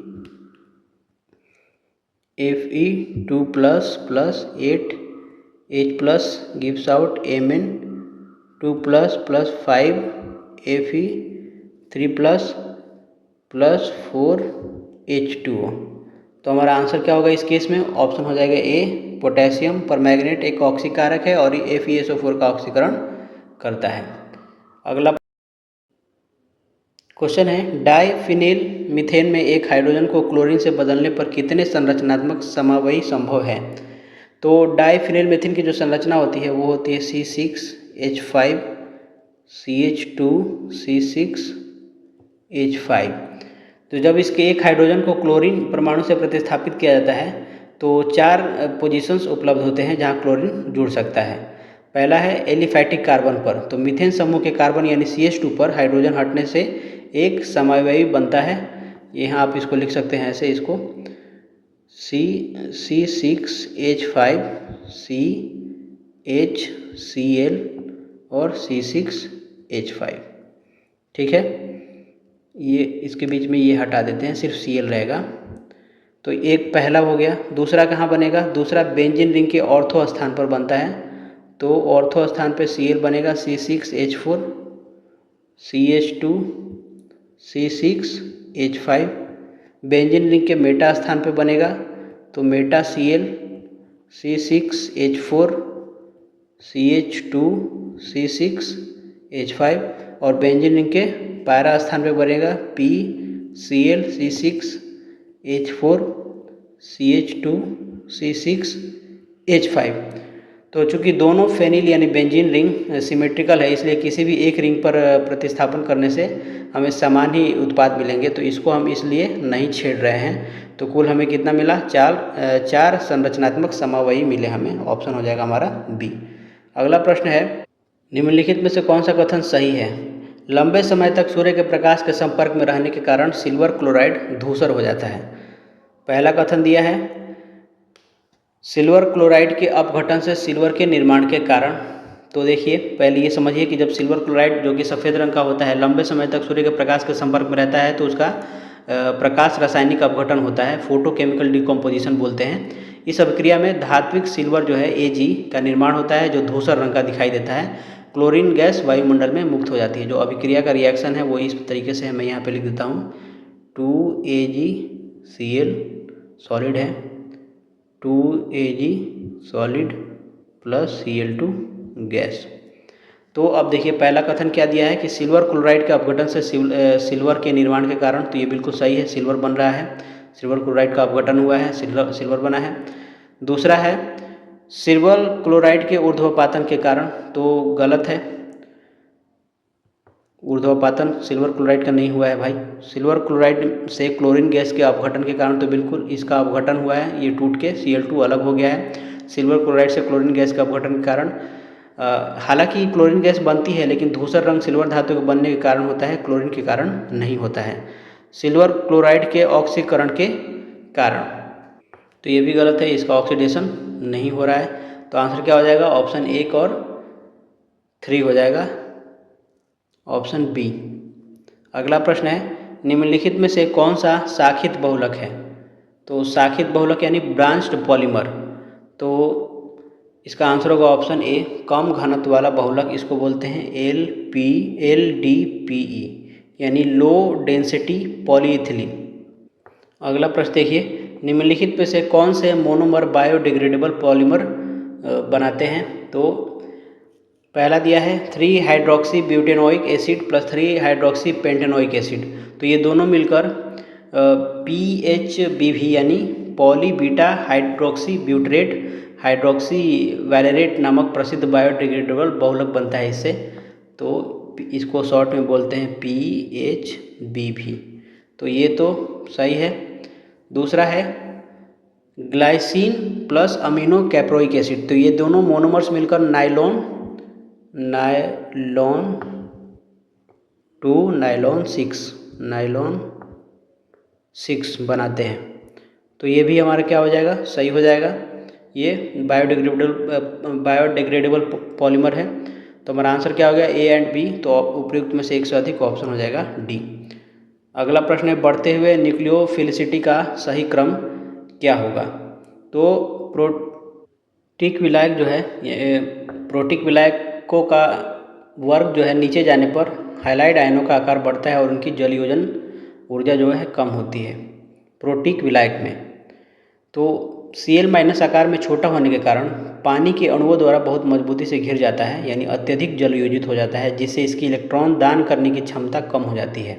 + 8H+ gives out Mn2+ + 5Fe3+ + 4H2O। तो हमारा आंसर क्या होगा इस केस में? ऑप्शन हो जाएगा A। पोटेशियम परमैंगनेट एक ऑक्सीकारक है और ये FeSO4 का ऑक्सीकरण करता है। अगला क्वेश्चन है, डाइफिनेल मीथेन में एक हाइड्रोजन को क्लोरीन से बदलने पर कितने संरचनात्मक समावयी संभव है? तो डाइफिनेल मीथेन की जो संरचना होती है वो होती है C6H5 CH2 C6H5। तो जब इसके एक हाइड्रोजन को क्लोरीन परमाणु से प्रतिस्थापित किया जाता है तो 4 पोजीशंस उपलब्ध होते हैं जहां क्लोरीन जुड़ सकता है। पहला है एलिफैटिक कार्बन पर, तो मीथेन समूह के कार्बन यानी CH2 पर हाइड्रोजन हटने से एक समावयवी बनता है। यहाँ आप इसको लिख सकते हैं ऐसे, इसको C6H5 CHCl और C6H5। ठीक है, ये इसके बीच में ये हटा देते हैं, सिर्फ Cl रहेगा। तो एक पहला हो गया। दूसरा कहाँ बनेगा? दूसरा बेंजीन रिंग के ऑर्थो स्थान पर बनता है, तो ऑर्थो स्थान पे Cl बनेगा C6H4 CH2 C6H5। Benzene ring के मेटा स्थान पे बनेगा तो Meta Cl C6H4 CH2 C6H5। और बेंजीन रिंग के पैरा स्थान पे बनेगा PCl C6H4 CH2 C6H5। तो चूंकि दोनों फेनिल यानी बेंजीन रिंग सिमेट्रिकल है, इसलिए किसी भी एक रिंग पर प्रतिस्थापन करने से हमें समान ही उत्पाद मिलेंगे, तो इसको हम इसलिए नहीं छेड़ रहे हैं। तो कुल हमें कितना मिला? 4 संरचनात्मक समावयी मिले हमें। ऑप्शन हो जाएगा हमारा B। अगला प्रश्न है, निम्नलिखित में से कौन सा कथन सही है? लंबे समय तक सूर्य के प्रकाश के संपर्क में रहने के कारण सिल्वर क्लोराइड धूसर हो जाता है। पहला कथन दिया है, सिल्वर क्लोराइड के अपघटन से सिल्वर के निर्माण के कारण तो देखिए पहले ये समझिए कि जब सिल्वर क्लोराइड जो कि सफ़ेद रंग का होता है लंबे समय तक सूर्य के प्रकाश के संपर्क में रहता है तो उसका प्रकाश रासायनिक अपघटन होता है, फोटोकेमिकल डिकम्पोजिशन बोलते हैं। इस अभिक्रिया में धात्विक सिल्वर जो है Ag का निर्माण होता है जो धूसर रंग का दिखाई देता है। क्लोरीन गैस वायुमंडल में मुक्त हो जाती है। जो अभिक्रिया का रिएक्शन है वो इस तरीके से है, मैं यहाँ पे लिख देता हूँ। 2AgCl सॉलिड है, 2Ag solid plus Cl2 gas. तो अब देखिए पहला कथन क्या दिया है कि सिल्वर क्लोराइड के अपघटन से सिल्वर के निर्माण के कारण, तो ये बिल्कुल सही है, सिल्वर बन रहा है, सिल्वर क्लोराइड का अपघटन हुआ है, सिल्वर बना है। दूसरा है सिल्वर क्लोराइड के ऊर्ध्वपातन के कारण, तो गलत है, ऊर्ध्वपातन सिल्वर क्लोराइड का नहीं हुआ है भाई। सिल्वर क्लोराइड से क्लोरीन गैस के अपघटन के कारण तो बिल्कुल इसका अपघटन हुआ है, ये टूट के Cl2 अलग हो गया है। सिल्वर क्लोराइड से क्लोरीन गैस के अपघटन के कारण हालांकि क्लोरीन गैस बनती है लेकिन धूसर रंग सिल्वर धातु के बनने के कारण होता है, क्लोरीन के कारण नहीं होता है। सिल्वर क्लोराइड के ऑक्सीकरण के कारण, तो ये भी गलत है, इसका ऑक्सीडेशन नहीं हो रहा है। तो आंसर क्या हो जाएगा? ऑप्शन 1 और 3 हो जाएगा, ऑप्शन बी। अगला प्रश्न है निम्नलिखित में से कौन सा शाखित बहुलक है? तो शाखित बहुलक यानी ब्रांच्ड पॉलीमर, तो इसका आंसर होगा ऑप्शन ए, कम घनत्व वाला बहुलक, इसको बोलते हैं LDPE यानी लो डेंसिटी पॉलीइथिलीन। अगला प्रश्न देखिए निम्नलिखित में से कौन से मोनोमर बायोडिग्रेडेबल पॉलीमर बनाते हैं? तो पहला दिया है 3 hydroxy butanoic acid plus 3 hydroxy pentanoic acid, तो ये दोनों मिलकर PHBV यानी poly beta hydroxy butyrate hydroxy valerate नामक प्रसिद्ध बायोडिग्रेडेबल बहुलक बनता है इससे, तो इसको शॉर्ट में बोलते हैं PHBV, तो ये तो सही है। दूसरा है glycine plus amino caproic acid, तो ये दोनों मोनोमर्स मिलकर नायलॉन 2 नायलॉन 6 बनाते हैं, तो ये भी हमारा क्या हो जाएगा? सही हो जाएगा। ये बायोडिग्रेडेबल पॉलीमर है, तो हमारा आंसर क्या हो गया? ए एंड बी, तो उपयुक्त में से एक से अधिक ऑप्शन हो जाएगा डी। अगला प्रश्न है बढ़ते हुए न्यूक्लियोफिलिसिटी का सही क्रम क्या होगा? तो प्रोटिक विलायक जो है, प्रोटिक विलायकों का वर्ग जो है नीचे जाने पर हाइलाइड आयनों का आकार बढ़ता है और उनकी जलयोजन ऊर्जा जो है कम होती है प्रोटिक विलायक में। तो Cl- आकार में छोटा होने के कारण पानी के अणुओं द्वारा बहुत मजबूती से घिर जाता है, यानी अत्यधिक जलयोजित हो जाता है, जिससे इसकी इलेक्ट्रॉन दान करने की क्षमता कम हो जाती है,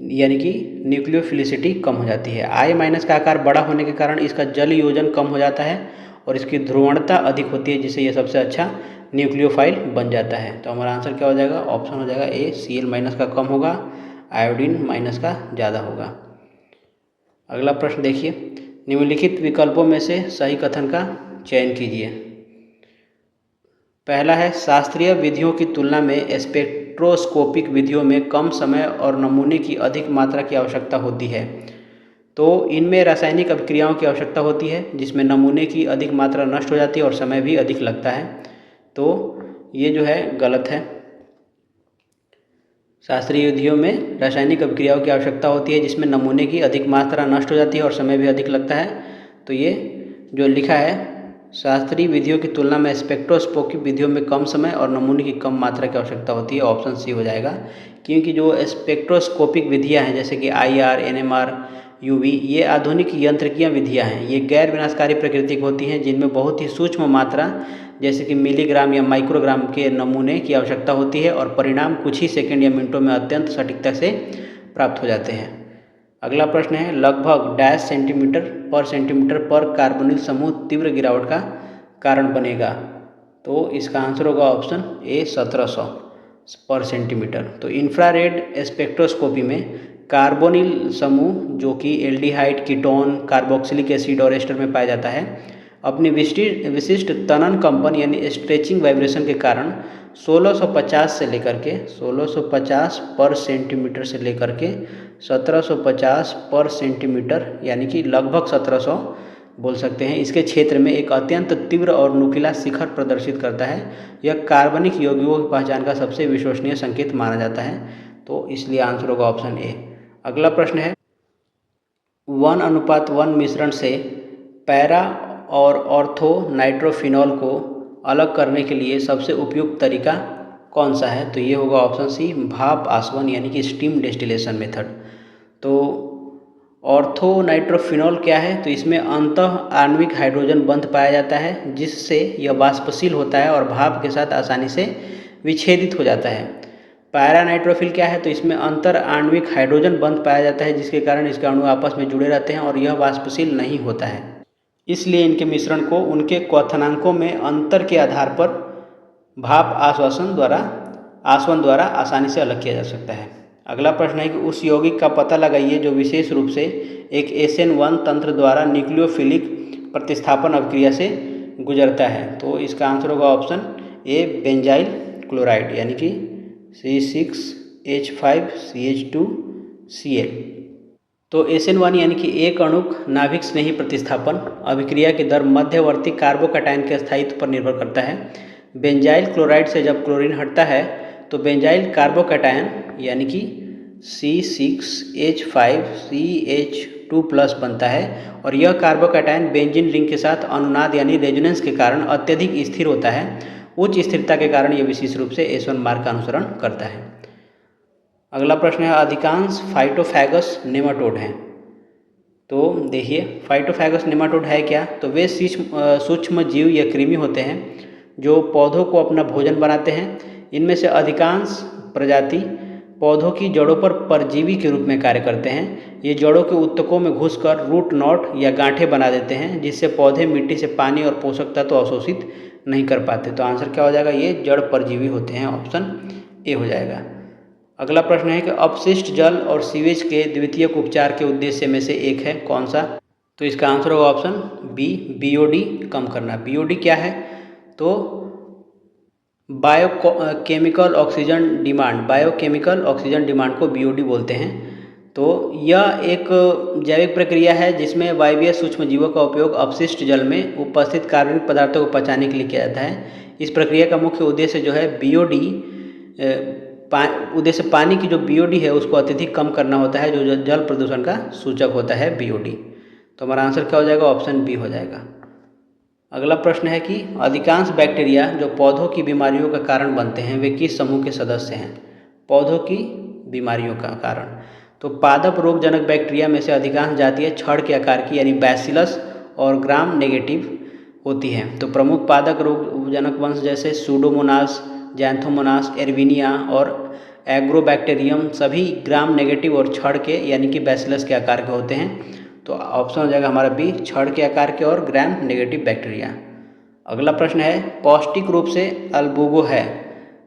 यानी कि न्यूक्लियोफिलिसिटी कम हो जाती है। I- का आकार बड़ा होने के कारण इसका जल योजन कम हो जाता है और इसकी ध्रुवणता अधिक होती है, जिससे यह सबसे अच्छा न्यूक्लियोफाइल बन जाता है। तो हमारा आंसर क्या हो जाएगा? ऑप्शन हो जाएगा ए, Cl- का कम होगा, आयोडीन माइनस का ज़्यादा होगा। अगला प्रश्न देखिए निम्नलिखित विकल्पों में से सही कथन का चयन कीजिए। पहला है शास्त्रीय विधियों की तुलना में स्पेक्ट्रोस्कोपिक विधियों में कम समय और नमूने की अधिक मात्रा की आवश्यकता होती है, तो इनमें रासायनिक अभिक्रियाओं की आवश्यकता होती है जिसमें नमूने की अधिक मात्रा नष्ट हो जाती है और समय भी अधिक लगता है, तो ये जो है गलत है। शास्त्रीय विधियों में रासायनिक अभिक्रियाओं की आवश्यकता होती है जिसमें नमूने की अधिक मात्रा नष्ट हो जाती है और समय भी अधिक लगता है, तो ये जो लिखा है शास्त्रीय विधियों की तुलना में स्पेक्ट्रोस्कोपिक विधियों में कम समय और नमूने की कम मात्रा की आवश्यकता होती है, ऑप्शन सी हो जाएगा। क्योंकि जो स्पेक्ट्रोस्कोपिक विधियाँ हैं जैसे कि IR, NMR, UV, ये आधुनिक यंत्रिकीय विधियाँ हैं, ये गैर विनाशकारी प्रकृति की होती हैं जिनमें बहुत ही सूक्ष्म मात्रा जैसे कि मिलीग्राम या माइक्रोग्राम के नमूने की आवश्यकता होती है और परिणाम कुछ ही सेकंड या मिनटों में अत्यंत सटीकता से प्राप्त हो जाते हैं। अगला प्रश्न है लगभग डैश सेंटीमीटर पर कार्बोनिल समूह तीव्र गिरावट का कारण बनेगा, तो इसका आंसर होगा ऑप्शन ए 1700 पर सेंटीमीटर। तो इंफ्रारेड स्पेक्ट्रोस्कोपी में कार्बोनिल समूह जो कि एल्डिहाइड, कीटोन, कार्बोक्सिलिक एसिड और एस्टर में पाया जाता है अपनी विशिष्ट तनन कंपन यानी स्ट्रेचिंग वाइब्रेशन के कारण 1650 से लेकर के 1650 पर सेंटीमीटर से लेकर के 1750 पर सेंटीमीटर यानी कि लगभग 1700 बोल सकते हैं। इसके क्षेत्र में एक अत्यंत तीव्र और नुकीला शिखर प्रदर्शित करता है। यह कार्बनिक यौगिकों की पहचान का सबसे विश्वसनीय संकेत माना जाता है। तो इसलिए आंसर होगा ऑप्शन ए। अगला प्रश्न है 1:1 मिश्रण से पैरा और ऑर्थो नाइट्रोफिनॉल को अलग करने के लिए सबसे उपयुक्त तरीका कौन सा है? तो ये होगा ऑप्शन सी, भाप आसवन यानी कि स्टीम डिस्टिलेशन मेथड। तो ऑर्थो नाइट्रोफिनॉल क्या है? तो इसमें अंतः आणविक हाइड्रोजन बंध पाया जाता है, जिससे यह वाष्पशील होता है और भाप के साथ आसानी से विच्छेदित हो जाता है। पैरा नाइट्रोफिल क्या है? तो इसमें अंतर आणविक हाइड्रोजन बंध पाया जाता है, जिसके कारण इसके अणु आपस में जुड़े रहते हैं और यह वाष्पशील नहीं होता है। इसलिए इनके मिश्रण को उनके क्वथनांकों में अंतर के आधार पर भाप आसवन द्वारा आसानी से अलग किया जा सकता है। अगला प्रश्न है कि उस यौगिक का पता लगाइए जो विशेष रूप से एक SN1 तंत्र द्वारा न्यूक्लियोफिलिक प्रतिस्थापन अभिक्रिया से गुजरता है। तो इसका आंसर होगा ऑप्शन ए, बेंजाइल क्लोराइड यानी कि C6H5CH2Cl। तो SN1 यानी कि एक अणुक नाभिक स्नेही प्रतिस्थापन अभिक्रिया की दर मध्यवर्ती कार्बोकैटायन के स्थायित्व पर निर्भर करता है। बेंजाइल क्लोराइड से जब क्लोरीन हटता है तो बेंजाइल कार्बोकैटायन यानी कि C6H5CH2+ बनता है और यह कार्बोकैटायन बेंजीन रिंग के साथ अनुनाद यानी रेजोनेंस के कारण अत्यधिक स्थिर होता है। उच्च स्थिरता के कारण यह विशेष रूप से S1 मार्ग का अनुसरण करता है। अगला प्रश्न है अधिकांश फाइटोफैगस नेमाटोड हैं। तो देखिए फाइटोफैगस नेमाटोड है क्या? तो वे सूक्ष्म जीव या कृमि होते हैं जो पौधों को अपना भोजन बनाते हैं। इनमें से अधिकांश प्रजाति पौधों की जड़ों पर परजीवी के रूप में कार्य करते हैं। ये जड़ों के ऊतकों में घुसकर रूट नॉट या गांठें बना देते हैं, जिससे पौधे मिट्टी से पानी और पोषक तत्व अवशोषित नहीं कर पाते। तो आंसर क्या हो जाएगा? ये जड़ परजीवी होते हैं, ऑप्शन ए हो जाएगा। अगला प्रश्न है कि अपशिष्ट जल और सीवेज के द्वितीयक उपचार के उद्देश्य में से एक है कौन सा? तो इसका आंसर होगा ऑप्शन बी, BOD कम करना। BOD क्या है? तो बायोकेमिकल ऑक्सीजन डिमांड को BOD बोलते हैं। तो यह एक जैविक प्रक्रिया है जिसमें वायवीय सूक्ष्मजीवों का उपयोग अपशिष्ट जल में उपस्थित कार्बनिक पदार्थों को पचाने के लिए किया जाता है। इस प्रक्रिया का मुख्य उद्देश्य जो है BOD पानी की जो BOD है उसको अत्यधिक कम करना होता है, जो जल प्रदूषण का सूचक होता है BOD। तो हमारा आंसर क्या हो जाएगा? ऑप्शन बी हो जाएगा। अगला प्रश्न है कि अधिकांश बैक्टीरिया जो पौधों की बीमारियों का कारण बनते हैं वे किस समूह के सदस्य हैं? पौधों की बीमारियों का कारण तो पादप रोगजनक बैक्टीरिया में से अधिकांश जातियाँ छड़ के आकार की यानी बैसिलस और ग्राम नेगेटिव होती हैं। तो प्रमुख पादप रोगजनक वंश जैसे सूडोमोनास, जैंथोमोनास, एरविनिया और एग्रोबैक्टीरियम सभी ग्राम नेगेटिव और छड़ के यानी कि बैसिलस के आकार के होते हैं। तो ऑप्शन हो जाएगा हमारा बी, छड़ के आकार के और ग्राम नेगेटिव बैक्टीरिया। अगला प्रश्न है पौष्टिक रूप से अल्बुगो है,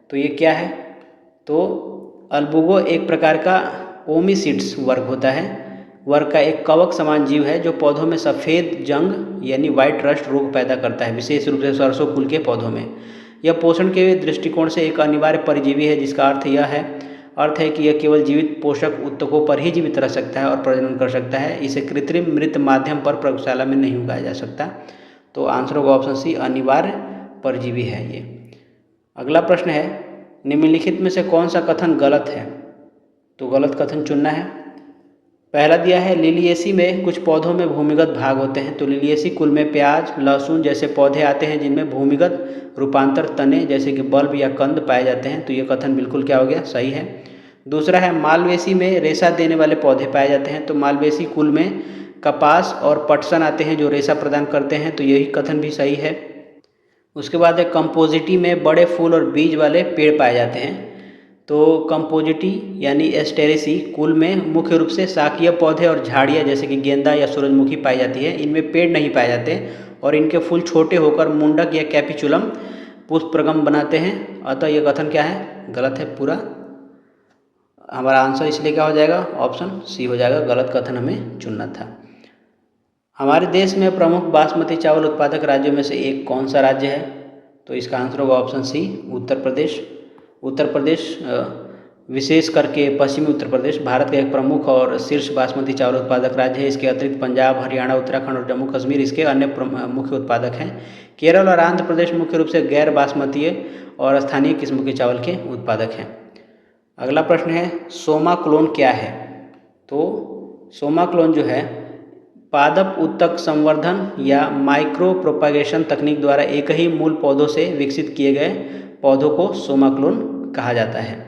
तो ये क्या है? तो अल्बुगो एक प्रकार का ओमिसीड्स वर्ग होता है। वर्ग का एक कवक समान जीव है जो पौधों में सफ़ेद जंग यानी वाइट रस्ट रोग पैदा करता है, विशेष रूप से सरसों कुल के पौधों में। यह पोषण के दृष्टिकोण से एक अनिवार्य परजीवी है, जिसका अर्थ है कि यह केवल जीवित पोषक ऊतकों पर ही जीवित रह सकता है और प्रजनन कर सकता है। इसे कृत्रिम मृत माध्यम पर प्रयोगशाला में नहीं उगाया जा सकता। तो आंसर होगा ऑप्शन सी, अनिवार्य परजीवी है ये। अगला प्रश्न है निम्नलिखित में से कौन सा कथन गलत है? तो गलत कथन चुनना है। पहला दिया है लिलिएसी में कुछ पौधों में भूमिगत भाग होते हैं। तो लिलिएसी कुल में प्याज, लहसुन जैसे पौधे आते हैं जिनमें भूमिगत रूपांतर तने जैसे कि बल्ब या कंद पाए जाते हैं। तो ये कथन बिल्कुल क्या हो गया? सही है। दूसरा है मालवेसी में रेशा देने वाले पौधे पाए जाते हैं। तो मालवेसी कुल में कपास और पटसन आते हैं जो रेशा प्रदान करते हैं। तो यही कथन भी सही है। उसके बाद है कंपोजिटी में बड़े फूल और बीज वाले पेड़ पाए जाते हैं। तो कंपोजिटी यानी एस्टेरेसी कुल में मुख्य रूप से शाकीय पौधे और झाड़ियाँ जैसे कि गेंदा या सूरजमुखी पाई जाती है। इनमें पेड़ नहीं पाए जाते और इनके फूल छोटे होकर मुंडक या कैपिचुलम पुष्पगम बनाते हैं। अतः यह कथन क्या है? गलत है पूरा। हमारा आंसर इसलिए क्या हो जाएगा? ऑप्शन सी हो जाएगा। गलत कथन हमें चुनना था। हमारे देश में प्रमुख बासमती चावल उत्पादक राज्यों में से एक कौन सा राज्य है? तो इसका आंसर होगा ऑप्शन सी, उत्तर प्रदेश। उत्तर प्रदेश विशेष करके पश्चिमी उत्तर प्रदेश भारत का एक प्रमुख और शीर्ष बासमती चावल उत्पादक राज्य है। इसके अतिरिक्त पंजाब, हरियाणा, उत्तराखंड और जम्मू कश्मीर इसके अन्य मुख्य उत्पादक हैं। केरल और आंध्र प्रदेश मुख्य रूप से गैर बासमती और स्थानीय किस्म के चावल के उत्पादक हैं। अगला प्रश्न है सोमा क्लोन क्या है? तो सोमा क्लोन जो है पादप उत्तक संवर्धन या माइक्रो प्रोपागेशन तकनीक द्वारा एक ही मूल पौधों से विकसित किए गए पौधों को सोमा क्लोन कहा जाता है।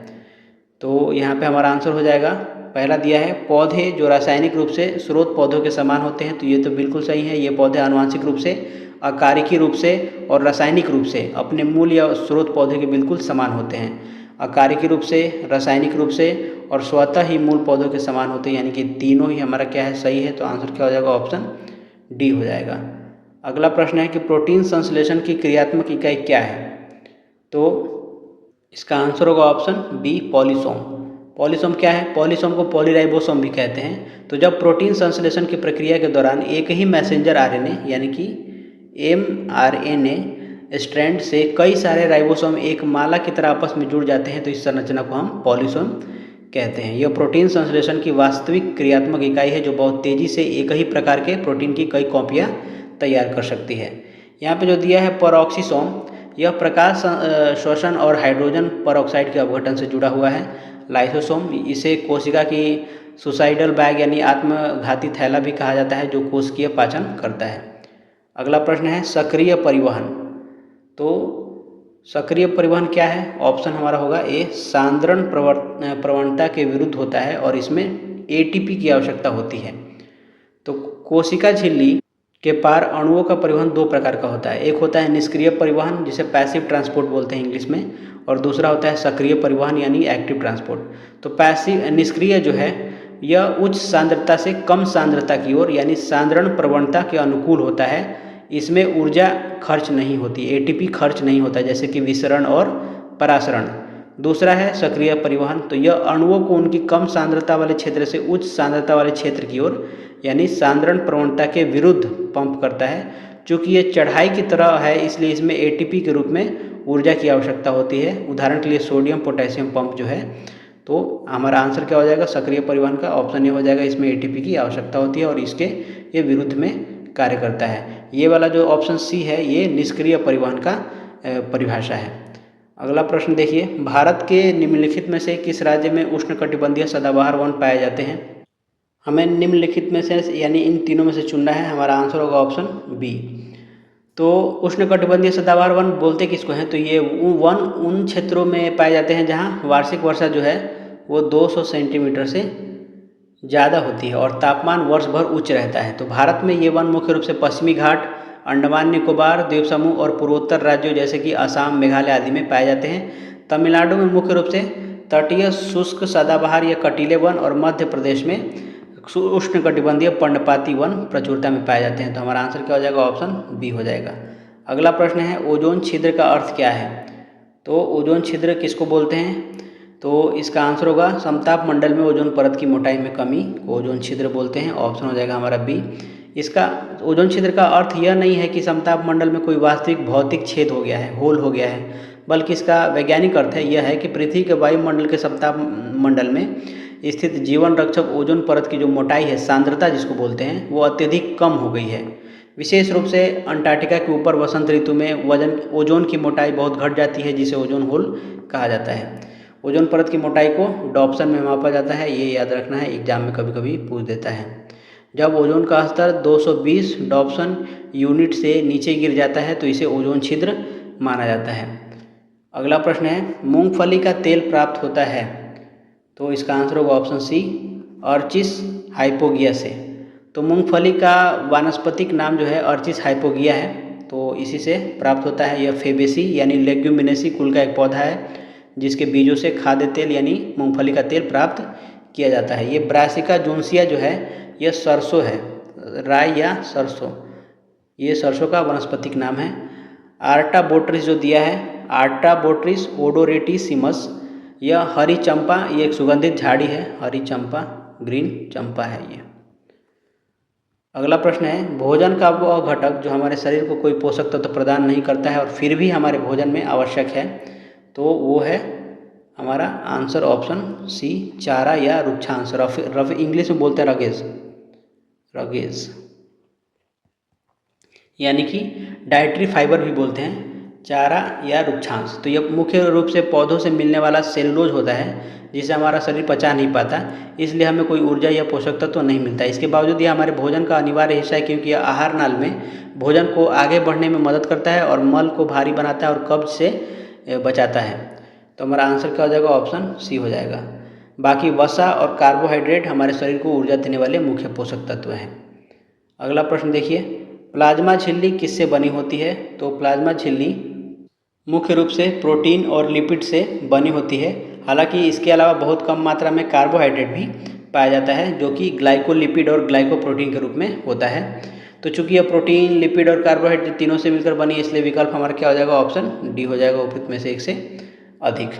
तो यहाँ पे हमारा आंसर हो जाएगा, पहला दिया है पौधे जो रासायनिक रूप से स्रोत पौधों के समान होते हैं, तो ये तो बिल्कुल सही है। ये पौधे आनुवांशिक रूप से, अकारिकी रूप से और रासायनिक रूप से अपने मूल या स्रोत पौधे के बिल्कुल समान होते हैं। अकारिकी रूप से, रासायनिक रूप से और स्वतः ही मूल पौधों के समान होते हैं, यानी कि तीनों ही हमारा क्या है, सही है। तो आंसर क्या हो जाएगा, ऑप्शन डी हो जाएगा। अगला प्रश्न है कि प्रोटीन संश्लेषण की क्रियात्मक इकाई क्या है? तो इसका आंसर होगा ऑप्शन बी, पॉलीसोम। पॉलीसोम क्या है? पॉलीसोम को पॉलीराइबोसोम भी कहते हैं। तो जब प्रोटीन संश्लेषण की प्रक्रिया के दौरान एक ही मैसेंजर आरएनए यानी कि mRNA स्ट्रैंड से कई सारे राइबोसोम एक माला की तरह आपस में जुड़ जाते हैं, तो इस संरचना को हम पॉलीसोम कहते हैं। यह प्रोटीन संश्लेषण की वास्तविक क्रियात्मक इकाई है जो बहुत तेजी से एक ही प्रकार के प्रोटीन की कई कॉपियाँ तैयार कर सकती है। यहाँ पे जो दिया है परऑक्सीसोम, यह प्रकाश श्वसन और हाइड्रोजन परऑक्साइड के अपघटन से जुड़ा हुआ है। लाइसोसोम, इसे कोशिका की सुसाइडल बैग यानी आत्मघाती थैला भी कहा जाता है, जो कोशिकीय पाचन करता है। अगला प्रश्न है सक्रिय परिवहन। तो सक्रिय परिवहन क्या है? ऑप्शन हमारा होगा ए, सांद्रण प्रवणता के विरुद्ध होता है और इसमें एटीपी की आवश्यकता होती है। तो कोशिका झिल्ली के पार अणुओं का परिवहन दो प्रकार का होता है। एक होता है निष्क्रिय परिवहन, जिसे पैसिव ट्रांसपोर्ट बोलते हैं इंग्लिश में, और दूसरा होता है सक्रिय परिवहन यानी एक्टिव ट्रांसपोर्ट। तो पैसिव निष्क्रिय जो है यह उच्च सांद्रता से कम सांद्रता की ओर यानी सांद्रण प्रवणता के अनुकूल होता है। इसमें ऊर्जा खर्च नहीं होती, एटीपी खर्च नहीं होता, जैसे कि विसरण और परासरण। दूसरा है सक्रिय परिवहन, तो यह अणुओं को उनकी कम सांद्रता वाले क्षेत्र से उच्च सांद्रता वाले क्षेत्र की ओर यानी सांद्रण प्रवणता के विरुद्ध पंप करता है। चूँकि ये चढ़ाई की तरह है, इसलिए इसमें एटीपी के रूप में ऊर्जा की आवश्यकता होती है। उदाहरण के लिए सोडियम पोटेशियम पंप जो है। तो हमारा आंसर क्या हो जाएगा, सक्रिय परिवहन का ऑप्शन ए हो जाएगा। इसमें एटीपी की आवश्यकता होती है और इसके ये विरुद्ध में कार्य करता है। ये वाला जो ऑप्शन सी है ये निष्क्रिय परिवहन का परिभाषा है। अगला प्रश्न देखिए, भारत के निम्नलिखित में से किस राज्य में उष्णकटिबंधीय सदाबहार वन पाए जाते हैं? हमें निम्नलिखित में से यानी इन तीनों में से चुनना है। हमारा आंसर होगा ऑप्शन बी। तो उष्णकटिबंधीय सदाबहार वन बोलते किसको हैं? तो ये वन उन क्षेत्रों में पाए जाते हैं जहाँ वार्षिक वर्षा जो है वो 200 सेंटीमीटर से ज़्यादा होती है और तापमान वर्ष भर उच्च रहता है। तो भारत में ये वन मुख्य रूप से पश्चिमी घाट, अंडमान निकोबार द्वीप समूह और पूर्वोत्तर राज्यों जैसे कि असम, मेघालय आदि में पाए जाते हैं। तमिलनाडु में मुख्य रूप से तटीय शुष्क सदाबहार या कटीले वन और मध्य प्रदेश में उष्णकटिबंधीय पर्णपाती वन प्रचुरता में पाए जाते हैं। तो हमारा आंसर क्या हो जाएगा, ऑप्शन बी हो जाएगा। अगला प्रश्न है ओजोन छिद्र का अर्थ क्या है? तो ओजोन छिद्र किसको बोलते हैं? तो इसका आंसर होगा समताप मंडल में ओजोन परत की मोटाई में कमी को ओजोन छिद्र बोलते हैं। ऑप्शन हो जाएगा हमारा बी। इसका ओजोन छिद्र का अर्थ यह नहीं है कि समताप मंडल में कोई वास्तविक भौतिक छेद हो गया है, होल हो गया है, बल्कि इसका वैज्ञानिक अर्थ है यह है कि पृथ्वी के वायुमंडल के समताप मंडल में स्थित जीवन रक्षक ओजोन परत की जो मोटाई है, सांद्रता जिसको बोलते हैं, वो अत्यधिक कम हो गई है। विशेष रूप से अंटार्कटिका के ऊपर वसंत ऋतु में ओजोन की मोटाई बहुत घट जाती है, जिसे ओजोन होल कहा जाता है। ओजोन परत की मोटाई को डॉप्सन में मापा जाता है, ये याद रखना है, एग्जाम में कभी कभी पूछ देता है। जब ओजोन का स्तर 220 डॉप्सन यूनिट से नीचे गिर जाता है तो इसे ओजोन छिद्र माना जाता है। अगला प्रश्न है मूंगफली का तेल प्राप्त होता है? तो इसका आंसर होगा ऑप्शन सी, अर्चिस हाइपोगिया से। तो मूंगफली का वानस्पतिक नाम जो है अर्चिस हाइपोगिया है, तो इसी से प्राप्त होता है। यह फेबेसी यानी लेग्यूमिनेसी कुल का एक पौधा है जिसके बीजों से खाद्य तेल यानी मूंगफली का तेल प्राप्त किया जाता है। ये ब्रासिका जूनसिया जो है यह सरसों है, राई या सरसों, ये सरसों का वनस्पतिक नाम है। आर्टाबोट्रिस जो दिया है, आर्टाबोट्रिस ओडोरेटिसिमस, यह हरी चंपा, ये एक सुगंधित झाड़ी है, हरी चंपा, ग्रीन चंपा है ये। अगला प्रश्न है भोजन का वह घटक जो हमारे शरीर को कोई पोषक तत्व प्रदान नहीं करता है और फिर भी हमारे भोजन में आवश्यक है, तो वो है हमारा आंसर ऑप्शन सी चारा या रुक्षांश, रफ इंग्लिश में बोलते हैं रगेज, रगेज यानी कि डाइटरी फाइबर भी बोलते हैं, चारा या रुक्षांश। तो यह मुख्य रूप से पौधों से मिलने वाला सेलुलोज होता है जिसे हमारा शरीर पचा नहीं पाता, इसलिए हमें कोई ऊर्जा या पोषक तत्व तो नहीं मिलता। इसके बावजूद यह हमारे भोजन का अनिवार्य हिस्सा है, क्योंकि यह आहार नाल में भोजन को आगे बढ़ने में मदद करता है और मल को भारी बनाता है और कब्ज से बचाता है। तो हमारा आंसर क्या हो जाएगा, ऑप्शन सी हो जाएगा। बाकी वसा और कार्बोहाइड्रेट हमारे शरीर को ऊर्जा देने वाले मुख्य पोषक तत्व हैं। अगला प्रश्न देखिए, प्लाज्मा झिल्ली किससे बनी होती है? तो प्लाज्मा झिल्ली मुख्य रूप से प्रोटीन और लिपिड से बनी होती है। हालांकि इसके अलावा बहुत कम मात्रा में कार्बोहाइड्रेट भी पाया जाता है, जो कि ग्लाइकोलिपिड और ग्लाइकोप्रोटीन के रूप में होता है। तो चूंकि यह प्रोटीन, लिपिड और कार्बोहाइड्रेट तीनों से मिलकर बनी है, इसलिए विकल्प हमारा क्या हो जाएगा, ऑप्शन डी हो जाएगा, उपयुक्त में से एक से अधिक।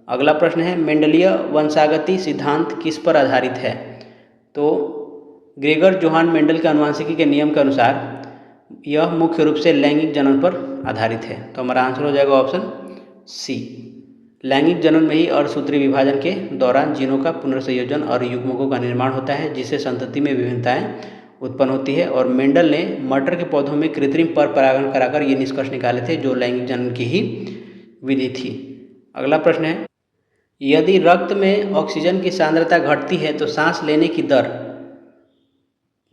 अगला प्रश्न है, मेंडलीय वंशागति सिद्धांत किस पर आधारित है? तो ग्रेगर जोहान मेंडल के आनुवंशिकी के नियम के अनुसार यह मुख्य रूप से लैंगिक जनन पर आधारित है। तो हमारा आंसर हो जाएगा ऑप्शन सी। लैंगिक जनन में ही अर्धसूत्रीय विभाजन के दौरान जीनों का पुनर्संयोजन और युग्मकों का निर्माण होता है, जिससे संतति में विभिन्नताएं उत्पन्न होती है। और मेंडल ने मटर के पौधों में कृत्रिम पर परागण कराकर ये निष्कर्ष निकाले थे, जो लैंगिक जनन की ही विधि थी। अगला प्रश्न है, यदि रक्त में ऑक्सीजन की सांद्रता घटती है तो सांस लेने की दर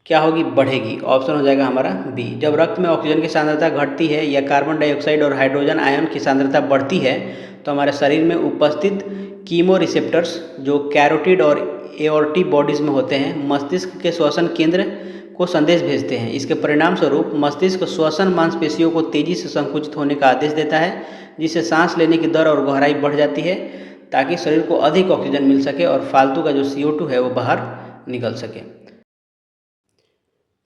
क्या होगी, बढ़ेगी। ऑप्शन हो जाएगा हमारा बी। जब रक्त में ऑक्सीजन की सांद्रता घटती है या कार्बन डाइऑक्साइड और हाइड्रोजन आयन की सांद्रता बढ़ती है तो हमारे शरीर में उपस्थित कीमो रिसेप्टर्स जो कैरोटिड और एओर्टी बॉडीज में होते हैं, मस्तिष्क के श्वसन केंद्र को संदेश भेजते हैं। इसके परिणाम स्वरूप मस्तिष्क श्वसन मांसपेशियों को तेजी से संकुचित होने का आदेश देता है, जिससे सांस लेने की दर और गहराई बढ़ जाती है, ताकि शरीर को अधिक ऑक्सीजन मिल सके और फालतू का जो CO2 है वो बाहर निकल सके।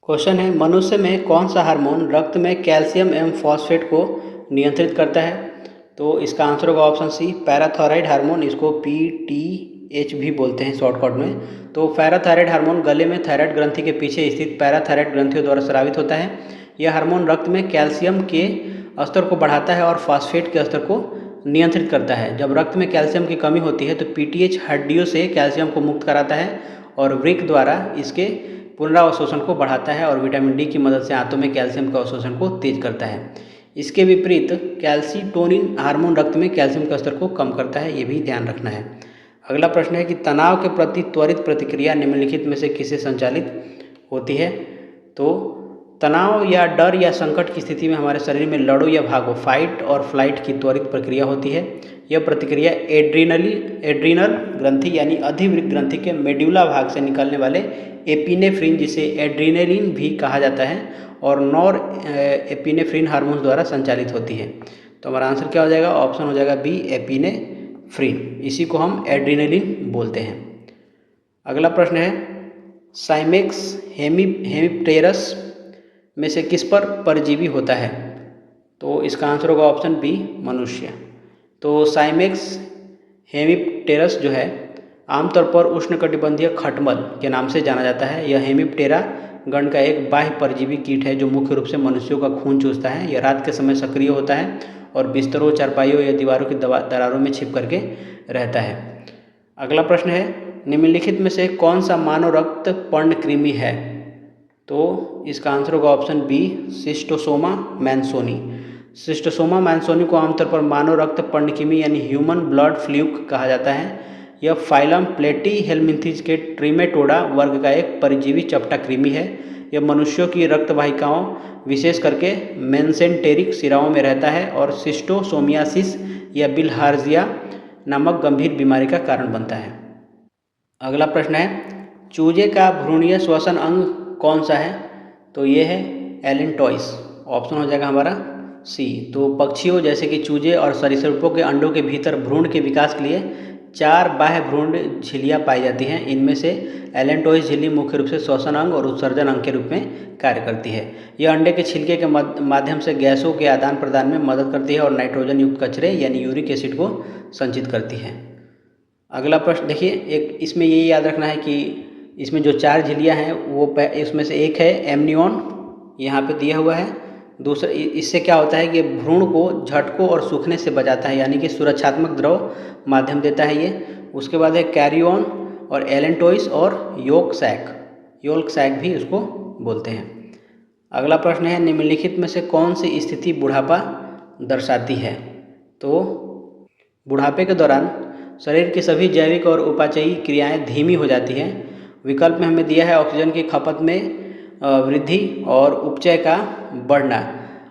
क्वेश्चन है, मनुष्य में कौन सा हार्मोन रक्त में कैल्शियम एवं फॉस्फेट को नियंत्रित करता है? तो इसका आंसर होगा ऑप्शन सी, पैराथायराइड हार्मोन, इसको PTH भी बोलते हैं शॉर्टकट में। तो पैराथायराइड हार्मोन गले में थायराइड ग्रंथि के पीछे स्थित पैराथायराइड ग्रंथियों द्वारा स्रावित होता है। यह हार्मोन रक्त में कैल्शियम के स्तर को बढ़ाता है और फॉस्फेट के स्तर को नियंत्रित करता है। जब रक्त में कैल्शियम की कमी होती है तो PTH हड्डियों से कैल्शियम को मुक्त कराता है और वृक्क द्वारा इसके पुनरावशोषण को बढ़ाता है और विटामिन डी की मदद से आंतों में कैल्शियम के अवशोषण को तेज करता है। इसके विपरीत कैल्सीटोनिन हार्मोन रक्त में कैल्शियम के स्तर को कम करता है, ये भी ध्यान रखना है। अगला प्रश्न है कि तनाव के प्रति त्वरित प्रतिक्रिया निम्नलिखित में से किससे संचालित होती है? तो तनाव या डर या संकट की स्थिति में हमारे शरीर में लड़ो या भागो, फाइट और फ्लाइट की त्वरित प्रक्रिया होती है। यह प्रक्रिया एड्रीनल ग्रंथि यानी अधिवृक्क ग्रंथि के मेड्यूला भाग से निकलने वाले एपिनेफ्रिन, जिसे एड्रीनलिन भी कहा जाता है, और नॉर एपिनेफ्रिन हार्मोन्स द्वारा संचालित होती है। तो हमारा आंसर क्या हो जाएगा, ऑप्शन हो जाएगा बी, एपिनेफ्रिन। इसी को हम एड्रीनलिन बोलते हैं। अगला प्रश्न है, साइमेक्स हेमिप्टेरस में से किस पर परजीवी होता है? तो इसका आंसर होगा ऑप्शन बी, मनुष्य। तो साइमेक्स हेमिप्टेरस जो है आमतौर पर उष्णकटिबंधीय खटमल के नाम से जाना जाता है। यह हेमिप्टेरा गण का एक बाह्य परजीवी कीट है जो मुख्य रूप से मनुष्यों का खून चूसता है। यह रात के समय सक्रिय होता है और बिस्तरों, चारपाइयों या दीवारों की दरारों में छिप करके रहता है। अगला प्रश्न है, निम्नलिखित में से कौन सा मानव रक्त पर्णकृमि है? तो इसका आंसर होगा ऑप्शन बी, शिस्टोसोमा मैंसोनी। शिस्टोसोमा मैंसोनी को आमतौर पर मानव रक्त पर्णकृमि यानी ह्यूमन ब्लड फ्लूक कहा जाता है। यह फाइलम प्लेटीहेल्मिन्थेस के ट्रिमेटोडा वर्ग का एक परजीवी चपटा कृमि है। यह मनुष्यों की रक्त वाहिकाओं, विशेष करके मेसेंटेरिक शिराओं में रहता है और शिस्टोसोमियासिस या बिलहार्जिया नामक गंभीर बीमारी का कारण बनता है। अगला प्रश्न है, चूजे का भ्रूणीय श्वसन अंग कौन सा है? तो ये है एलेंटॉइस। ऑप्शन हो जाएगा हमारा सी। तो पक्षियों जैसे कि चूजे और सरीसृपों के अंडों के भीतर भ्रूण के विकास के लिए 4 बाह्य भ्रूण झिल्लियाँ पाई जाती हैं। इनमें से एलेंटॉइस झिल्ली मुख्य रूप से श्वसन अंग और उत्सर्जन अंग के रूप में कार्य करती है। यह अंडे के छिलके के माध्यम से गैसों के आदान प्रदान में मदद करती है और नाइट्रोजन युक्त कचरे यानी यूरिक एसिड को संचित करती है। अगला प्रश्न देखिए, एक इसमें ये याद रखना है कि इसमें जो 4 झिल्लियाँ हैं वो इसमें से एक है एमनियन, यहाँ पे दिया हुआ है। दूसरा इससे क्या होता है कि भ्रूण को झटकों और सूखने से बचाता है, यानी कि सुरक्षात्मक द्रव माध्यम देता है ये। उसके बाद है कैरियन और एलेंटोइस और योल्क सैक भी उसको बोलते हैं। अगला प्रश्न है निम्नलिखित में से कौन सी स्थिति बुढ़ापा दर्शाती है? तो बुढ़ापे के दौरान शरीर की सभी जैविक और उपापचयी क्रियाएं धीमी हो जाती हैं। विकल्प में हमें दिया है ऑक्सीजन की खपत में वृद्धि और उपचय का बढ़ना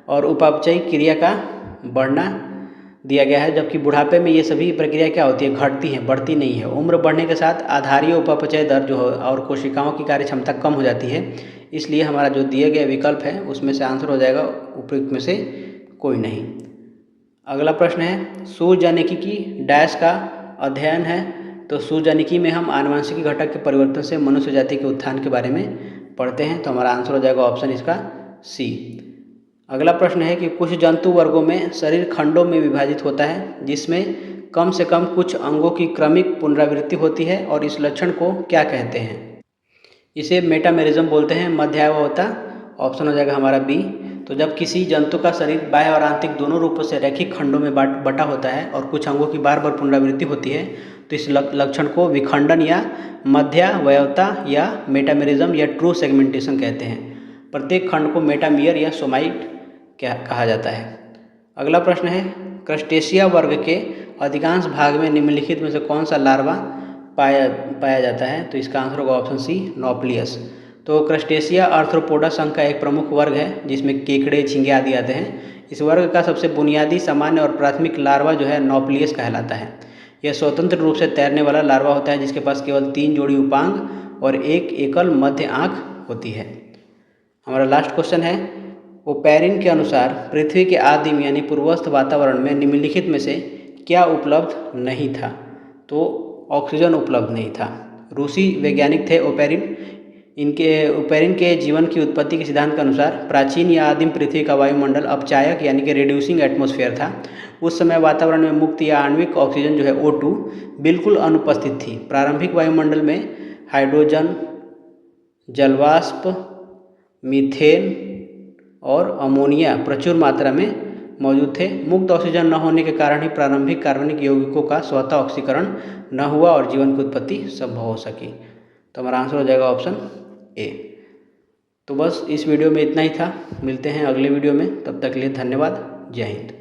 और उपापचयी क्रिया का बढ़ना दिया गया है, जबकि बुढ़ापे में ये सभी प्रक्रिया क्या होती है, घटती हैं, बढ़ती नहीं है। उम्र बढ़ने के साथ आधारीय उपापचय दर जो है और कोशिकाओं की कार्य क्षमता कम हो जाती है। इसलिए हमारा जो दिए गए विकल्प है उसमें से आंसर हो जाएगा उपयुक्त में से कोई नहीं। अगला प्रश्न है सूर्यजनिकी की डैश का अध्ययन है। तो सूर्यजनिकी में हम आनुवंशिकी घटक के परिवर्तन से मनुष्य जाति के उत्थान के बारे में पढ़ते हैं, तो हमारा आंसर हो जाएगा ऑप्शन इसका सी। अगला प्रश्न है कि कुछ जंतु वर्गों में शरीर खंडों में विभाजित होता है जिसमें कम से कम कुछ अंगों की क्रमिक पुनरावृत्ति होती है और इस लक्षण को क्या कहते हैं? इसे मेटामेरिज्म बोलते हैं, मध्यावता। ऑप्शन हो जाएगा हमारा बी। तो जब किसी जंतु का शरीर बाह्य और आंतरिक दोनों रूपों से रैखिक खंडों में बटा होता है और कुछ अंगों की बार बार पुनरावृत्ति होती है तो इस लक्षण को विखंडन या मध्यावयवता या मेटामेरिज्म या ट्रू सेगमेंटेशन कहते हैं। प्रत्येक खंड को मेटामियर या सोमाइट कहा जाता है। अगला प्रश्न है क्रस्टेशिया वर्ग के अधिकांश भाग में निम्नलिखित में से कौन सा लार्वा पाया जाता है? तो इसका आंसर होगा ऑप्शन सी नॉप्लियस। तो क्रस्टेशिया आर्थ्रोपोडा संघ का एक प्रमुख वर्ग है जिसमें केकड़े, झींगे आदि आते हैं। इस वर्ग का सबसे बुनियादी, सामान्य और प्राथमिक लार्वा जो है नॉप्लियस कहलाता है। यह स्वतंत्र रूप से तैरने वाला लार्वा होता है जिसके पास केवल 3 जोड़ी उपांग और एक एकल मध्य आँख होती है। हमारा लास्ट क्वेश्चन है ओपेरिन के अनुसार पृथ्वी के आदिम यानी पूर्वस्थ वातावरण में निम्नलिखित में से क्या उपलब्ध नहीं था? तो ऑक्सीजन उपलब्ध नहीं था। रूसी वैज्ञानिक थे ओपेरिन। ओपेरिन के जीवन की उत्पत्ति के सिद्धांत के अनुसार प्राचीन या आदिम पृथ्वी का वायुमंडल अपचायक यानी कि रिड्यूसिंग एटमॉस्फेयर था। उस समय वातावरण में मुक्त या आणविक ऑक्सीजन जो है O2 बिल्कुल अनुपस्थित थी। प्रारंभिक वायुमंडल में हाइड्रोजन, जलवाष्प, मीथेन और अमोनिया प्रचुर मात्रा में मौजूद थे। मुक्त ऑक्सीजन न होने के कारण ही प्रारंभिक कार्बनिक यौगिकों का स्वतः ऑक्सीकरण न हुआ और जीवन की उत्पत्ति संभव हो सकी। तो हमारा आंसर हो जाएगा ऑप्शन ए। तो बस इस वीडियो में इतना ही था। मिलते हैं अगले वीडियो में, तब तक के लिए धन्यवाद। जय हिंद।